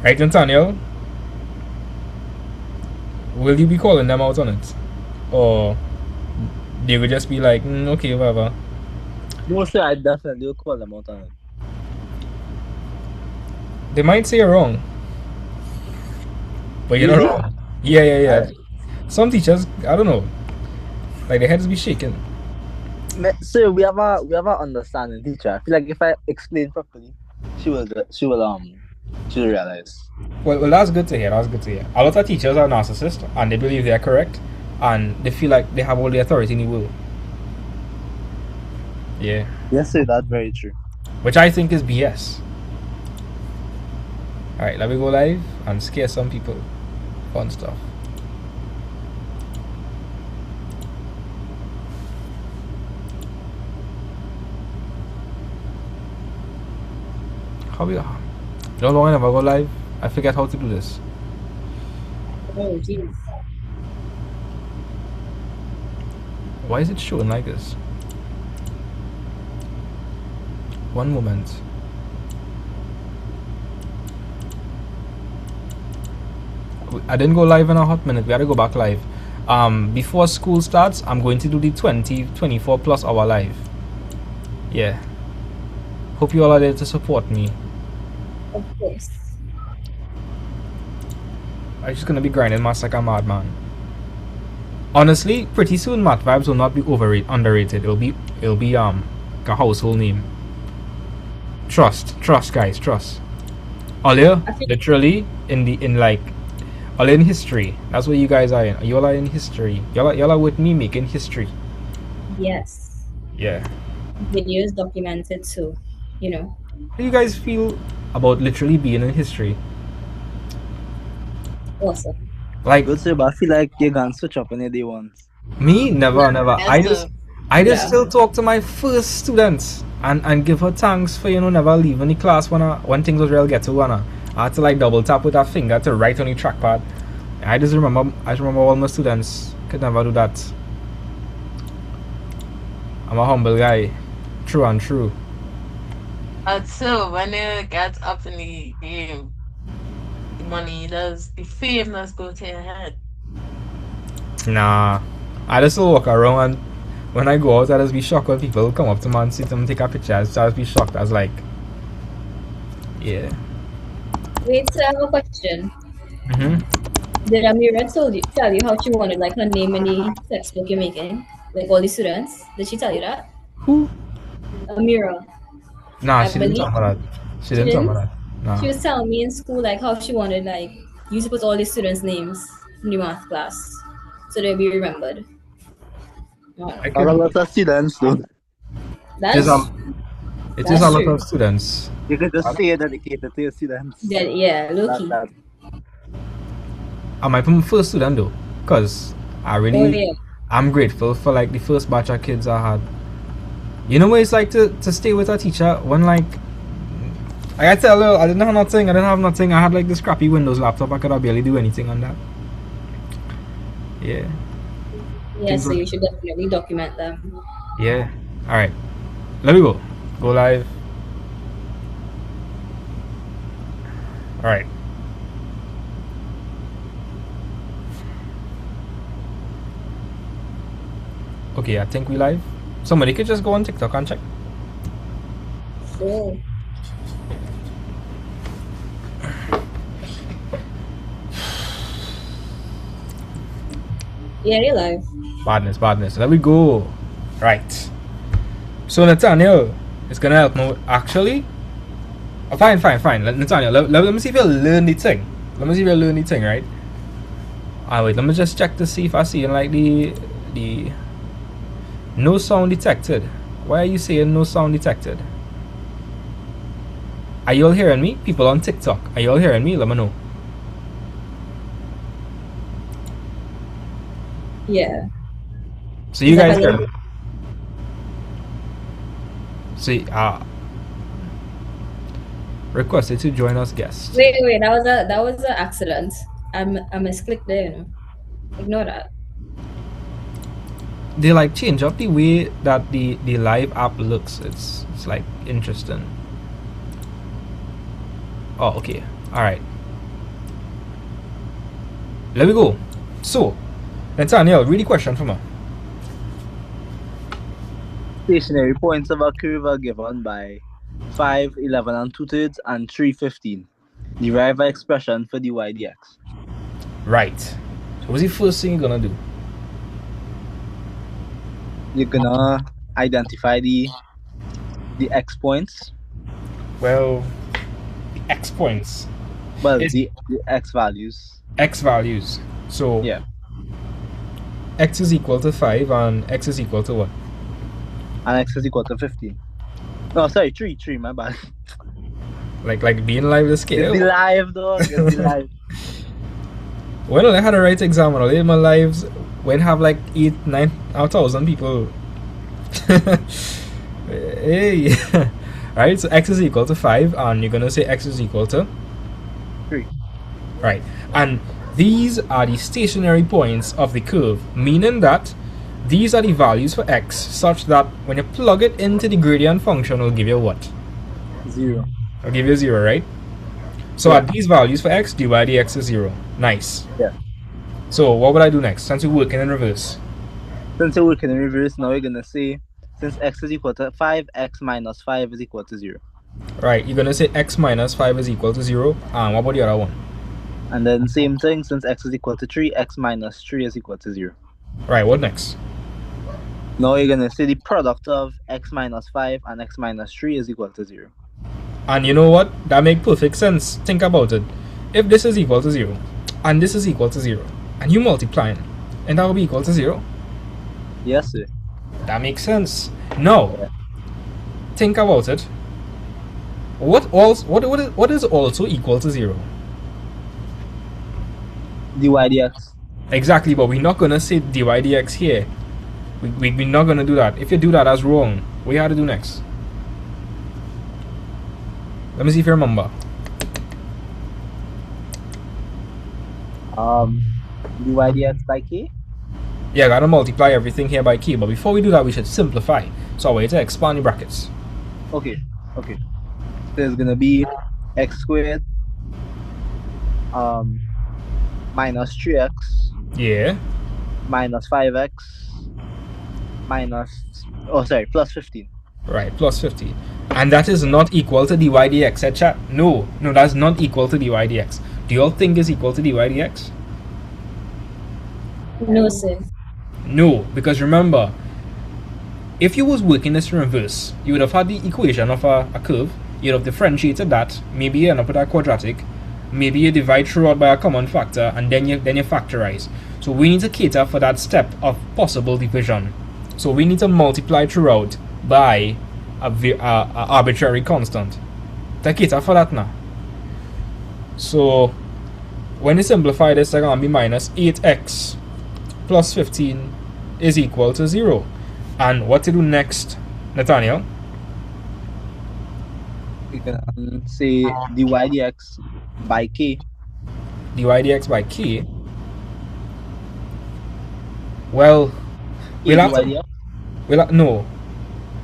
Right, Nathaniel? Will you be calling them out on it? Or they would just be like, okay, whatever. No, sir, I definitely will call them out on it. They might say you're wrong. But you're not Really? wrong. Yeah. I, Some teachers, I don't know. Like their heads be shaking. sir, we have a understanding teacher. I feel like if I explain properly, she'll realize. Well, that's good to hear. That's good to hear. A lot of teachers are narcissists and they believe they're correct and they feel like they have all the authority in the world. Yeah. Yes, sir, that's very true. Which I think is BS. Alright, let me go live and scare some people. Fun stuff. How we are? You don't know when I go live? I forget how to do this. Oh, jeez. Why is it showing like this? One moment. I didn't go live in a hot minute. We had to go back live. Before school starts, I'm going to do the 24 plus hour live. Yeah. Hope you all are there to support me. Of course. I'm just gonna be grinding maths like a madman. Honestly, pretty soon math vibes will not be underrated. It'll be a household name. Trust, guys, trust. Earlier, I think literally in like all in history. That's what you guys are in. You all are in history. Y'all are with me making history. yes. Yeah. Videos documented too, you know. How do you guys feel about literally being in history? Awesome. Like Good, sir, but I feel like you're gonna switch up on your day ones. me, never, never. yes, I just Yeah. still talk to my first students and give her thanks for never leaving the class when things was real ghetto and I had to like double tap with that finger to write on the trackpad. I just remember all my students could never do that. I'm a humble guy. True and true. But still, when you get up in the game, the money does, the fame does go to your head. Nah. I just still walk around and when I go out I just be shocked when people come up to me and sit and take a picture. I just be shocked. I was like, yeah. Wait, so I have a question. Mm-hmm. Did Amira tell you how she wanted like her name in the textbook you're making? Like all the students? Did she tell you that? Who? Amira. Nah, I she didn't believe tell me that. She she didn't tell me didn't. that. Nah. She was telling me in school like how she wanted like you to put all the students' names in the math class so they'll be remembered. Oh, I A could. lot of students, though. It is that's it is a that's lot true. of students. You could just say dedicated to your students. Yeah, low That, key. that. I might put my first student though, cause Oh yeah. I'm grateful for like the first batch of kids I had. You know what it's like to stay with a teacher when like I tell her I didn't have nothing. I had like this crappy Windows laptop. I could have barely do anything on that. Yeah. Yeah, Things so like you should definitely document them. yeah. All right. Let me go. Go live. All right. Okay, I think we live. Somebody could just go on TikTok and check. Oh. Yeah, you're live. Badness, badness. There we go. Right. So Nathaniel is gonna help me. Actually, fine, fine, fine. Nathaniel, let me see if you learn the thing. Let me see if you learn the thing, right? Wait. Let me just check to see if I see like the no sound detected. Why are you saying no sound detected? Are you all hearing me? People on TikTok, are you all hearing me? Let me know. Yeah. So you It's like guys a hear little. me? See, requested to join us guest. Wait. That was an accident. I misclicked there. You know. Ignore that. They like change up the way that the live app looks. It's like interesting. Oh, okay. All right. Let me go. So, Nathaniel, read the question from her. Stationary points of a curve are given by 5, 11 and 2/3 and 3, 15. Derive an expression for dy dx. Right. So what's the first thing you're gonna do? You're gonna identify the x points. Well, the x points Well, is the x values. x values. So Yeah. x is equal to 5 and x is equal to what? And x is equal to 15. No, sorry, 3, my bad. Like being live the It's scale. the live, dog. It's the live. When I had a right exam and all my lives when have like 8,000 9,000 people. Hey. Right, so x is equal to 5 and you're gonna say x is equal to 3. right. And these are the stationary points of the curve, meaning that these are the values for x such that when you plug it into the gradient function, it'll give you what? 0. It'll give you 0, right? So Yeah. at these values for x, dy dx is 0. Nice. Yeah. So what would I do next? Since we're working in reverse. Since you're working in reverse, now you're gonna say since x is equal to 5, x minus 5 is equal to 0. Right, you're gonna say x minus 5 is equal to 0. And what about the other one? And then same thing, since x is equal to 3, x minus 3 is equal to 0. Right, what next? Now you're gonna say the product of x minus 5 and x minus 3 is equal to 0. And you know what? That makes perfect sense. Think about it. If this is equal to 0, and this is equal to 0, and you multiply, and that will be equal to 0. Yes, sir. That makes sense. Now, Yeah. think about it. What is also equal to 0? dy dx. Exactly, but we're not gonna say dy dx here. We're not gonna do that. If you do that, that's wrong. What you have to do next? Let me see if you remember. Dy dx by k. Yeah, gotta multiply everything here by k, but before we do that, we should simplify. So I want you to expand the brackets. Okay. So it's gonna be x squared minus 3x Yeah, minus 5x minus plus 15. right, plus 50. And that is not equal to dy dx, eh, chat? No, that's not equal to dy dx. Do you all think it's equal to dy dx? No, sir. No, because remember, if you was working this in reverse, you would have had the equation of a curve, you'd have differentiated that, maybe you end up with a quadratic, maybe you divide throughout by a common factor, and then you factorize. So we need to cater for that step of possible division. So we need to multiply throughout by a arbitrary constant. To cater for that now. So when you simplify this, it's going to be minus 8x plus 15 is equal to 0. And what to do next, Nathaniel? You can say dy dx by k. dy dx by k. Well, we'll have dy to dx. no.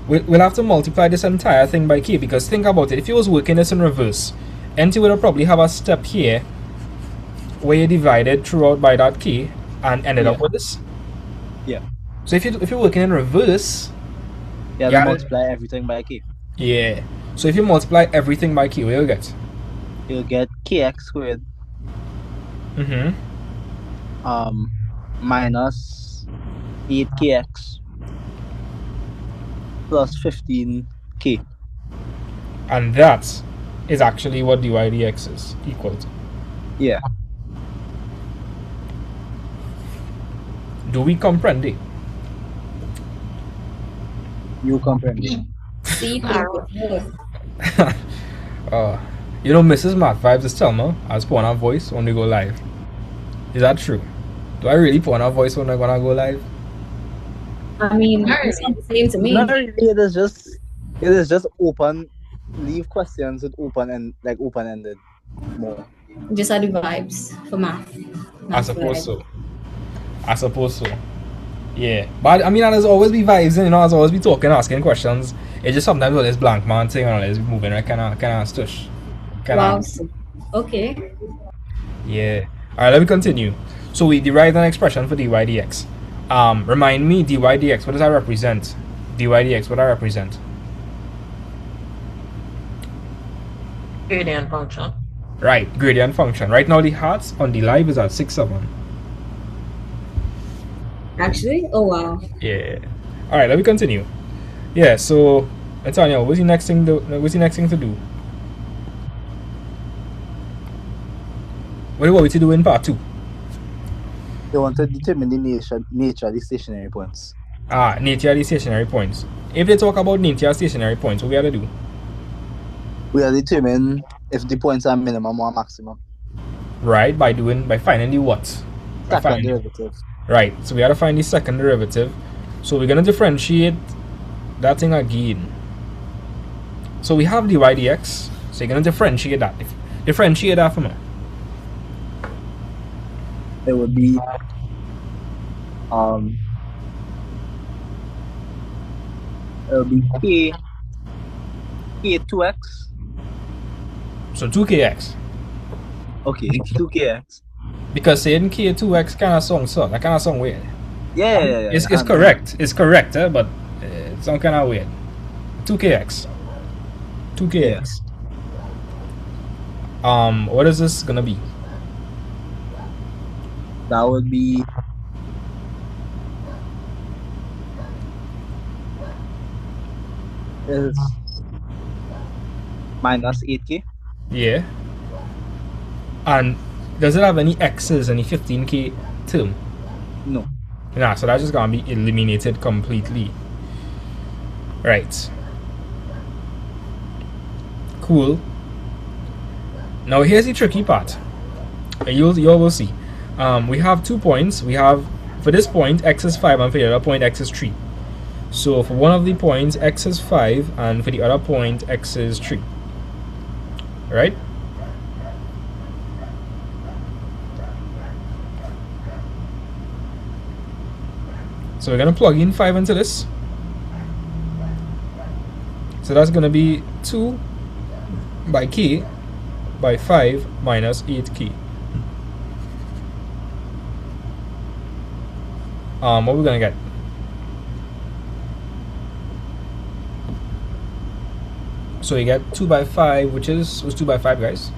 We'll have to multiply this entire thing by k, because think about it. If you was working this in reverse, NT would probably have a step here where you divided throughout by that k and ended up with this. Yeah. So if you're working in reverse, You have to multiply everything by k. yeah. So if you multiply everything by k, what you'll get? You'll get kx squared Mm-hmm. minus 8kx plus 15k. And that is actually what dy dx is equal to. Yeah. Do we comprende? You comprende. See, Alright. You know, Mrs. Matt Vibes is Telma. I was putting on voice when we go live. Is that true? Do I really put on a voice when I go live? I mean, Not it's not really. the same to me. Not really. It is just open. Leave questions with open ended. More. Just had the vibes for math. I Not suppose for so. I suppose so. Yeah. But I mean, there's always be vibes, and there's always be talking, asking questions. It's just sometimes all this blank man thing and all this moving, right? Kinda stush. Wow. Okay. Yeah. Alright, let me continue. So we derived an expression for dy dx. Remind me, dy dx, what does that represent? Dy dx, what does that represent? Gradient function. Right, gradient function. Right now the hearts on the live is at 6-7. Actually, oh wow. Yeah. Alright, let me continue. Yeah, so Antonio, what's the next thing to do? What do you want me to do in part 2? They want to determine the nature of the stationary points. Nature of the stationary points. If they talk about nature of stationary points, what we have to do? We are determine if the points are minimum or maximum. Right, by finding the what? Second derivative. Right, so we have to find the second derivative. So we're gonna differentiate that thing again. So we have dy dx. So you're gonna differentiate that. Differentiate that for me. It would be k2x. So 2kx. Okay, 2kx. Because saying k2x kind of sounds so. That kind of sound weird. Yeah. It's correct. It's correct, but it's some kind of weird. 2kx. 2kx. What is this gonna be? That would be is minus 8k. Yeah. And does it have any x's, any 15k term? No. Nah, so that's just gonna be eliminated completely. Right. Cool. Now here's the tricky part. You will see. We have 2 points. We have, for this point, x is 5, and for the other point, x is 3. So for one of the points, x is 5, and for the other point, x is 3. Right? So we're going to plug in 5 into this. So that's going to be 2 by k by 5 minus 8k. What we're going to get? So you get 2 by 5, what's 2 by 5, guys?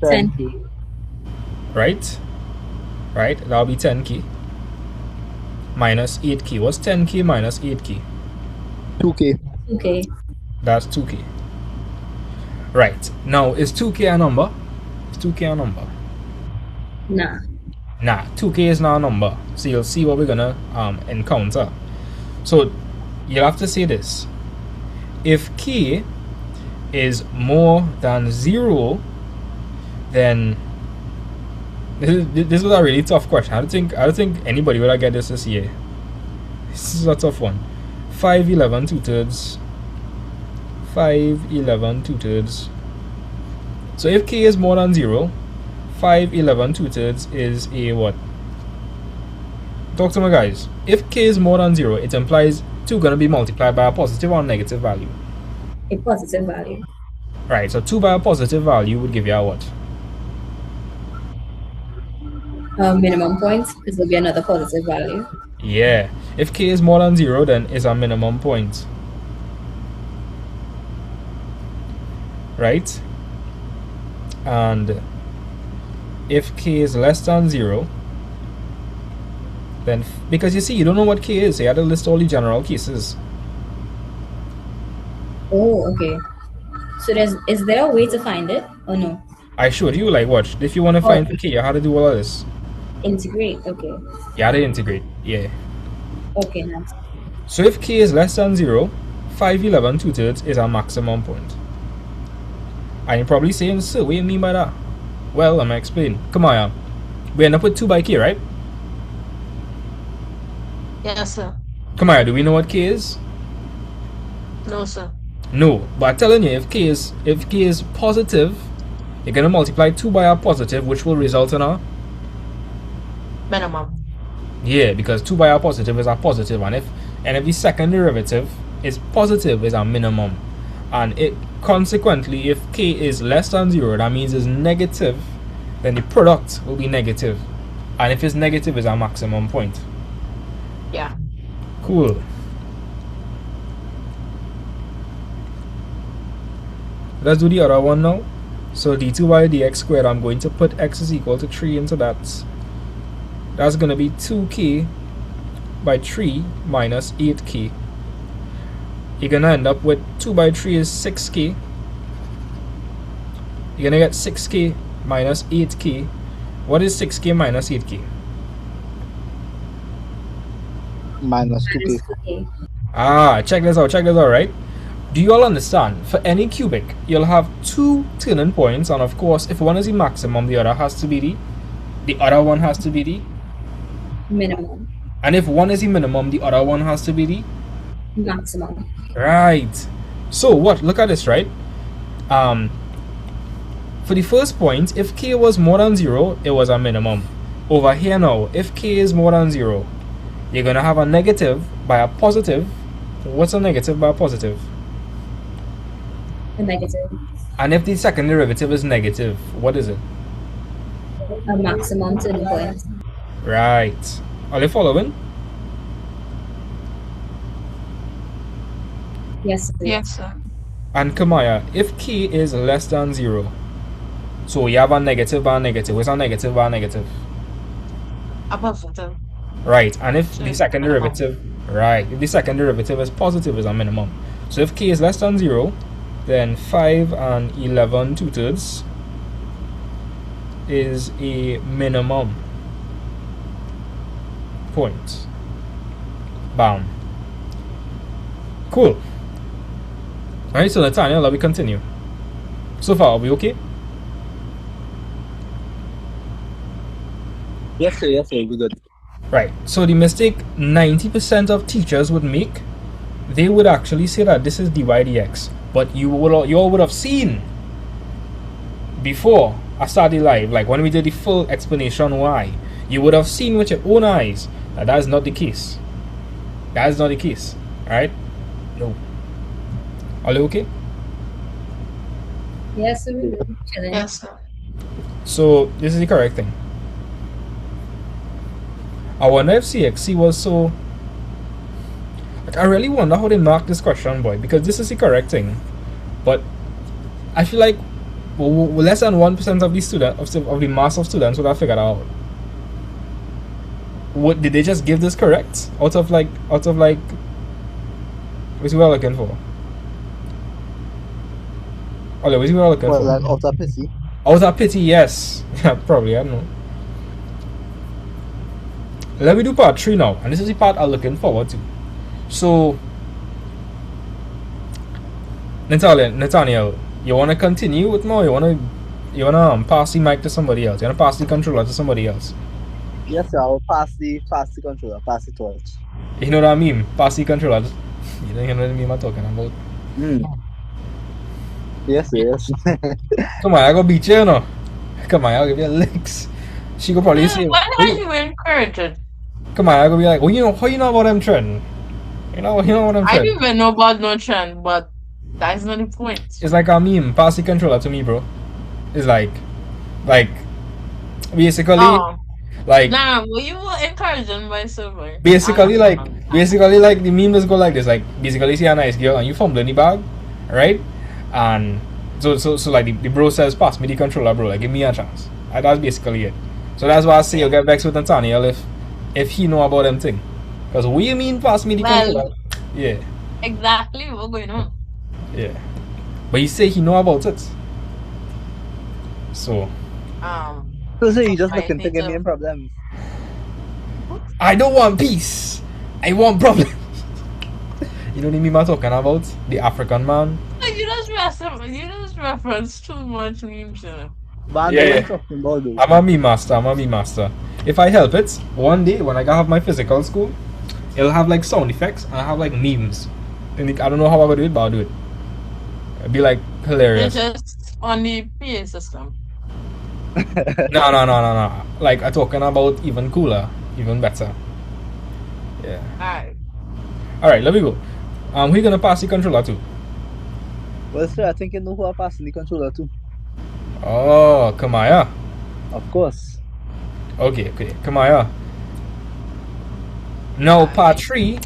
10k. Right? Right? That'll be 10k. Minus 8k. What's 10k minus 8k? 2k. Okay. That's 2k. Right. Now, is 2k a number? Is 2k a number? Nah. Nah, 2k is not a number. So you'll see what we're gonna encounter. So you'll have to say this. If k is more than 0, then this was a really tough question. I don't think anybody would have get this year. This is a tough one. 511 2/3. 511 2/3. So if k is more than 0, 511 2/3 is a what? Talk to me, guys. If k is more than 0, it implies 2 gonna be multiplied by a positive or negative value. A positive value. Right, so 2 by a positive value would give you a what? Minimum points, because there'll be another positive value. Yeah. If k is more than 0, then it's a minimum point. Right? And if k is less than 0, then because you see, you don't know what K is, so you had to list all the general cases. Oh, okay. So is there a way to find it or no? I showed you, like, watch. If you want to Oh, find K, you had to do all of this. integrate. Okay. You had to integrate, yeah. Okay, nice. So if K is less than 0, 511 2/3 is our maximum point. And you're probably saying, sir, what do you mean by that? Well, I'm going to explain. Come on, we end up with 2 by K, right? Yes, sir. Come on, do we know what K is? No, sir. No, but I'm telling you, if K is positive, you're going to multiply 2 by a positive, which will result in a... Minimum. Yeah, because 2 by a positive is a positive, and if the second derivative is positive, is a minimum. And it consequently, if K is less than 0, that means it's negative, then the product will be negative. And if it's negative, it's our maximum point. Yeah. Cool. Let's do the other one now. So d2 by dx squared, I'm going to put x is equal to 3 into that. That's going to be 2k by 3 minus 8k. You're going to end up with 2 by 3 is 6k. You're going to get 6k minus 8k. What is 6k minus 8k? Minus 2k. Okay. Check this out, right? Do you all understand? For any cubic, you'll have 2 turning points, and of course, if one is the maximum, the other has to be the other one has to be the Minimum. and if one is the minimum, the other one has to be the Maximum. right. So what? Look at this, right? For the first point, if k was more than 0, it was a minimum. Over here now, if k is more than 0, you're gonna have a negative by a positive. What's a negative by a positive? A negative. And if the second derivative is negative, what is it? A maximum turning point. Right. Are you following? Yes. Sir. Yes, sir. And Kamaya, if k is less than 0, so you have a negative by a negative. What's a negative by a negative? A positive. Right. And if So the it's second minimum. derivative, right, if the second derivative is positive, is a minimum. So if k is less than 0, then 5 and 11 2/3 is a minimum point. Bam. Cool. Alright, so Nathaniel, let me continue. So far, are we okay? Yes, sir, we're good. Right. So the mistake 90% of teachers would make, they would actually say that this is dy dx. But you all would have seen before I started live, like when we did the full explanation why, you would have seen with your own eyes that that is not the case. That is not the case. Alright? No. Are you okay? Yes, sir. We're good. Chilling. Yes, sir. So this is the correct thing. I wonder if CXC was so... Like, I really wonder how they marked this question, boy, because this is the correct thing. But I feel like less than 1% of the student of the mass of students would have figured out. What did they just give this correct? Out of like what's we're looking for? Oh, what's we're looking Well, for? like out of pity. Out of pity, yes. Yeah, probably, I don't know. Let me do part 3 now, and this is the part I'm looking forward to. So, Nathaniel, you wanna continue with more? You wanna pass the mic to somebody else? You wanna pass the controller to somebody else? Yes, sir, I'll pass the controller, pass the torch. You know what I mean? Pass the controller. You know what I mean? I'm talking about. Yes, sir, yes. Come on, I go beat you, you know. Come on, I'll give you licks. She could probably say, Why are you encouraging? come on, I go be like, well, how you know about them trend? You know what I'm I trend? don't even know about no trend, but that's not the point. It's like a meme. Pass the controller to me, bro. It's like basically, like Nah, well, you were encouraging my server. basically like the meme just go like this. Like basically, see a nice girl and you fumbling the bag, right? And so like the bro says, pass me the controller, bro. Like give me a chance. That's basically it. So that's why I say you'll get vexed with Nathaniel if he know about them thing. Because what you mean pass me the Well, controller? Yeah, exactly what's going on. yeah. But he say he know about it. So So you just I looking to need give to. me problems. I don't want peace. I want problems. You know what I mean? I'm talking about the African man. You just reference too much memes. But I know Yeah, what you're yeah. talking about though. I'm a me master. I'm a me master. If I help it, one day when I have my physical school, it'll have like sound effects and I have like memes. And I don't know how I'm gonna do it, but I'll do it. It'll be like It's hilarious. just on the PA system. No, no, no, no, no. Like I'm talking about even cooler, even better. Yeah. Alright. All right, let me go. Who you gonna pass the controller to? Well, sir, I think you know who I'm passing the controller to. Oh, Kamaya. Of course. Okay, okay, Kamaya. Now, part three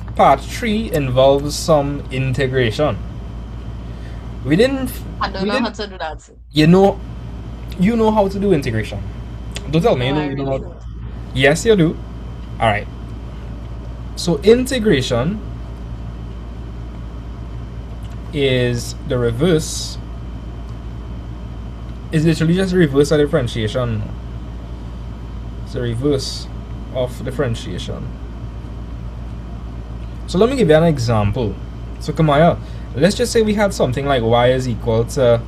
involves some integration. We didn't. I don't We know how didn't. to do that. You know how to do integration. Don't tell me No, you know. I You really don't know. don't. Yes, you do. All right. So integration is the reverse. Is literally just the reverse of differentiation. It's the reverse of differentiation. So let me give you an example. So Kamaya, let's just say we had something like y is equal to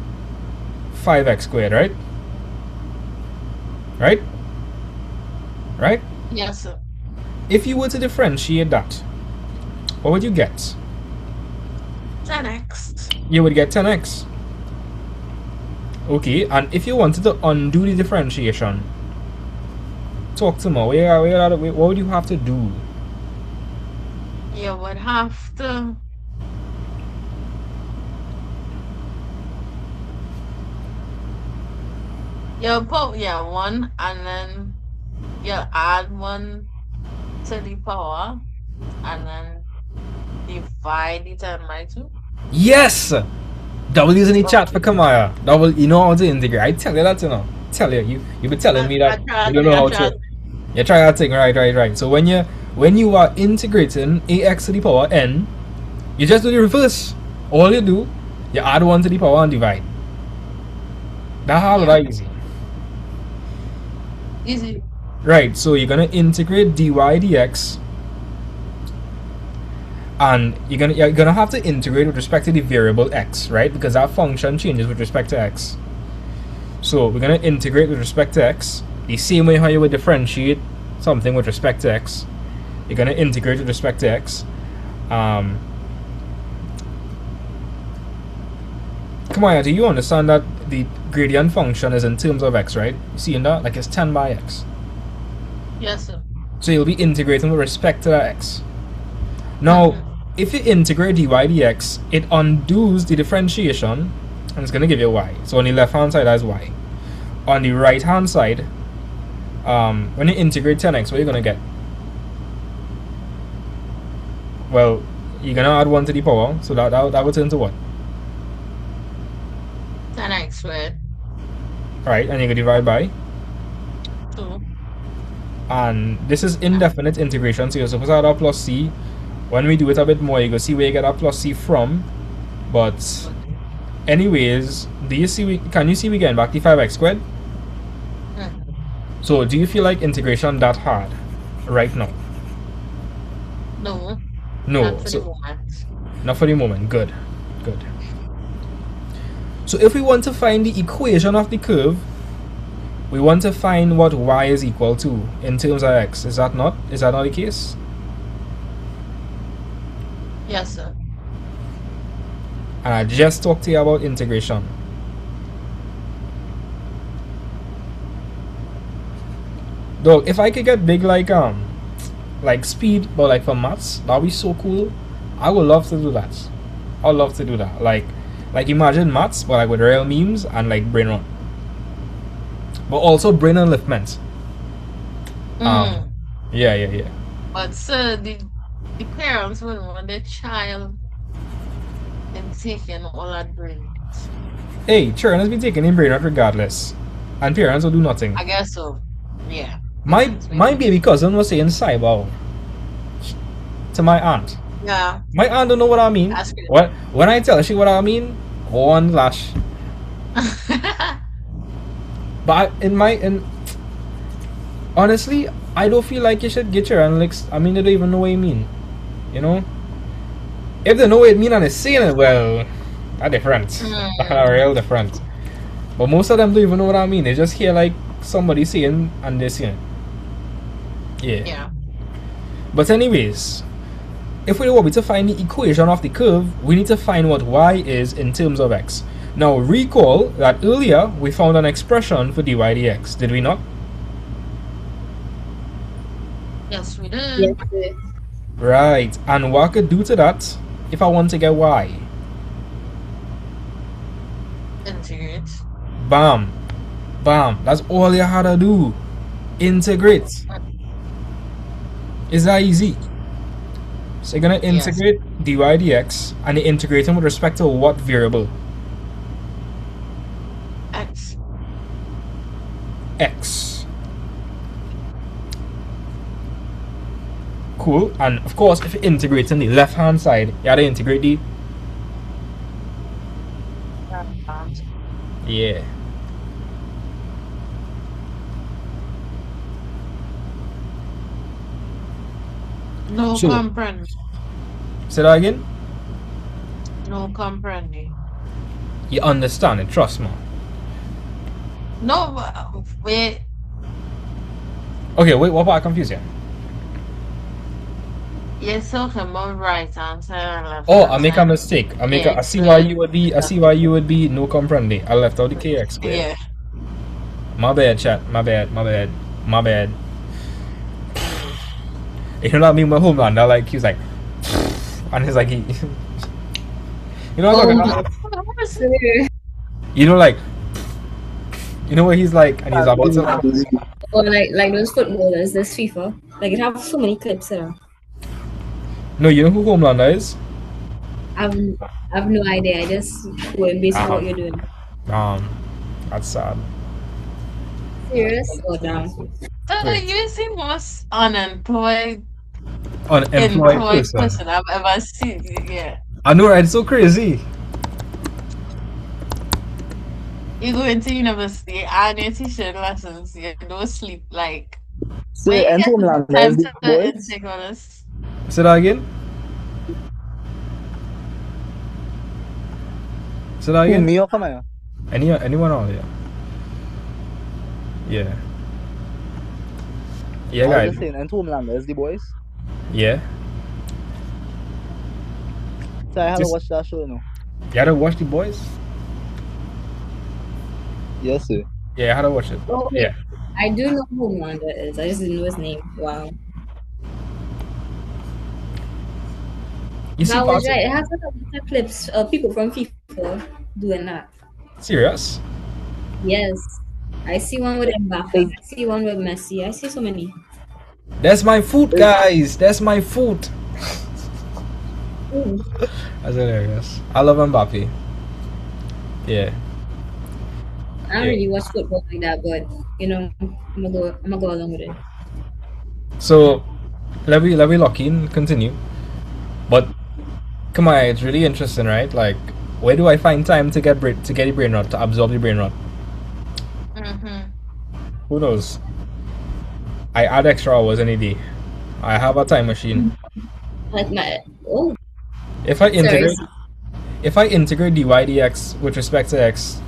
5x squared, right? Right? Right? Yes, sir. If you were to differentiate that, what would you get? 10x. You would get 10x. Okay, and if you wanted to undo the differentiation, talk to me. What would you have to do? You would have to. You put one and then you add one to the power and then divide the 10 by 2. Yes! Double using the chat for Okay. Kamaya. Double, you know how to integrate. I tell you that, you know. Tell you. You be telling me that you don't know how to. You try that thing, right. So when you are integrating ax to the power n, you just do the reverse. All you do, you add 1 to the power and divide. That's how that easy. Easy. Right, so you're gonna integrate dy dx, and you're gonna have to integrate with respect to the variable x, right? Because that function changes with respect to x. So we're gonna integrate with respect to x the same way how you would differentiate something with respect to x. You're gonna integrate with respect to x. Come on, do you understand that the gradient function is in terms of x, right? You see in that, like it's 10 by x. Yes, sir. So you'll be integrating with respect to that x. Now, if you integrate dy dx, it undoes the differentiation and it's going to give you y. So on the left hand side, that's y. On the right hand side, when you integrate 10x, what are you going to get? Well, you're going to add 1 to the power, so that would turn to what? 10x squared. Right, and you can divide by? 2. And this is indefinite integration, so you're supposed to add a plus c. When we do it a bit more, you go see where you get a plus c from. But anyways, can you see we getting back the 5x squared? So do you feel like integration that hard right now? No. No. Not for the moment. Not for the moment. Good. So if we want to find the equation of the curve, we want to find what y is equal to in terms of x. Is that not the case? Yes, sir. And I just talked to you about integration. Though if I could get big like speed, but like for maths, that'd be so cool. I would love to do that. I'd love to do that. Like imagine maths, but like with real memes and like brain run. But also brain enliftment. Yeah. But sir, the parents would want their child and taking all that brain. Hey, children has been taking in brain rot regardless. And parents will do nothing. I guess so. Yeah. My baby cousin was saying cyber to my aunt. Yeah, My aunt don't know what I mean. that's good. What when I tell she what I mean, one lash. But in honestly, I don't feel like you should get your analytics. I mean, they don't even know what you mean. You know, if they know what it mean and they saying it, well, that's different. That's real different. But most of them don't even know what I mean. They just hear like somebody saying and they're saying. Yeah. Yeah. But anyways, if we want to find the equation of the curve, we need to find what y is in terms of x. Now recall that earlier we found an expression for dy dx, did we not? Yes, we did. Yes, sir. Right, and what I could do to that if I want to get y? Integrate. Bam, bam, that's all you had to do. Integrate. Is that easy? So you're gonna integrate dy dx, and you're integrating with respect to what variable? X. X. Cool. And of course, if you integrate on the left hand side, you have to integrate the yeah. No So- comprende. Say that again. No comprende. You understand it, trust me. No, wait. Okay, wait, what part I confused you? You're talking about right hand side and left Oh, hand I make a side. mistake. I Yeah, see why you would be no comprende. I left out the kx squared. Yeah. My bad, chat. My bad. You know what I mean? My homelander, like he was like and he's like he you know what I'm talking about? Sir. You know, like you know what he's like, and he's about to Or like those footballers, this FIFA. Like it have so many clips there. no, you know who Homelander is? I've no idea. I just going based on what you're doing. That's sad. Serious or down? So Wait. you see most unemployed Unemployed employed person. person I've ever seen. Yeah. I know, right? It's so crazy. You go into university and you're teaching lessons, you don't sleep. Like, So, where you and get the Homeland time is the to boys. intake on this? Say that again. Say that Who, again. me or Kamaya? Anyone out there? Yeah. Yeah, I was guys. just saying, and Homeland is the boys. Yeah. So I had to Just- watch that show, no? You had to watch the boys? Yes, sir. Yeah, I had to watch it. Oh, wait. Yeah. I do know who Homelander is. I just didn't know his name. Wow. You see That was parts of- right. It has a lot of clips of people from FIFA doing that. Serious? Yes. I see one with Mbappe. I see one with Messi. I see so many. That's my food, guys. That's my food. Ooh. That's hilarious. I love Mbappe. Yeah. I don't really watch football like that, but you know, I'm gonna go along with it. So let me lock in, continue. But come on, it's really interesting, right? Like, where do I find time to get the brain rot, to absorb the brain rot? Who knows? I add extra hours any day. I have a time machine. Like my oh If I integrate sorry. dy dx with respect to x,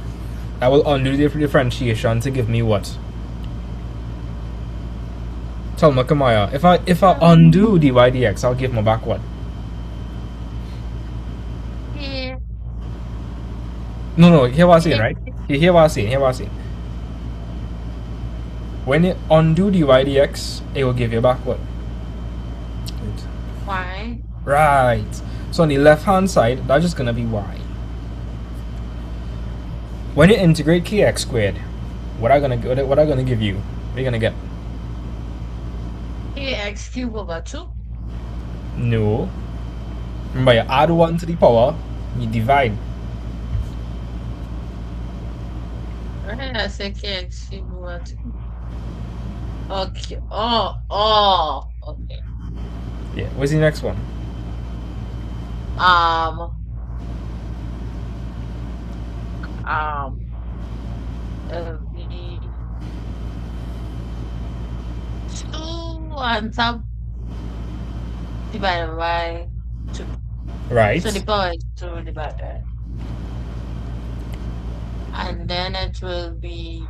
I will undo the differentiation to give me what? Tell me, Kamaya. If I undo dy dx, I'll give me back what? Yeah. No, hear what I'm saying, right? You hear what I'm saying. When you undo dy dx, it will give you back what? Why? Right. So on the left hand side, that's just gonna be y. When you integrate kx squared, what I gonna give you? What are you gonna get? X cubed over 2. No. Remember, you add 1 to the power, you divide. I say KX cubed over 2. Okay. Okay. Yeah. What's the next one? Um, um, it'll be 2 on top divided by 2. Right. So the power is 2 divided by. And then it will be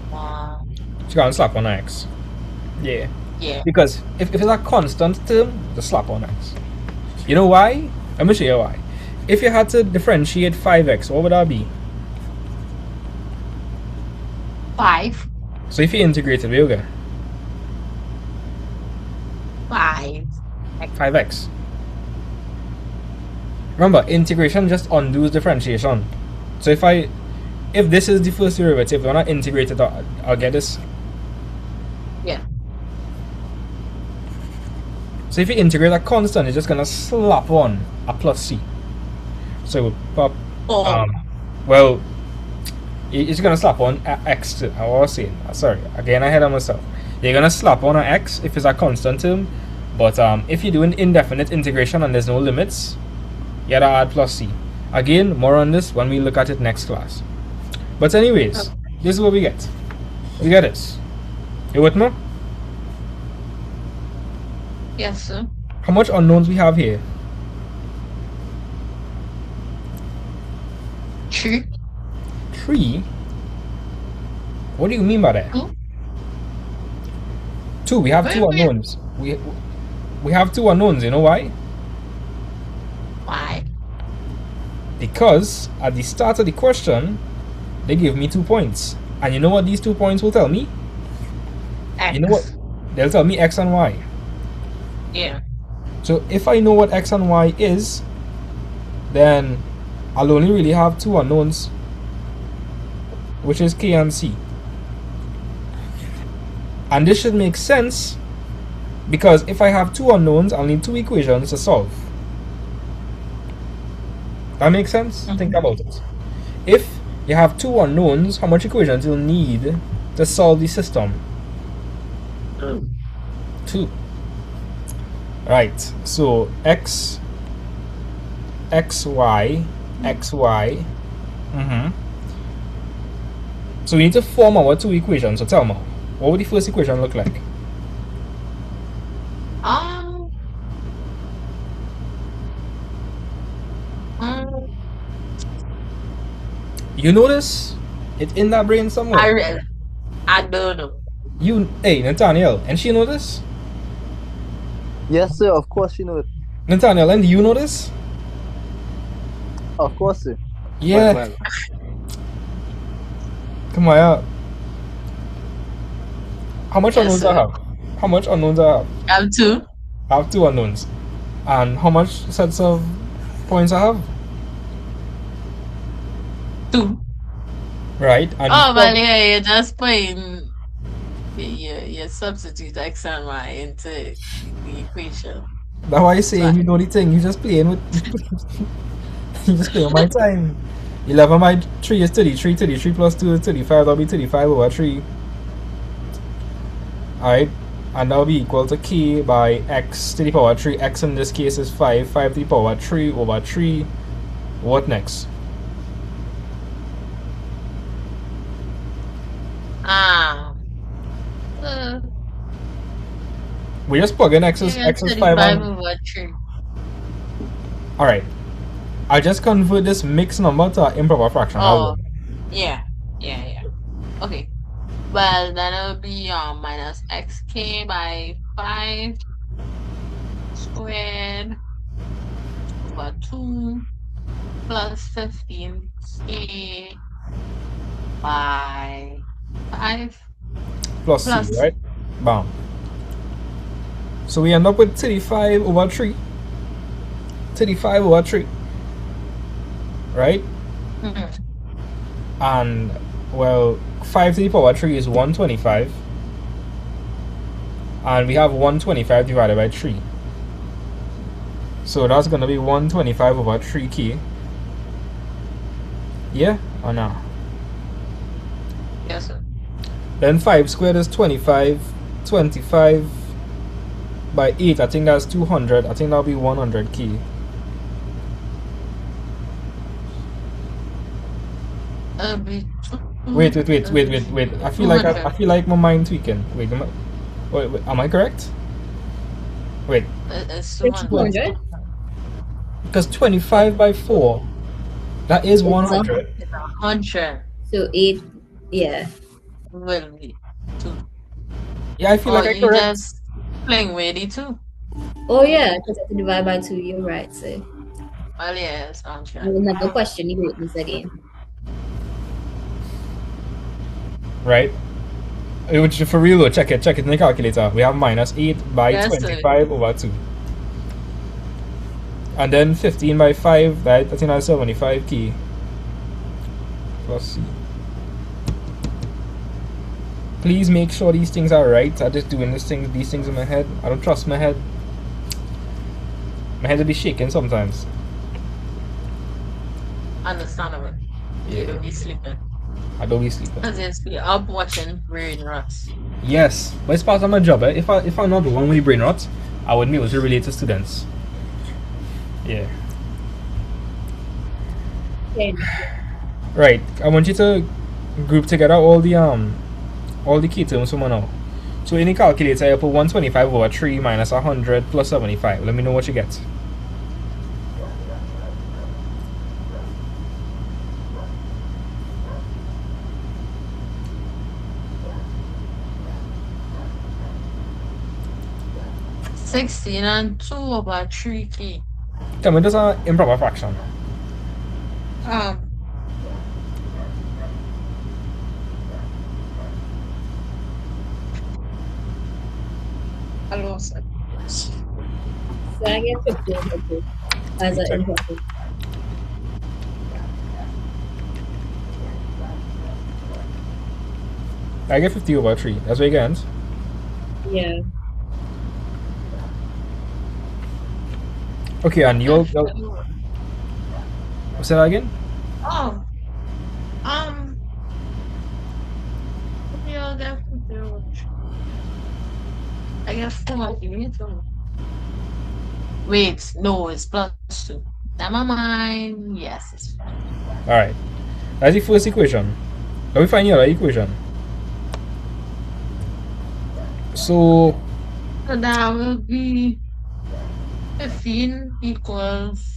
1. So you can't slap on x. Yeah. Yeah. Because if it's a constant term, just slap on x. You know why? Let me show you why. If you had to differentiate 5x, what would that be? 5. So if you integrate it, we'll get 5. 5x. Remember, integration just undoes differentiation. So if this is the first derivative, when I integrate it, I'll get this. Yeah. So if you integrate a constant, it's just gonna slap on a plus c. So it would pop. Oh. Well, it's gonna slap on x to. I was saying. Sorry, again I had on myself. You're gonna slap on an x if it's a constant term, but if you're doing indefinite integration and there's no limits, you gotta add plus c. Again, more on this when we look at it next class. But anyways, this is what we get. We get this. You with me? Yes, sir. How much unknowns we have here? 3. 3. What do you mean by that? 2. 2. We have 2 Wait. unknowns. We have 2 unknowns. You know why? Why? Because at the start of the question, they give me 2 points. And you know what these 2 points will tell me? X. You know what? They'll tell me x and y. Yeah. So if I know what x and y is, then I'll only really have 2 unknowns, which is k and c. And this should make sense, because if I have 2 unknowns, I'll need 2 equations to solve. That makes sense? Think about it. If you have 2 unknowns, how much equations you'll need to solve the system? 2. Right, so x, xy, xy. So we need to form our 2 equations. So tell me, what would the first equation look like? You know this? It's in that brain somewhere. I don't know. Hey, Nathaniel, and she know this? Yes, sir. Of course, you know it. Nathaniel, and do you know this? Of course, sir. Yeah. Well. Come on out. How much Yes, unknowns sir. I have? How much unknowns I have? I have 2. I have 2 unknowns. And how much sets of points I have? 2. Right. And Well, yeah, you're just putting, you substitute x and y into the equation. that's why I say you know the thing. You just playing with. You just playing my time. 11 by 3 is 33. 33 plus 2 is 35. That'll be 35 over 3. Alright. And that'll be equal to k by x to the power 3. X in this case is 5. 5 to the power 3 over 3. What next? We just plug in x is 5 35 over 3. Alright. I just convert this mixed number to an improper fraction. Oh, yeah. Okay. Well, then it'll be minus xk by 5 squared over 2 plus 15k by 5 plus c, right? Bam. So we end up with 35 over 3. 35 over 3. Right? And, well, 5 to the power 3 is 125. And we have 125 divided by 3. So that's going to be 125 over 3k. Yeah or no? Then 5 squared is 25. 25 by 8, I think that's 200. I think that'll be 100 key. It'll be Wait. I feel like 200. My mind tweaking. Wait, am I correct? Wait, It's It's 200. 200. because 25 by 4, that is It's 100. It's 100 So 8, yeah. will be 2. Yeah, I feel Or like I you correct. just playing with it too. Oh yeah, because I have to divide by 2, you're right. So Well, yeah, it's I 100. will never question the greatness again. Right? Which for real though, check it in the calculator. We have minus 8 by Yes, sir. 25 over 2. And then 15 by 5, right? I think that's 75 key. Plus C. Please make sure these things are right. I'm just doing these things in my head. I don't trust my head. My head will be shaking sometimes. Understandable. Yeah. You don't be sleeping. I don't be sleeping. Because you be up watching brain rots. Yes, but it's part of my job. Eh? If I'm not the one with the brain rot, I wouldn't be able to relate to students. Yeah. Okay. Right. I want you to group together all the key terms from now. So in the calculator, you put 125 over 3 minus 100 plus 75. Let me know what you get. $16 and 2 over 3 key. Tell me, that's an improper fraction. I lost it. So I get 50 over 2 as an improper. I get 50 over 3. That's what you get. Yeah. Okay, and you'll say that again? Oh. Yeah, that's what I guess 40. Wait, no, it's plus 2. Never mind. Yes, it's fine. Alright. That's the first equation. Let me find the other equation. So that will be 15 equals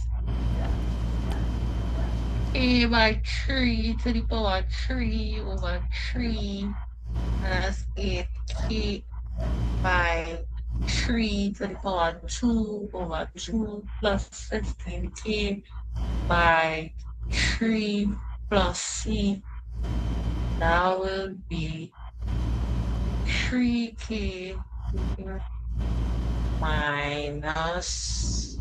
a by 3 to the power 3 over 3 minus 8k by 3 to the power 2 over 2 plus 15k by 3 plus c. That will be 3k minus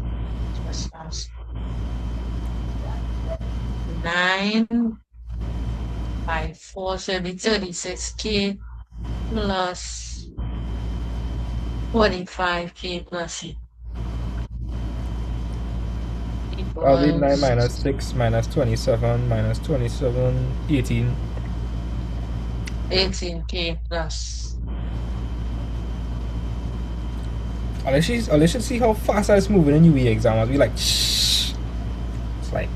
9 by 4, so it'll be 36k plus 45k plus c. I'll be 9 Equals minus 6 minus 27 minus 27, 18. 18k plus. Unless you see how fast I was moving in UE exam, I'll be like, shh. It's like,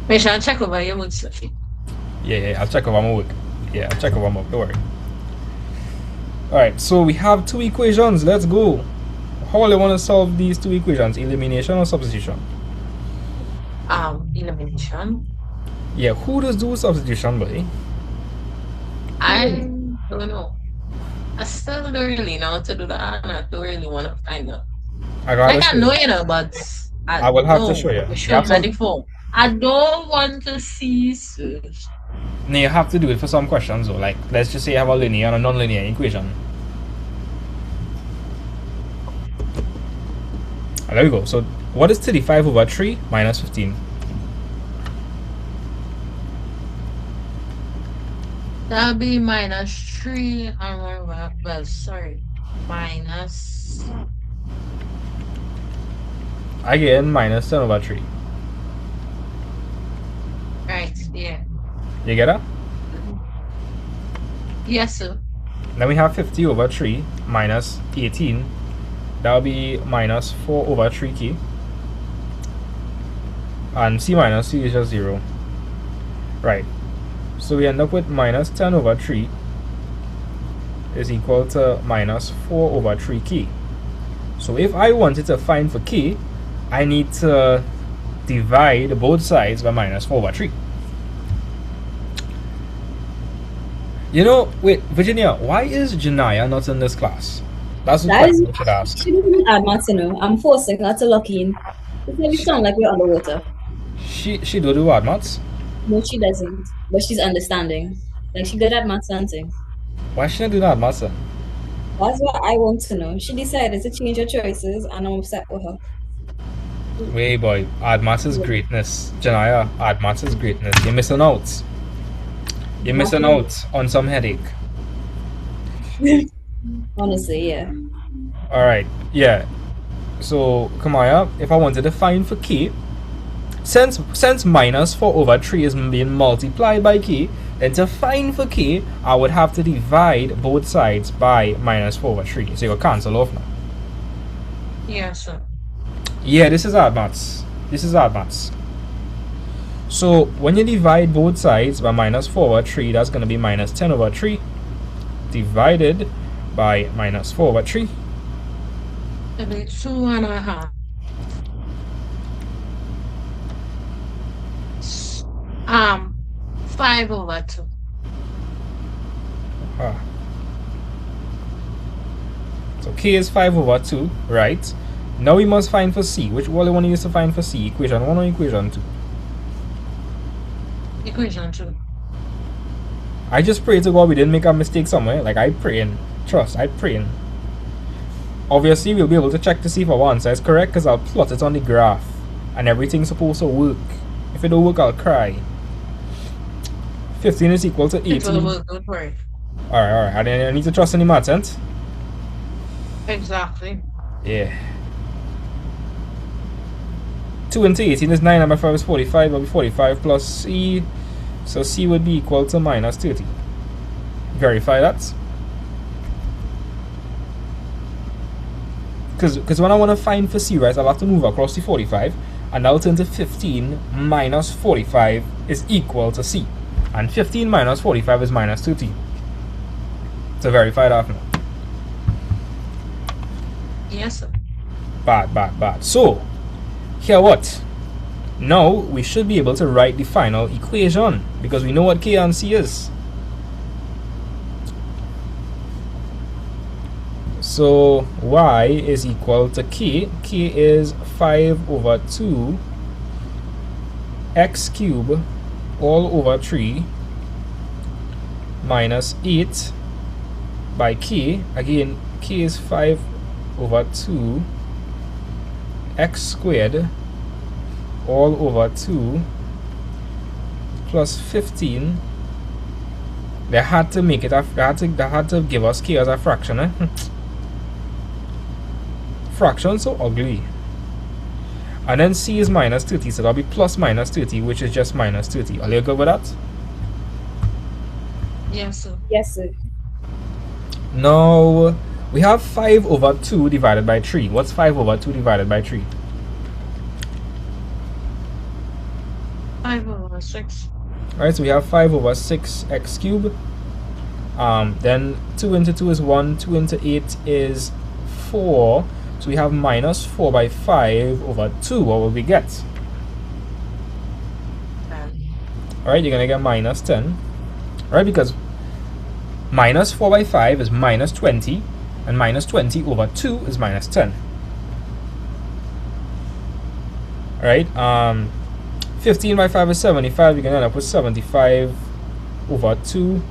Make sure I check over your mood, Sophie. yeah, I'll check over my work. Yeah, I'll check over my work, don't worry. Alright, so we have 2 equations. Let's go. How will I want to solve these 2 equations? Elimination or substitution? Elimination. Yeah, who does do substitution, buddy? I don't know. I still don't really know how to do that, and I don't really want to find out. I gotta Like, I show know, you. but I will have to show you. You You show have me to- the form. I don't want to see search. No, you have to do it for some questions though. Like, let's just say you have a linear and a non-linear equation. There we go. So, what is 35 over 3 minus 15? That'll be minus 3 and well, sorry. Minus Again, minus 10 over 3. right, yeah. You get that? Yes, sir. Then we have 50 over 3 minus 18. That will be minus 4 over 3k. And c minus c is just 0. Right. So we end up with minus 10 over 3 is equal to minus 4 over 3k. So if I wanted to find for k, I need to divide both sides by minus 4 over 3. You know, wait, Virginia, why is Janaya not in this class? That's the question you should ask. She doesn't add maths, you know. I'm forcing her to lock in. It really sound like we're underwater. She do hard maths? No, she doesn't. But she's understanding. Like, she good at maths and thing. Why she not do hard maths? That's what I want to know. She decided to change her choices, and I'm upset with her. Wait, boy, hard maths is greatness. Janaya, hard maths is greatness. You're missing out. You're missing out on some headache. Honestly, yeah. Alright, yeah. So, Kamaya, if I wanted to find for k, since minus 4 over 3 is being multiplied by k, then to find for k, I would have to divide both sides by minus 4 over 3. So you'll cancel off now. Yes, sir. Yeah, this is hard maths. This is hard maths. So when you divide both sides by minus 4 over 3, that's going to be minus 10 over 3 divided by minus 4 over 3. It'll be 2.5. 5 over 2. Ah. So k is 5 over 2, right? Now we must find for c. Which one do you want to use to find for c? Equation 1 or equation 2? Equation 2. I just pray to God we didn't make a mistake somewhere. Like, I praying. Trust, I praying. Obviously, we'll be able to check to see if our answer is correct because I'll plot it on the graph. And everything's supposed to work. If it don't work, I'll cry. 15 is equal to 18. It will work, don't worry. Alright. I need to trust in the math, eh? Exactly. Yeah. 2 into 18 is 9, and by 5 is 45. That'll be 45 plus c. So c would be equal to minus 30. Verify that. Because when I want to find for c, right, I'll have to move across the 45. And that'll turn to 15 minus 45 is equal to c. And 15 minus 45 is minus 30. So verify that now. Yes, sir. Bad. So, here what? Now, we should be able to write the final equation because we know what k and c is. So, y is equal to k. K is 5 over 2 x cubed all over 3 minus 8 by k. Again, k is 5 over 2 x squared all over 2 plus 15. They had to make it they had to give us k as a fraction, eh? Fraction so ugly. And then c is minus 30, so that'll be plus minus 30, which is just minus 30. Are you good with that? Yes, sir. Yes, sir. Now we have 5 over 2 divided by 3. What's 5 over 2 divided by 3? 5 over 6. Alright, so we have 5 over 6 x cubed. Then 2 into 2 is 1, 2 into 8 is 4. So we have minus 4 by 5 over 2. What will we get? 10. Alright, you're going to get minus 10. Alright, because minus 4 by 5 is minus 20. And minus 20 over 2 is minus 10. Alright, 15 by 5 is 75. You're going to end up with 75 over 2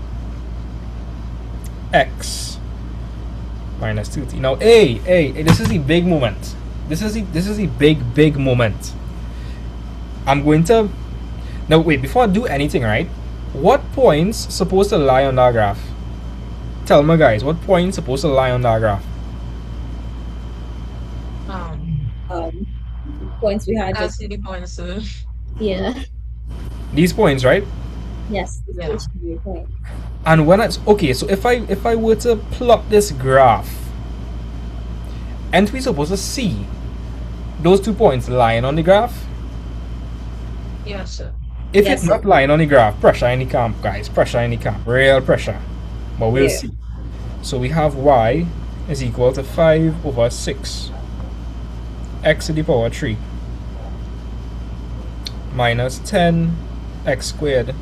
x minus 2t. Now, hey, this is the big moment. This is the big moment. I'm going to now wait before I do anything. Right? What points supposed to lie on that graph? Tell me, guys. What points supposed to lie on that graph? Points we had I'll just see the points, sir. yeah. These points, right? Yes, the Yeah. stationary point. And when it's okay, so if I were to plot this graph, aren't we supposed to see those 2 points lying on the graph? Yes, sir. If Yes, it's sir. not lying on the graph, pressure in the camp, guys. Pressure in the camp. Real pressure. But we'll Yeah. see. So we have y is equal to 5 over 6 x to the power 3 minus 10 x squared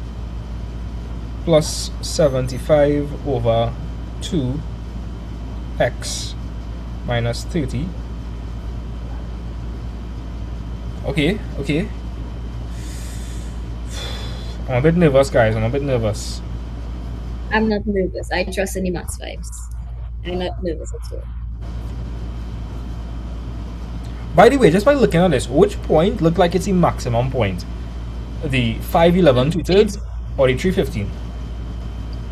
plus 75 over 2 x minus 30. Okay. I'm a bit nervous, guys. I'm a bit nervous. I'm not nervous. I trust in the maths vibes. I'm not nervous at all. By the way, just by looking at this, which point looked like it's the maximum point? The 511 2/3 or the 315?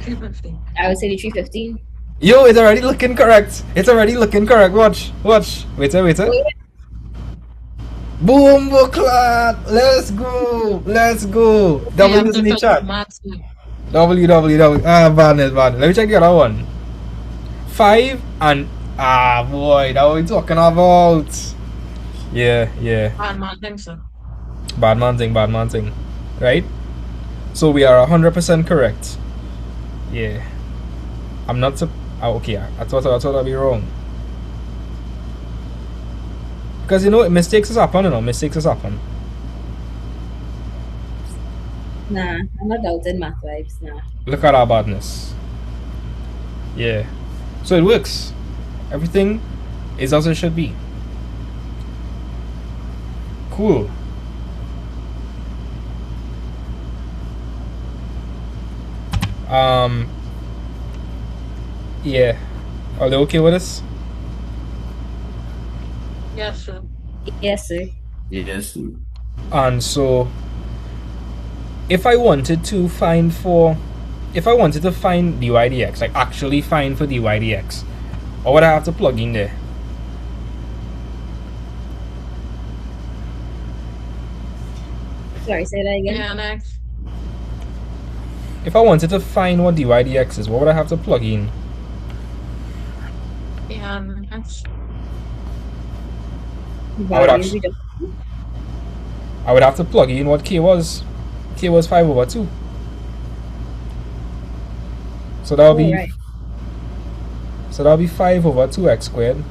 350. I would say the 315. Yo, it's already looking correct. It's already looking correct. Watch. Wait. Oh, yeah. Boom, booklet. Let's go. We W have is in to the touch chat. maths. W. Badness. Let me check the other one. 5 and boy, that what we talking about. Yeah. Bad man thing, sir. Bad man thing. Right? So we are 100% correct. Yeah. I'm not okay, I thought I'd be wrong. Because mistakes is happen, mistakes is happen. Nah, I'm not doubting math vibes. Nah. Look at our badness. Yeah. So it works. Everything is as it should be. Cool. Yeah. Are they okay with this? Yes, sir. Yes, sir. Yes. And so if I wanted to find dy dx, like actually find for dy dx, what would I have to plug in there? Sorry, say that again. Yeah, next. If I wanted to find what dy dx is, what would I have to plug in? Yeah, next. Values we just I would have to plug in what k was. K was 5 over 2. So that would be right. So that'll be 5 over 2x squared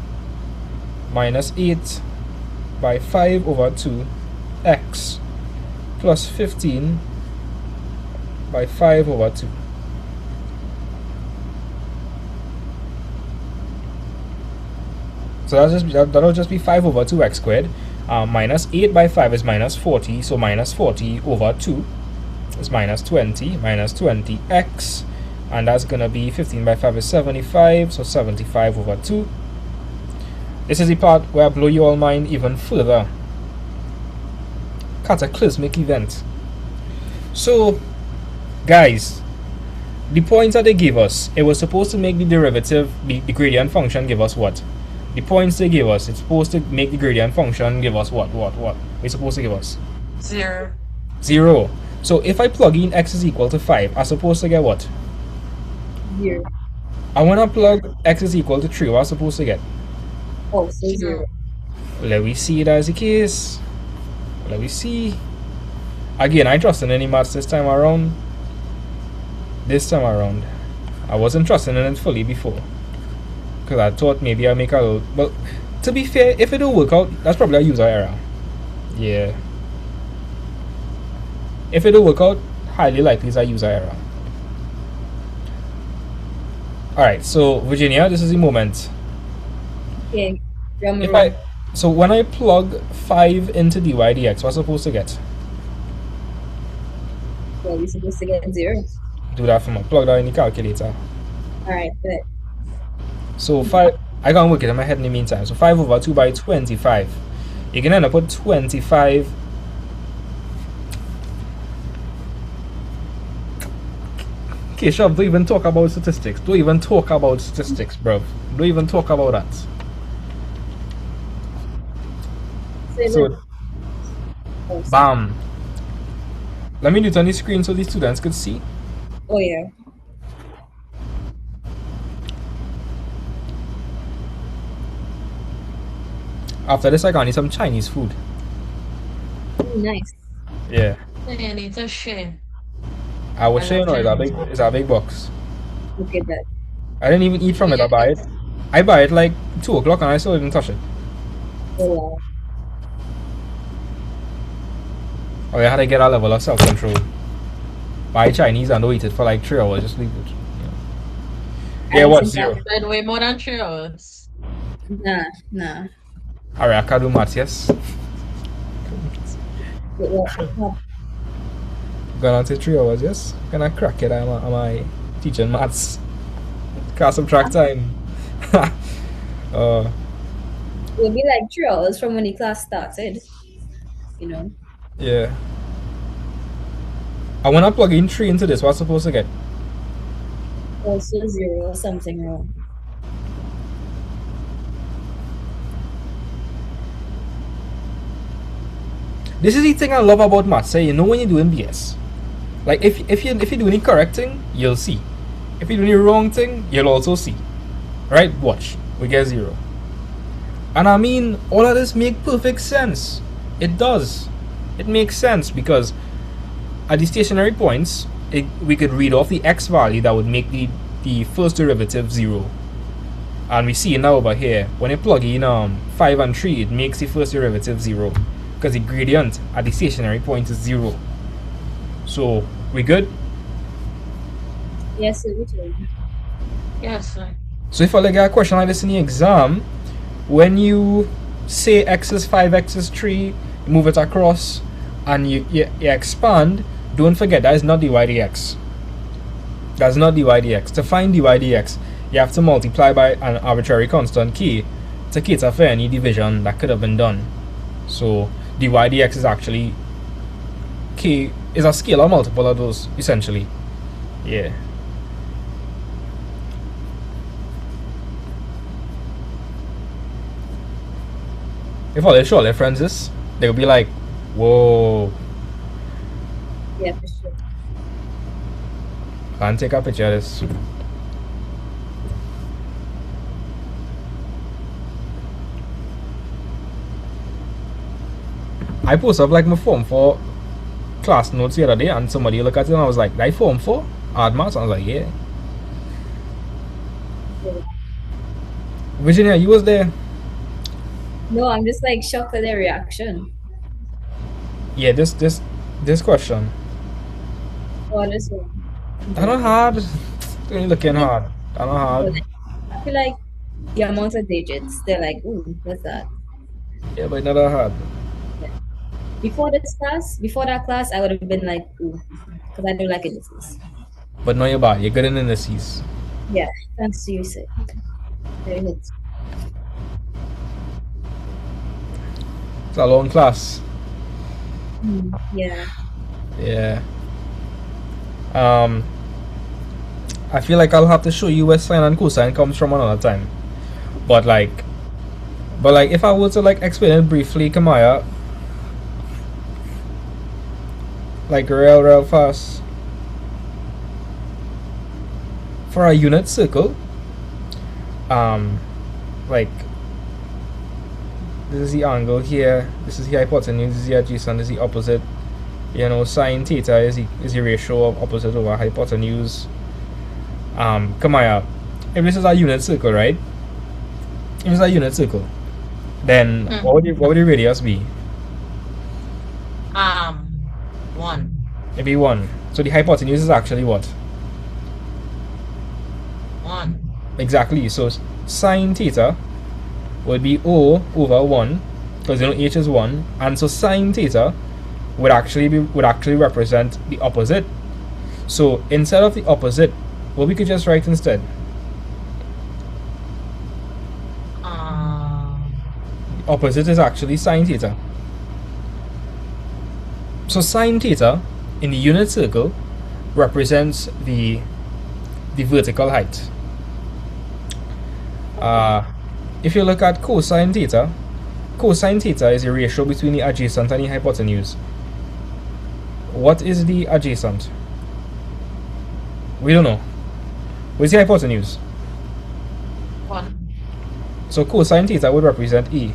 minus 8 by 5 over 2x plus 15 by 5 over 2. So that'll just be 5 over 2x squared. Minus 8 by 5 is minus 40, so minus 40 over 2 is minus 20 x, and that's gonna be 15 by 5 is 75, so 75 over 2. This is the part where I blow you all mind even further. Cataclysmic event. So guys, the points that they gave us, it was supposed to make the derivative, the gradient function give us what? The points they gave us, it's supposed to make the gradient function give us what? It's supposed to give us 0. 0. So if I plug in x is equal to 5, I'm supposed to get what? 0. I want to plug x is equal to 3, what I'm supposed to get? Oh, so 0. Let me see that is the case. Let me see. Again, I trust in any maths this time around. I wasn't trusting in it fully before, because I thought maybe I'll make a little, but to be fair, if it don't work out, that's probably a user error. Yeah. If it don't work out, highly likely it's a user error. Alright, so Virginia, this is the moment. Okay. So when I plug 5 into dy dx, what am I supposed to get? Well, we're supposed to get 0. Do that for me. Plug that in the calculator. Alright, good. So 5, I can work it in my head in the meantime. So 5 over 2 by 25. You can end up with 25. Okay, Shav, don't even talk about statistics. Bro. Don't even talk about that. So, bam. Let me do it on the screen so the students could see. Oh yeah. After this, I got need some Chinese food. Ooh, nice. Yeah. You need to share. I will I show you love know, Chinese. it's a big box. Look at that. I didn't even eat from it, I buy it. I buy it like 2 o'clock and I still didn't touch it. Oh wow. Oh, I had to get a level of self-control. Buy Chinese and don't eat it for like 3 hours, just leave it. Yeah, what, zero? Been way more than 3 hours. Nah. Alright, I can do maths, yes. Gonna take 3 hours, yes? Gonna crack it, am I teaching maths? Can't subtract time. It'll be like 3 hours from when the class started. You know. Yeah. I wanna plug in 3 into this, what's supposed to get? Also 0 or something wrong. This is the thing I love about maths, you know when you're doing BS. Like if you're doing the correct thing, you'll see. If you're doing the wrong thing, you'll also see. Right? Watch. We get 0. And I mean, all of this make perfect sense. It does. It makes sense because at the stationary points, we could read off the x value that would make the first derivative 0. And we see it now over here. When you plug in 5 and 3, it makes the first derivative 0. Because the gradient at the stationary point is 0. So, we good? Yes, sir, we do. Yes, sir. So if I get a question like this in the exam, when you say x is 5, x is 3, you move it across, and you expand, don't forget that is not dy dx. That's not dy dx. To find dy dx, you have to multiply by an arbitrary constant k to cater for any division that could have been done. So dy dx is actually k is a scalar multiple of those, essentially. Yeah. If all they show their friends this, they'll be like, whoa. Yeah, for sure. Can't take a picture of this. I posted up like my form for class notes the other day, and somebody looked at it and I was like, that form for hard maths? I was like, yeah. Virginia, you was there? No, I'm just like shocked at their reaction. Yeah, this question. Oh, this one. I don't hard. You're looking hard. I don't hard. I feel like the amount of digits, they're like, ooh, what's that? Yeah, but not that hard. Before that class, I would have been like, ooh, because I do like indices. But no, you're bad. You're good in indices. Yeah, thanks to you, sir. Very good. It's a long class. Yeah. Yeah. I feel like I'll have to show you where sine and cosine comes from another time. But if I were to like explain it briefly, Kamaya, like real fast. For a unit circle, like this is the angle here, this is the hypotenuse, this is the adjacent, this is the opposite. You know, sine theta is the ratio of opposite over hypotenuse. Come on, if this is a unit circle, right? If it's a unit circle, then what would the radius be? 1. It'd be 1. So the hypotenuse is actually what? 1. Exactly. So sine theta would be O over 1, because you know h is 1, and so sine theta would actually represent the opposite. So instead of the opposite, what we could just write instead? The opposite is actually sine theta. So sine theta in the unit circle represents the vertical height. If you look at cosine theta is the ratio between the adjacent and the hypotenuse. What is the adjacent? We don't know. What's the hypotenuse? 1. So cosine theta would represent E.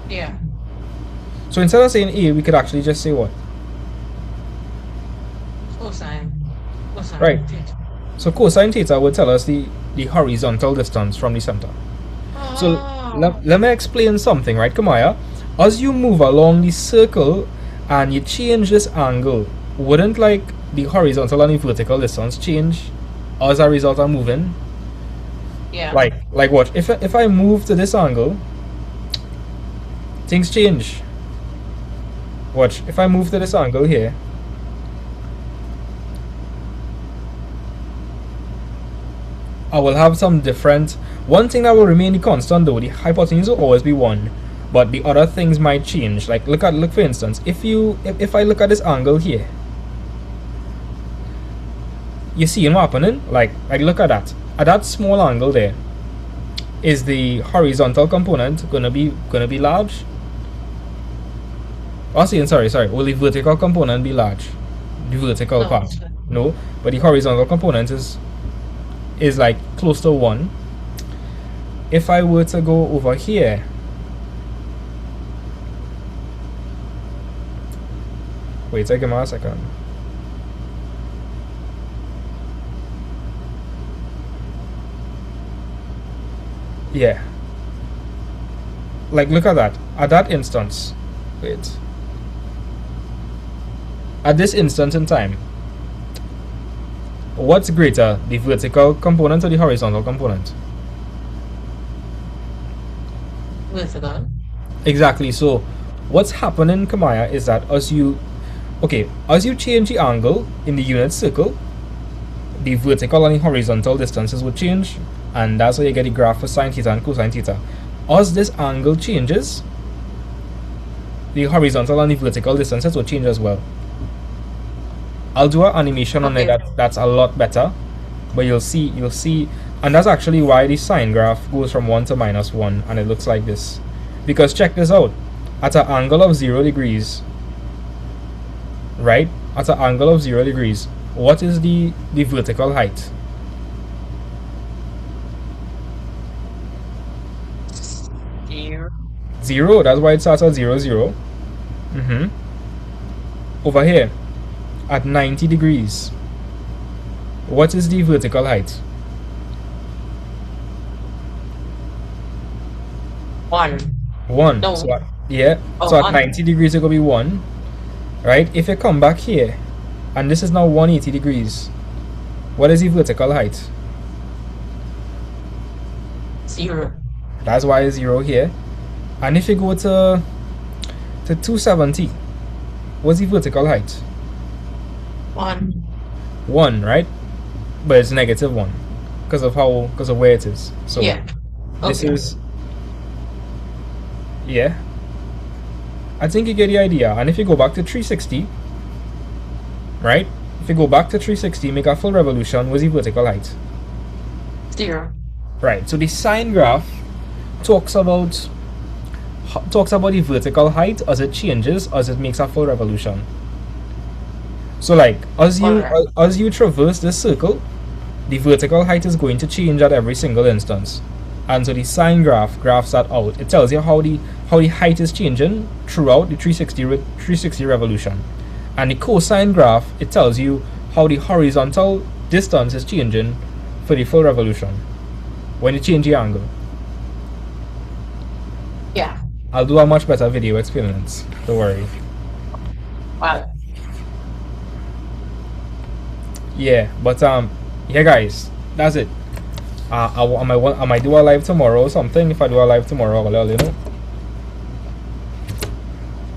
Yeah. So instead of saying A, we could actually just say what? Cosine. Cosine. Right. Theta. So cosine theta would tell us the horizontal distance from the center. So Oh. let me explain something, right, Kamaya? As you move along the circle and you change this angle, wouldn't like the horizontal and the vertical distance change as a result of moving? Yeah. Like what? If I move to this angle, things change. Watch. If I move to this angle here, I will have some different. One thing that will remain constant though, the hypotenuse will always be 1, but the other things might change. Like look for instance, if I look at this angle here, you see what happening? Like look at that. At that small angle there, is the horizontal component gonna be large? Oh, sorry. Will the vertical component be large? The vertical No, part? sir. No, but the horizontal component is like close to 1. If I were to go over here, wait, give me a second. Yeah. Like, look at that. At that instance, wait. At this instant in time, what's greater, the vertical component or the horizontal component? Vertical. Exactly. So, what's happening, Kamaya, is that as you change the angle in the unit circle, the vertical and the horizontal distances would change, and that's how you get the graph for sine theta and cosine theta. As this angle changes, the horizontal and the vertical distances will change as well. I'll do an animation on Okay. it that's a lot better, but you'll see, and that's actually why the sine graph goes from 1 to -1, and it looks like this. Because check this out, at an angle of 0 degrees, right? At an angle of 0 degrees, what is the vertical height? 0. 0. That's why it starts at 0, 0. Over here, at 90 degrees, what is the vertical height? 1. 1. No. So at 1. 90 degrees, it will be 1. Right? If you come back here, and this is now 180 degrees, what is the vertical height? 0. That's why it's 0 here. And if you go to 270, what's the vertical height? 1. 1, right? But it's -1 because of where it is. So Yeah. this Okay. is, yeah. I think you get the idea. And if you go back to 360, right? If you go back to 360, make a full revolution, what's the vertical height? 0. Right. So the sine graph talks about the vertical height as it changes, as it makes a full revolution. So like Alright. as you traverse this circle, the vertical height is going to change at every single instance. And so the sine graph graphs that out. It tells you how the height is changing throughout the 360 revolution. And the cosine graph, it tells you how the horizontal distance is changing for the full revolution when you change the angle. Yeah. I'll do a much better video experience. Don't worry. Wow. Yeah, but yeah, guys, that's it. I might do a live tomorrow or something. If I do a live tomorrow, I'll let you know.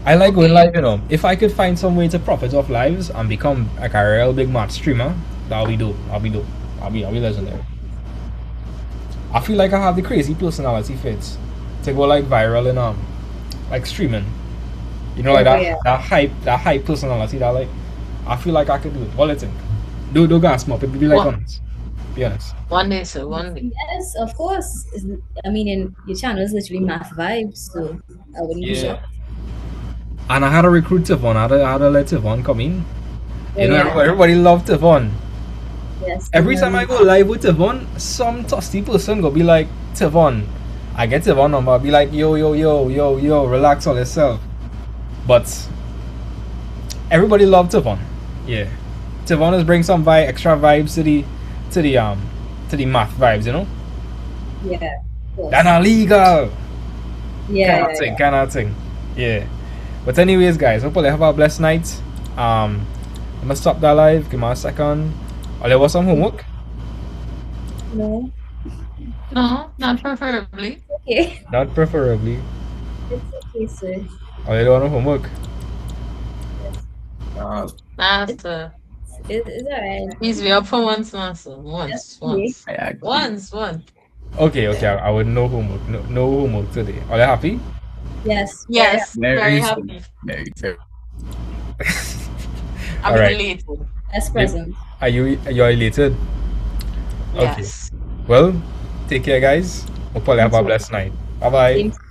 I like going live, you know. If I could find some way to profit off lives and become like a real big math streamer, that'll be dope. I'll be legendary. I feel like I have the crazy personality fits to go like viral in like streaming. You know, like Oh, that yeah. that hype personality that like I feel like I could do it. What do you think? Do gas up. It be like What? honest. Be honest. One day, sir. One day. Yes, of course. I mean, your channel is literally math vibes, so I wouldn't be Yeah. shocked. And I had to recruit Tavon. I had to let Tavon come in. Oh You know, yeah. everybody loved Tavon. Yes. Every time I go live with Tavon, some thirsty person go be like, Tavon. I get Tavon number, I'll be like, yo, relax on yourself. But everybody loved Tavon. Yeah. Tavon is bring some extra vibes to the to the math vibes, you know? Yeah. Of course. That's illegal. Yeah. Kind of thing. Yeah. But anyways, guys, hopefully have a blessed night. I'm gonna stop that live. Give me a second. Oh, there was some homework. No. No, not preferably. Okay. Not preferably. It's okay, sir. Oh, you don't want homework. Yes. Uh, Master. It's alright. Please be up for once, master. Just Once, me. once. I agree. Once. Okay. I would no homework. No homework today. Are you happy? Yes. Very Yes, very Very soon. happy. Very. I'm All right. elated. best present. Are you elated? Okay. Yes. Well, take care, guys. Hopefully have a Thank you. blessed night. Bye bye. Same